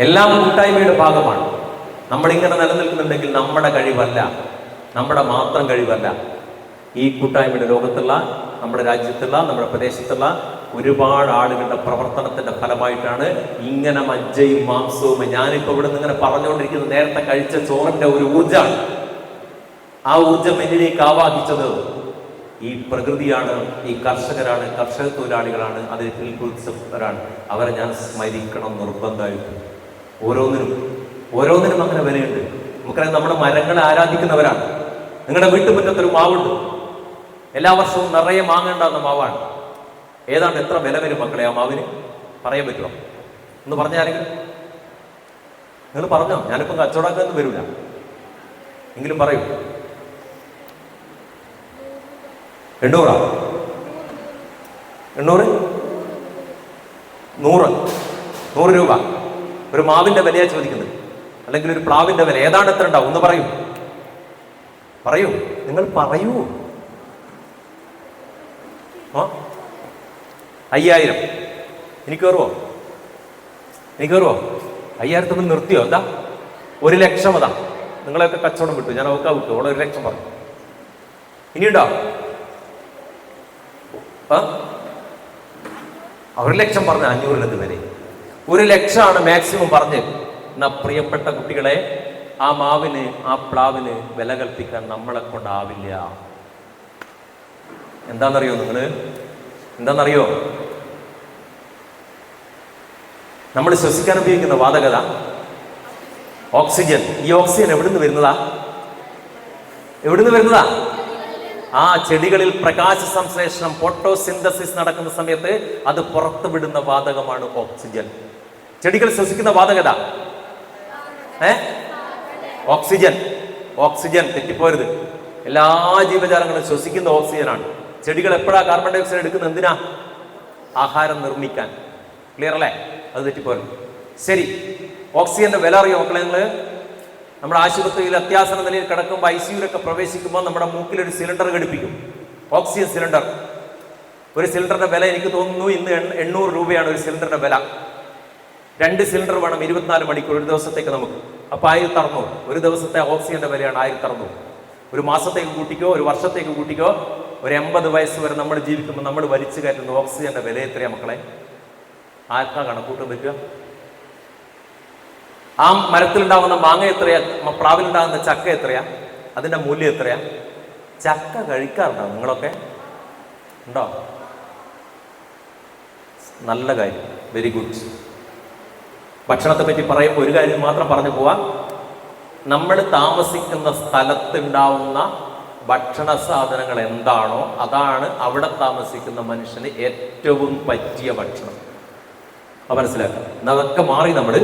എല്ലാം കൂട്ടായ്മയുടെ ഭാഗമാണ്. നമ്മളിങ്ങനെ നിലനിൽക്കുന്നുണ്ടെങ്കിൽ നമ്മുടെ കഴിവല്ല, നമ്മുടെ മാത്രം കഴിവല്ല. ഈ കൂട്ടായ്മയുടെ ലോകത്തുള്ള, നമ്മുടെ രാജ്യത്തുള്ള, നമ്മുടെ പ്രദേശത്തുള്ള ഒരുപാട് ആളുകളുടെ പ്രവർത്തനത്തിന്റെ ഫലമായിട്ടാണ് ഇങ്ങനെ മജ്ജയും മാംസവും. ഞാനിപ്പോ ഇവിടെ നിന്ന് ഇങ്ങനെ പറഞ്ഞുകൊണ്ടിരിക്കുന്നത് നേരത്തെ കഴിച്ച ചോറിന്റെ ഒരു ഊർജ്ജമാണ്. ആ ഊർജ്ജം എന്നിലേക്ക് ആവാഹിച്ചത് ഈ പ്രകൃതിയാണ്, ഈ കർഷകരാണ്, കർഷക തൊഴിലാളികളാണ്, അതിൽ ഉത്സവരാണ്. അവരെ ഞാൻ സ്മരിക്കണം നിർബന്ധമായിട്ട്. ഓരോന്നിനും അങ്ങനെ വിലയുണ്ട്. നമുക്കറിയാം, നമ്മുടെ മരങ്ങളെ ആരാധിക്കുന്നവരാണ്. നിങ്ങളുടെ വീട്ടുമുറ്റത്തൊരു മാവുണ്ട്, എല്ലാ വർഷവും നിറയെ മാങ്ങേണ്ടാവുന്ന മാവാണ്. ഏതാണ്ട് എത്ര വില വരും മക്കളെ ആ മാവിന്? പറയാൻ പറ്റുമോ? ഒന്ന് പറഞ്ഞാരെങ്കിലും നിങ്ങൾ പറഞ്ഞോ? ഞാനിപ്പം കച്ചവടമൊന്നും വരില്ല, എങ്കിലും പറയൂ. 800 100 രൂപ ഒരു മാവിന്റെ വിലയാണ് ചോദിക്കുന്നത്, അല്ലെങ്കിൽ ഒരു പ്ലാവിന്റെ വില. ഏതാണ്ട് എത്ര ഉണ്ടാവും? ഒന്ന് പറയൂ, നിങ്ങൾ പറയൂ. 5000. എനിക്ക് കയറുമോ? 5000 നിർത്തിയോ? എന്താ 1,00,000? അതാ നിങ്ങളെയൊക്കെ കച്ചവടം വിട്ടു, ഞാൻ ഒക്കെ വിട്ടു. അവിടെ 1,00,000 പറഞ്ഞു. ഇനിയുണ്ടോ? 1,00,000 പറഞ്ഞ 500 വരെ 1,00,000 മാക്സിമം പറഞ്ഞ്. എന്നാ പ്രിയപ്പെട്ട കുട്ടികളെ, ആ മാവിന്, ആ പ്ലാവിന് വില കൽപ്പിക്കാൻ നമ്മളെ കൊണ്ടാവില്ല. എന്താണെന്നറിയോ നിങ്ങള്? എന്താണെന്നറിയോ? നമ്മൾ ശ്വസിക്കാൻ ഉപയോഗിക്കുന്ന വാതകത ഓക്സിജൻ. ഈ ഓക്സിജൻ എവിടുന്ന് വരുന്നതാ? ആ ചെടികളിൽ പ്രകാശ സംശ്ലേഷണം, ഫോട്ടോസിന്തസിസ് നടക്കുന്ന സമയത്ത് അത് പുറത്തുവിടുന്ന വാതകമാണ് ഓക്സിജൻ. ചെടികൾ ശ്വസിക്കുന്ന വാതകത ഓക്സിജൻ. തെറ്റിപ്പോരുത്. എല്ലാ ജീവജാലങ്ങളും ശ്വസിക്കുന്ന ഓക്സിജനാണ്. ചെടികൾ എപ്പോഴാ കാർബൺ ഡൈ ഓക്സൈഡ് എടുക്കുന്നത്? എന്തിനാ? ആഹാരം നിർമ്മിക്കാൻ. ക്ലിയർ അല്ലേ? അത് തെറ്റിപ്പോരുത്. ശരി, ഓക്സിജന്റെ വില അറിയോ മക്കളെ നിങ്ങൾ? നമ്മുടെ ആശുപത്രിയിൽ അത്യാസന്ന നിലയിൽ കിടക്കുമ്പോൾ ICUലൊക്കെ പ്രവേശിക്കുമ്പോൾ നമ്മുടെ മൂക്കിലൊരു സിലിണ്ടർ ഘടിപ്പിക്കും, ഓക്സിജൻ സിലിണ്ടർ. ഒരു സിലിണ്ടറിന്റെ വില എനിക്ക് തോന്നുന്നു ഇന്ന് 800 രൂപയാണ് ഒരു സിലിണ്ടറിന്റെ വില. 2 സിലിണ്ടർ വേണം 24 മണിക്കൂർ ഒരു ദിവസത്തേക്ക് നമുക്ക്. അപ്പോൾ 1600. ഒരു ദിവസത്തെ ഓക്സിജന്റെ വിലയാണ് 1600. ഒരു മാസത്തേക്ക് കൂട്ടിക്കോ, ഒരു വർഷത്തേക്ക് കൂട്ടിക്കോ, ഒരു 80 വയസ്സ് വരെ നമ്മൾ ജീവിക്കുമ്പോൾ നമ്മൾ വലിച്ചു കയറ്റുന്ന ഓക്സിജന്റെ വില എത്രയാ മക്കളെ? ആർക്കാ കണക്കൂട്ടാൻ പറ്റുക? ആ മരത്തിലുണ്ടാവുന്ന മാങ്ങ എത്രയാ? പ്ലാവിലുണ്ടാകുന്ന ചക്ക എത്രയാ? അതിന്റെ മൂല്യം എത്രയാ? ചക്ക കഴിക്കാറുണ്ടോ നിങ്ങളൊക്കെ? ഉണ്ടോ? നല്ല കാര്യം, വെരി ഗുഡ്. ഭക്ഷണത്തെ പറ്റി പറയുമ്പോൾ ഒരു കാര്യം മാത്രം പറഞ്ഞു പോവാം. നമ്മൾ താമസിക്കുന്ന സ്ഥലത്തുണ്ടാവുന്ന ഭക്ഷണ സാധനങ്ങൾ എന്താണോ അതാണ് അവിടെ താമസിക്കുന്ന മനുഷ്യന് ഏറ്റവും പറ്റിയ ഭക്ഷണം. അത് മനസ്സിലാക്കാം. അതൊക്കെ മാറി നമ്മൾ.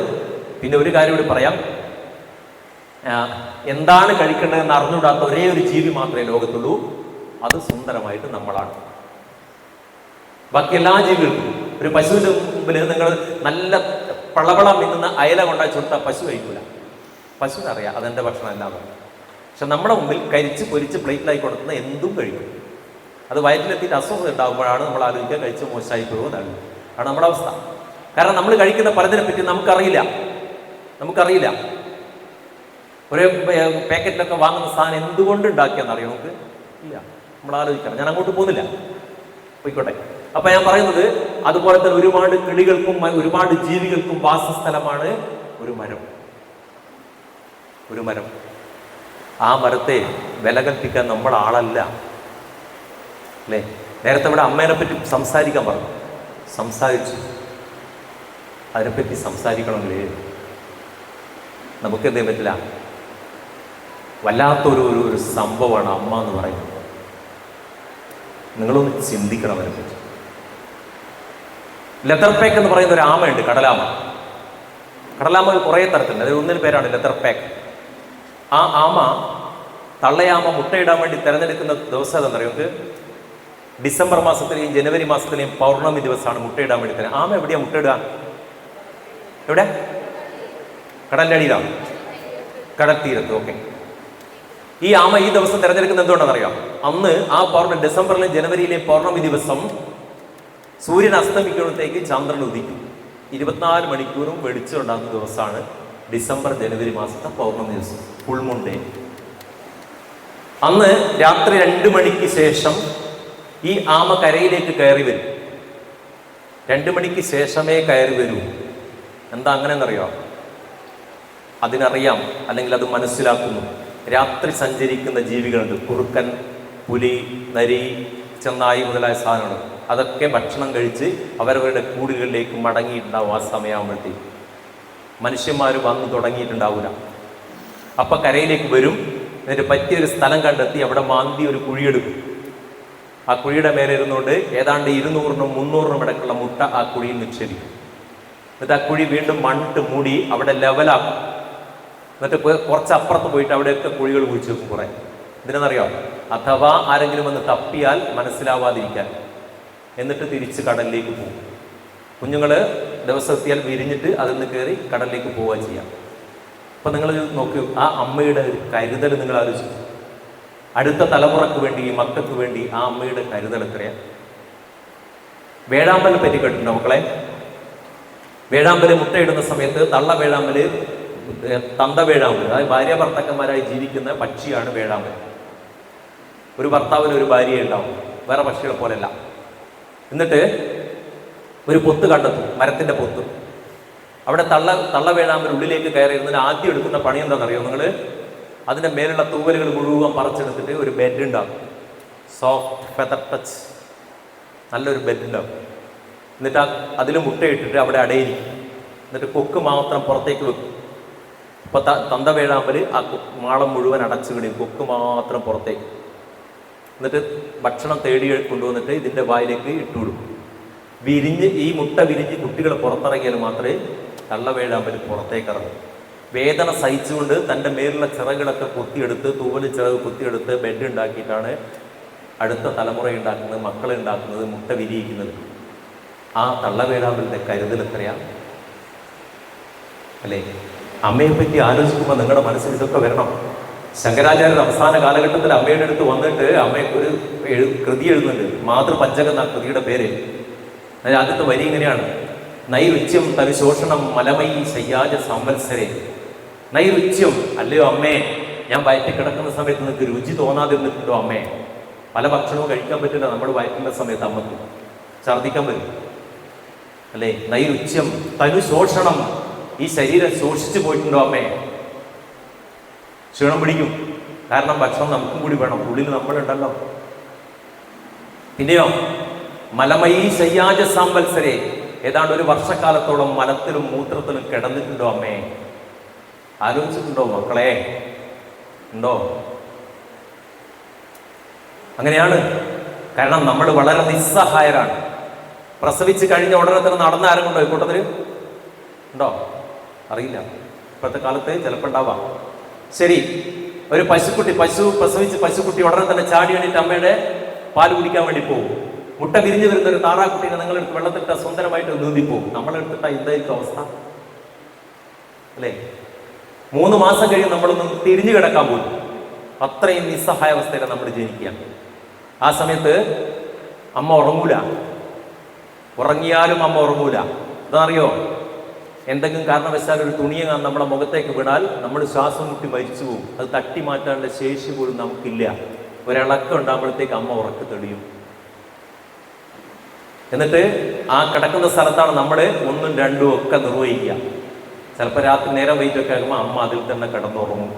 പിന്നെ ഒരു കാര്യം കൂടി പറയാം. എന്താണ് കഴിക്കേണ്ടതെന്ന് അറിഞ്ഞുകൂടാത്ത ഒരേ ഒരു ജീവി മാത്രമേ ലോകത്തുള്ളൂ. അത് സുന്ദരമായിട്ട് നമ്മളാണ്. ബാക്കി എല്ലാ ജീവികൾക്കും, ഒരു പശുവിന്റെ മുമ്പിൽ നിങ്ങൾ നല്ല പളവള മിന്നുന്ന അയല കൊണ്ടാ ചുട്ടാൽ പശു കഴിക്കൂല. പശുവിനറിയാം അതെന്റെ ഭക്ഷണം അല്ലാതെ. പക്ഷെ നമ്മുടെ മുമ്പിൽ കരിച്ച് പൊരിച്ച് പ്ലേറ്റിലായി കൊടുക്കുന്ന എന്തും കഴിക്കും. അത് വയറ്റിലെത്തിയിട്ട് അസ്വസ്ഥത ഉണ്ടാകുമ്പോഴാണ് നമ്മൾ ആലോചിക്കുക കഴിച്ച് മോശമായി പോകുന്നതാണ്. ആണ് നമ്മുടെ അവസ്ഥ. കാരണം നമ്മൾ കഴിക്കുന്ന പലതിനെ പറ്റി നമുക്കറിയില്ല. ഒരു പാക്കറ്റിലൊക്കെ വാങ്ങുന്ന സാധനം എന്തുകൊണ്ട് ഉണ്ടാക്കിയെന്നറിയോ നമുക്ക്? ഇല്ല. നമ്മൾ ആലോചിക്കണം. ഞാൻ അങ്ങോട്ട് പോകുന്നില്ല, പോയിക്കോട്ടെ. അപ്പൊ ഞാൻ പറയുന്നത്, അതുപോലെ തന്നെ ഒരുപാട് കിളികൾക്കും ഒരുപാട് ജീവികൾക്കും വാസസ്ഥലമാണ് ഒരു മരം. ഒരു മരം. ആ മരത്തെ വില കൽപ്പിക്കാൻ നമ്മൾ ആളല്ല അല്ലേ? നേരത്തെ ഇവിടെ അമ്മേനെ പറ്റി സംസാരിക്കാൻ പറഞ്ഞു, സംസാരിച്ചു. അതിനെപ്പറ്റി സംസാരിക്കണമെങ്കിൽ നമുക്ക് എന്തേ പറ്റില്ല. വല്ലാത്തൊരു ഒരു സംഭവമാണ് അമ്മ എന്ന് പറയുന്നത്. നിങ്ങളൊന്ന് ചിന്തിക്കണം അതിനെപ്പറ്റി. ലെതർ പാക്ക് എന്ന് പറയുന്ന ഒരു ആമയുണ്ട്, കടലാമ. കടലാമ കുറേ തരത്തിലുണ്ട്. അതിൽ ഒന്നിന് പേരാണ് ലെതർ പാക്ക്. ആ ആമ, തള്ളയാമ മുട്ടയിടാൻ വേണ്ടി തിരഞ്ഞെടുക്കുന്ന ദിവസം എന്താണെന്നറിയോ? നമുക്ക് ഡിസംബർ മാസത്തിലെയും ജനുവരി മാസത്തിലെയും പൗർണമി ദിവസമാണ് മുട്ടയിടാൻ വേണ്ടി തരാം. ആമ എവിടെയാ മുട്ടയിടുക? എവിടെ? കടലിൻ്റെ അടിയിലാണ്, കടൽ തീരത്ത്. ഓക്കെ. ഈ ആമ ഈ ദിവസം തിരഞ്ഞെടുക്കുന്നത് എന്തുകൊണ്ടാണെന്നറിയാം? അന്ന് ആ ഡിസംബറിലെയും ജനുവരിയിലെയും പൗർണമി ദിവസം സൂര്യൻ അസ്തമിക്കുമ്പോഴത്തേക്ക് ചന്ദ്രൻ ഉദിക്കും. 24 മണിക്കൂറും വെളിച്ചം ഉണ്ടാകുന്ന ദിവസമാണ് ഡിസംബർ ജനുവരി മാസത്തെ പൗർണമി ദിവസം, ഫുൾ മൂൺ ഡേ. അന്ന് രാത്രി 2 മണിക്ക് ശേഷം ഈ ആമ കരയിലേക്ക് കയറി വരും. 2 മണിക്ക് ശേഷമേ കയറി വരൂ. എന്താ അങ്ങനെയെന്നറിയോ? അതിനറിയാം, അല്ലെങ്കിൽ അത് മനസ്സിലാക്കുന്നു. രാത്രി സഞ്ചരിക്കുന്ന ജീവികളുണ്ട്, കുറുക്കൻ, പുലി, നരി, ചെന്നായി മുതലായ സാധനങ്ങൾ. അതൊക്കെ ഭക്ഷണം കഴിച്ച് അവരവരുടെ കൂടുകളിലേക്ക് മടങ്ങിയിട്ടുണ്ടാവും. ആ സമയമാകുമ്പോഴത്തേക്ക് മനുഷ്യന്മാർ വന്നു തുടങ്ങിയിട്ടുണ്ടാവില്ല. അപ്പം കരയിലേക്ക് വരും. എന്നിട്ട് പറ്റിയൊരു സ്ഥലം കണ്ടെത്തി അവിടെ മാന്തി ഒരു കുഴിയെടുക്കും. ആ കുഴിയുടെ മേലെ ഇരുന്നുകൊണ്ട് ഏതാണ്ട് 200-നും 300-നും ഇടയ്ക്കുള്ള മുട്ട ആ കുഴിയിൽ നിക്ഷേപിക്കും. എന്നിട്ട് ആ കുഴി വീണ്ടും മണ്ണിട്ട് മൂടി അവിടെ ലെവലാക്കും. എന്നിട്ട് കുറച്ച് അപ്പുറത്ത് പോയിട്ട് അവിടെയൊക്കെ കുഴികൾ കുഴിച്ച് വെക്കും കുറേ. ഇതിനെന്നറിയാം, അഥവാ ആരെങ്കിലും വന്ന് തപ്പിയാൽ മനസ്സിലാവാതിരിക്കാൻ. എന്നിട്ട് തിരിച്ച് കടലിലേക്ക് പോകും. കുഞ്ഞുങ്ങൾ ദിവസം എത്തിയാൽ വിരിഞ്ഞിട്ട് അതിൽ നിന്ന് കയറി കടലിലേക്ക് പോവുക ചെയ്യാം. അപ്പം നിങ്ങൾ നോക്കൂ, ആ അമ്മയുടെ ഒരു കരുതൽ നിങ്ങൾ ആലോചിച്ചു. അടുത്ത തലമുറക്ക് വേണ്ടി, ഈ മക്കൾക്ക് വേണ്ടി ആ അമ്മയുടെ കരുതൽ എത്രയാണ്. വേഴാമ്പലിനെ പറ്റി കേട്ടിട്ടുണ്ടോ മക്കളെ? വേഴാമ്പല് മുട്ടയിടുന്ന സമയത്ത് തള്ള വേഴാമ്പല്, തന്ത വേഴാമ്പല്, അതായത് ഭാര്യ ഭർത്താക്കന്മാരായി ജീവിക്കുന്ന പക്ഷിയാണ് വേഴാമ്പൽ. ഒരു ഭർത്താവിന് ഒരു ഭാര്യയെ ഉണ്ടാവും, വേറെ പക്ഷികളെ പോലെയല്ല. എന്നിട്ട് ഒരു പൊത്ത് കണ്ടെത്തും, മരത്തിൻ്റെ പൊത്ത്. അവിടെ തള്ള വേഴാമ്പൽ ഉള്ളിലേക്ക് കയറിയിരുന്നതിന് ആദ്യം എടുക്കുന്ന പണി എന്താണെന്നറിയോ നിങ്ങൾ? അതിൻ്റെ മേലുള്ള തൂവലുകൾ മുഴുവൻ പറിച്ചെടുത്തിട്ട് ഒരു ബെഡ് ഉണ്ടാകും, സോഫ്റ്റ് ഫെദർ ടച്ച്, നല്ലൊരു ബെഡ് ഉണ്ടാകും. എന്നിട്ട് അതിൽ മുട്ടയിട്ടിട്ട് അവിടെ അടയിരിക്കും. എന്നിട്ട് കൊക്ക് മാത്രം പുറത്തേക്ക് വെക്കും. അപ്പോൾ തന്ത വേഴാമ്പൽ ആ മാളം മുഴുവൻ അടച്ചു കിടിയും, കൊക്ക് മാത്രം പുറത്തേക്ക്. എന്നിട്ട് ഭക്ഷണം തേടി കൊണ്ടുവന്നിട്ട് ഇതിൻ്റെ വായിലേക്ക് ഇട്ടുകൊടുക്കും. ഈ മുട്ട വിരിഞ്ഞ് കുട്ടികൾ പുറത്തിറങ്ങിയാൽ മാത്രമേ തള്ള വേഴാമ്പൽ പുറത്തേക്ക് ഇറങ്ങും. വേദന സഹിച്ചുകൊണ്ട് തൻ്റെ മേലുള്ള ചിറകുകളൊക്കെ കുത്തിയെടുത്ത്, തൂവൽ ചിറക് കുത്തിയെടുത്ത് ബെഡ് ഉണ്ടാക്കിയിട്ടാണ് അടുത്ത തലമുറ ഉണ്ടാക്കുന്നത്, മക്കളെ ഉണ്ടാക്കുന്നത്, മുട്ട വിരിയിക്കുന്നത്. ആ തള്ള വേഴാമ്പലിൻ്റെ കരുതൽ എത്രയാണ് അല്ലേ? അമ്മയെപ്പറ്റി ആലോചിക്കുമ്പോൾ നിങ്ങളുടെ മനസ്സിൽ ഇതൊക്കെ വരണം. ശങ്കരാചാര്യർ അവസാന കാലഘട്ടത്തിൽ അമ്മയുടെ അടുത്ത് വന്നിട്ട് അമ്മയ്ക്ക് ഒരു കൃതി എഴുതുന്നുണ്ട്, മാതൃപഞ്ചകം എന്ന കൃതിയുടെ പേര്. അതിൽ ആദ്യത്തെ വരി ഇങ്ങനെയാണ്: നൈരുച്യം തനുശോഷണം മലമയി ശയ്യാജ സംവത്സരേ. നൈരുച്യം, അല്ലയോ അമ്മേ, ഞാൻ വയറ്റിൽ കിടക്കുന്ന സമയത്ത് നിങ്ങൾക്ക് രുചി തോന്നാതിരുന്നിട്ടുണ്ടോ അമ്മേ? പല ഭക്ഷണവും കഴിക്കാൻ പറ്റില്ല നമ്മുടെ വയറ്റിൻ്റെ സമയത്ത്. അമ്മക്ക് ഛർദ്ദിക്കാൻ പറ്റും അല്ലേ? നൈരുച്യം തനുശോഷണം, ഈ ശരീരം ശോഷിച്ചു പോയിട്ടുണ്ടോ അമ്മേ? ക്ഷീണം പിടിക്കും, കാരണം ഭക്ഷണം നമുക്കും കൂടി വേണം, ഉള്ളിൽ നമ്മളുണ്ടല്ലോ. പിന്നെയോ മലമയി ശയ്യാജ സംവത്സരേ, ഏതാണ്ട് ഒരു വർഷക്കാലത്തോളം മലത്തിലും മൂത്രത്തിലും കിടന്നിട്ടുണ്ടോ അമ്മേ? ആലോചിച്ചിട്ടുണ്ടോ മക്കളെ? ഉണ്ടോ? അങ്ങനെയാണ്. കാരണം നമ്മൾ വളരെ നിസ്സഹായരാണ്. പ്രസവിച്ച് കഴിഞ്ഞ ഉടനെ തന്നെ നടന്ന ആരും കൊണ്ടോ ഈ കൂട്ടത്തിൽ ഉണ്ടോ? അറിയില്ല. ഇപ്പോഴത്തെ കാലത്ത് ചിലപ്പോൾ ഉണ്ടാവാം. ശരി, ഒരു പശുക്കുട്ടി പ്രസവിച്ച് പശുക്കുട്ടി ഉടനെ തന്നെ ചാടി വേണ്ടിയിട്ട് അമ്മയുടെ പാല് കുടിക്കാൻ വേണ്ടി പോകും. മുട്ട വിരിഞ്ഞു വരുന്ന ഒരു താറാക്കുട്ടീനെ നിങ്ങളെടുത്ത് വെള്ളത്തിട്ട സുന്ദരമായിട്ട് നീന്തിപ്പോകും. നമ്മളെടുത്തിട്ട എന്തായിരിക്കും അവസ്ഥ അല്ലേ? 3 മാസം കഴിയും നമ്മളൊന്നും തിരിഞ്ഞു കിടക്കാൻ പോകും. അത്രയും നിസ്സഹായ അവസ്ഥയിലാണ് നമ്മൾ ജനിക്കുക. ആ സമയത്ത് അമ്മ ഉറങ്ങൂല. ഉറങ്ങിയാലും അമ്മ ഉറങ്ങൂല. അതറിയോ? എന്തെങ്കിലും കാരണവശാൽ ഒരു തുണിയെ നമ്മുടെ മുഖത്തേക്ക് വീണാൽ നമ്മൾ ശ്വാസം മുട്ടി മരിച്ചു പോകും. അത് തട്ടി മാറ്റാനുള്ള ശേഷി പോലും നമുക്കില്ല. ഒരിളക്കം ഉണ്ടാകുമ്പോഴത്തേക്ക് അമ്മ ഉറക്ക് തെളിയും. എന്നിട്ട് ആ കിടക്കുന്ന സ്ഥലത്താണ് നമ്മൾ 1ഉം 2ഉം ഒക്കെ നിർവഹിക്കുക. ചിലപ്പോൾ രാത്രി നേരം വെയിറ്റൊക്കെ ആകുമ്പോൾ അമ്മ അതിൽ തന്നെ കിടന്നുറങ്ങും.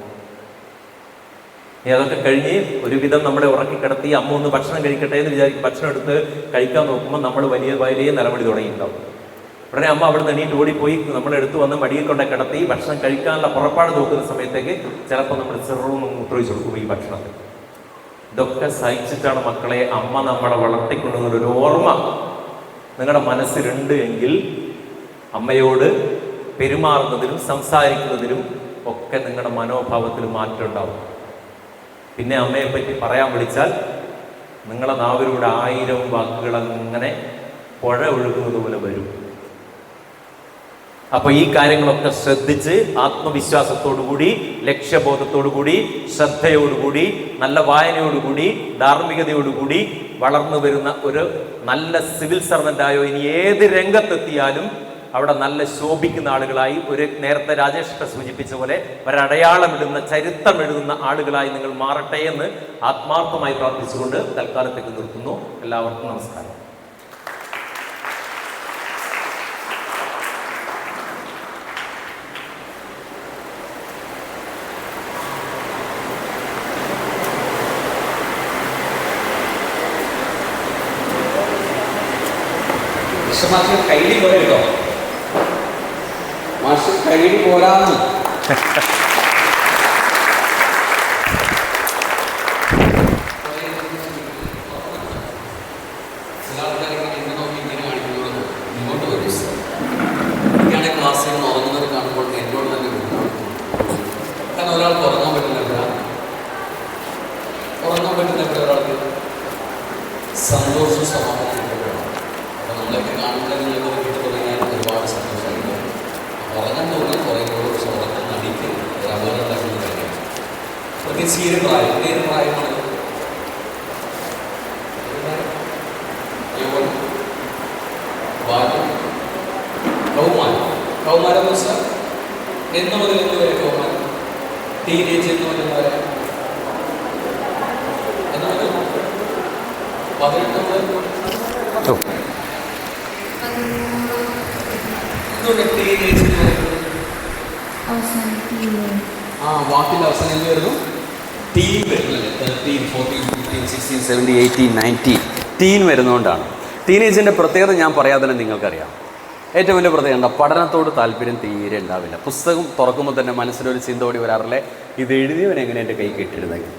അതൊക്കെ കഴിഞ്ഞ് ഒരുവിധം നമ്മളെ ഉറക്കി കിടത്തി അമ്മ ഒന്ന് ഭക്ഷണം കഴിക്കട്ടെ എന്ന് വിചാരിക്കും. ഭക്ഷണം എടുത്ത് കഴിക്കാൻ നോക്കുമ്പോൾ നമ്മൾ വലിയ വലിയ നിലവിളി തുടങ്ങിയിട്ടുണ്ടാവും. ഉടനെ അമ്മ അവിടെ നിന്ന് എണീറ്റ് ഓടിപ്പോയി നമ്മളെടുത്ത് വന്ന് മടിയിൽ കൊണ്ട് കിടത്തി ഭക്ഷണം കഴിക്കാനുള്ള പുറപ്പാട് നോക്കുന്ന സമയത്തേക്ക് ചിലപ്പോൾ നമ്മൾ ചെറുന്ന് മൂത്രമൊഴിച്ച് കൊടുക്കും ഈ ഭക്ഷണത്തിൽ. ഇതൊക്കെ സഹിച്ചിട്ടാണ് മക്കളെ അമ്മ നമ്മളെ വളർത്തിക്കൊണ്ടുവന്നൊരു ഓർമ്മ നിങ്ങളുടെ മനസ്സിലുണ്ട് എങ്കിൽ അമ്മയോട് പെരുമാറുന്നതിലും സംസാരിക്കുന്നതിലും ഒക്കെ നിങ്ങളുടെ മനോഭാവത്തിൽ മാറ്റം ഉണ്ടാവും. പിന്നെ അമ്മയെ പറ്റി പറയാൻ വിളിച്ചാൽ നിങ്ങളെ നാവിലൂടെ 1000 വാക്കുകൾ അങ്ങനെ പുഴ ഒഴുകുന്നത് പോലെ വരും. അപ്പൊ ഈ കാര്യങ്ങളൊക്കെ ശ്രദ്ധിച്ച് ആത്മവിശ്വാസത്തോടുകൂടി, ലക്ഷ്യബോധത്തോടുകൂടി, ശ്രദ്ധയോടുകൂടി, നല്ല വായനയോടുകൂടി, ധാർമ്മികതയോടുകൂടി വളർന്നു വരുന്ന ഒരു നല്ല സിവിൽ സർവൻ്റായോ ഇനി ഏത് രംഗത്തെത്തിയാലും അവിടെ നല്ല ശോഭിക്കുന്ന ആളുകളായി, ഒരു നേരത്തെ രാജേഷ് സൂചിപ്പിച്ച പോലെ ഒരടയാളമിടുന്ന, ചരിത്രം എഴുതുന്ന ആളുകളായി നിങ്ങൾ മാറട്ടെ എന്ന് ആത്മാർത്ഥമായി പ്രാർത്ഥിച്ചുകൊണ്ട് തൽക്കാലത്തേക്ക് നിർത്തുന്നു. എല്ലാവർക്കും നമസ്കാരം. മാഷ് കൈലി പോലെ കേട്ടോ, മാഷ് കൈലി പോരാന്ന്. ചില ആൾക്കാരൊക്കെ എന്നെ നോക്കി ഇങ്ങനെ കാണിക്കുന്നത് ഇങ്ങോട്ട് വരും. എനിക്കാണെങ്കിൽ ക്ലാസ്സിൽ നിന്ന് ഉറങ്ങുന്നത് കാണുമ്പോൾ എന്നോട് തന്നെ കാരണം ഒരാൾക്ക് ഉറങ്ങാൻ പറ്റുന്നില്ല. ഉറങ്ങാൻ പറ്റുന്ന ഒരാൾക്ക് സന്തോഷം സമാധാനം കിട്ടപ്പെടണം. അപ്പോൾ നമ്മളൊക്കെ കാണുമ്പോൾ നിങ്ങൾക്ക് കിട്ടി തുടങ്ങിയാൽ ഒരുപാട് സന്തോഷമായിട്ട് ഉറങ്ങാൻ തോന്നി കുറേക്കൂടെ ഉറക്കം നടിക്ക് ഒരു അപകടം ഉണ്ടാക്കുന്ന കാര്യം. പ്രത്യേകിച്ച് ഈ ഒരു പ്രായം, ഏത് പ്രായമാണ് കൗമാരം എന്ന് വെച്ചാൽ എന്ന് മുതൽ എന്ന് വരെ കൗമാരം, ടീനേജ് എന്ന് മുതൽ വരെ, എന്ന് മുതൽ 18 മുതൽ വാക്കിൻ്റെ അവസാനം എന്ത് വരുന്നു? ടീൻ വരുന്നല്ലേ? 13, 14, 15, 16, 17, 18, 19 ടീൻ വരുന്നതുകൊണ്ടാണ്. ടീനേജിൻ്റെ പ്രത്യേകത ഞാൻ പറയാതെ തന്നെ നിങ്ങൾക്കറിയാം. ഏറ്റവും വലിയ പ്രത്യേകത പഠനത്തോട് താല്പര്യം തീരെ ഉണ്ടാവില്ല. പുസ്തകം തുറക്കുമ്പോൾ തന്നെ മനസ്സിലൊരു ചിന്ത ഓടി വരാറില്ലേ, ഇത് എഴുതിയവൻ എങ്ങനെ എൻ്റെ കൈ കിട്ടിയിരുന്നെങ്കിൽ.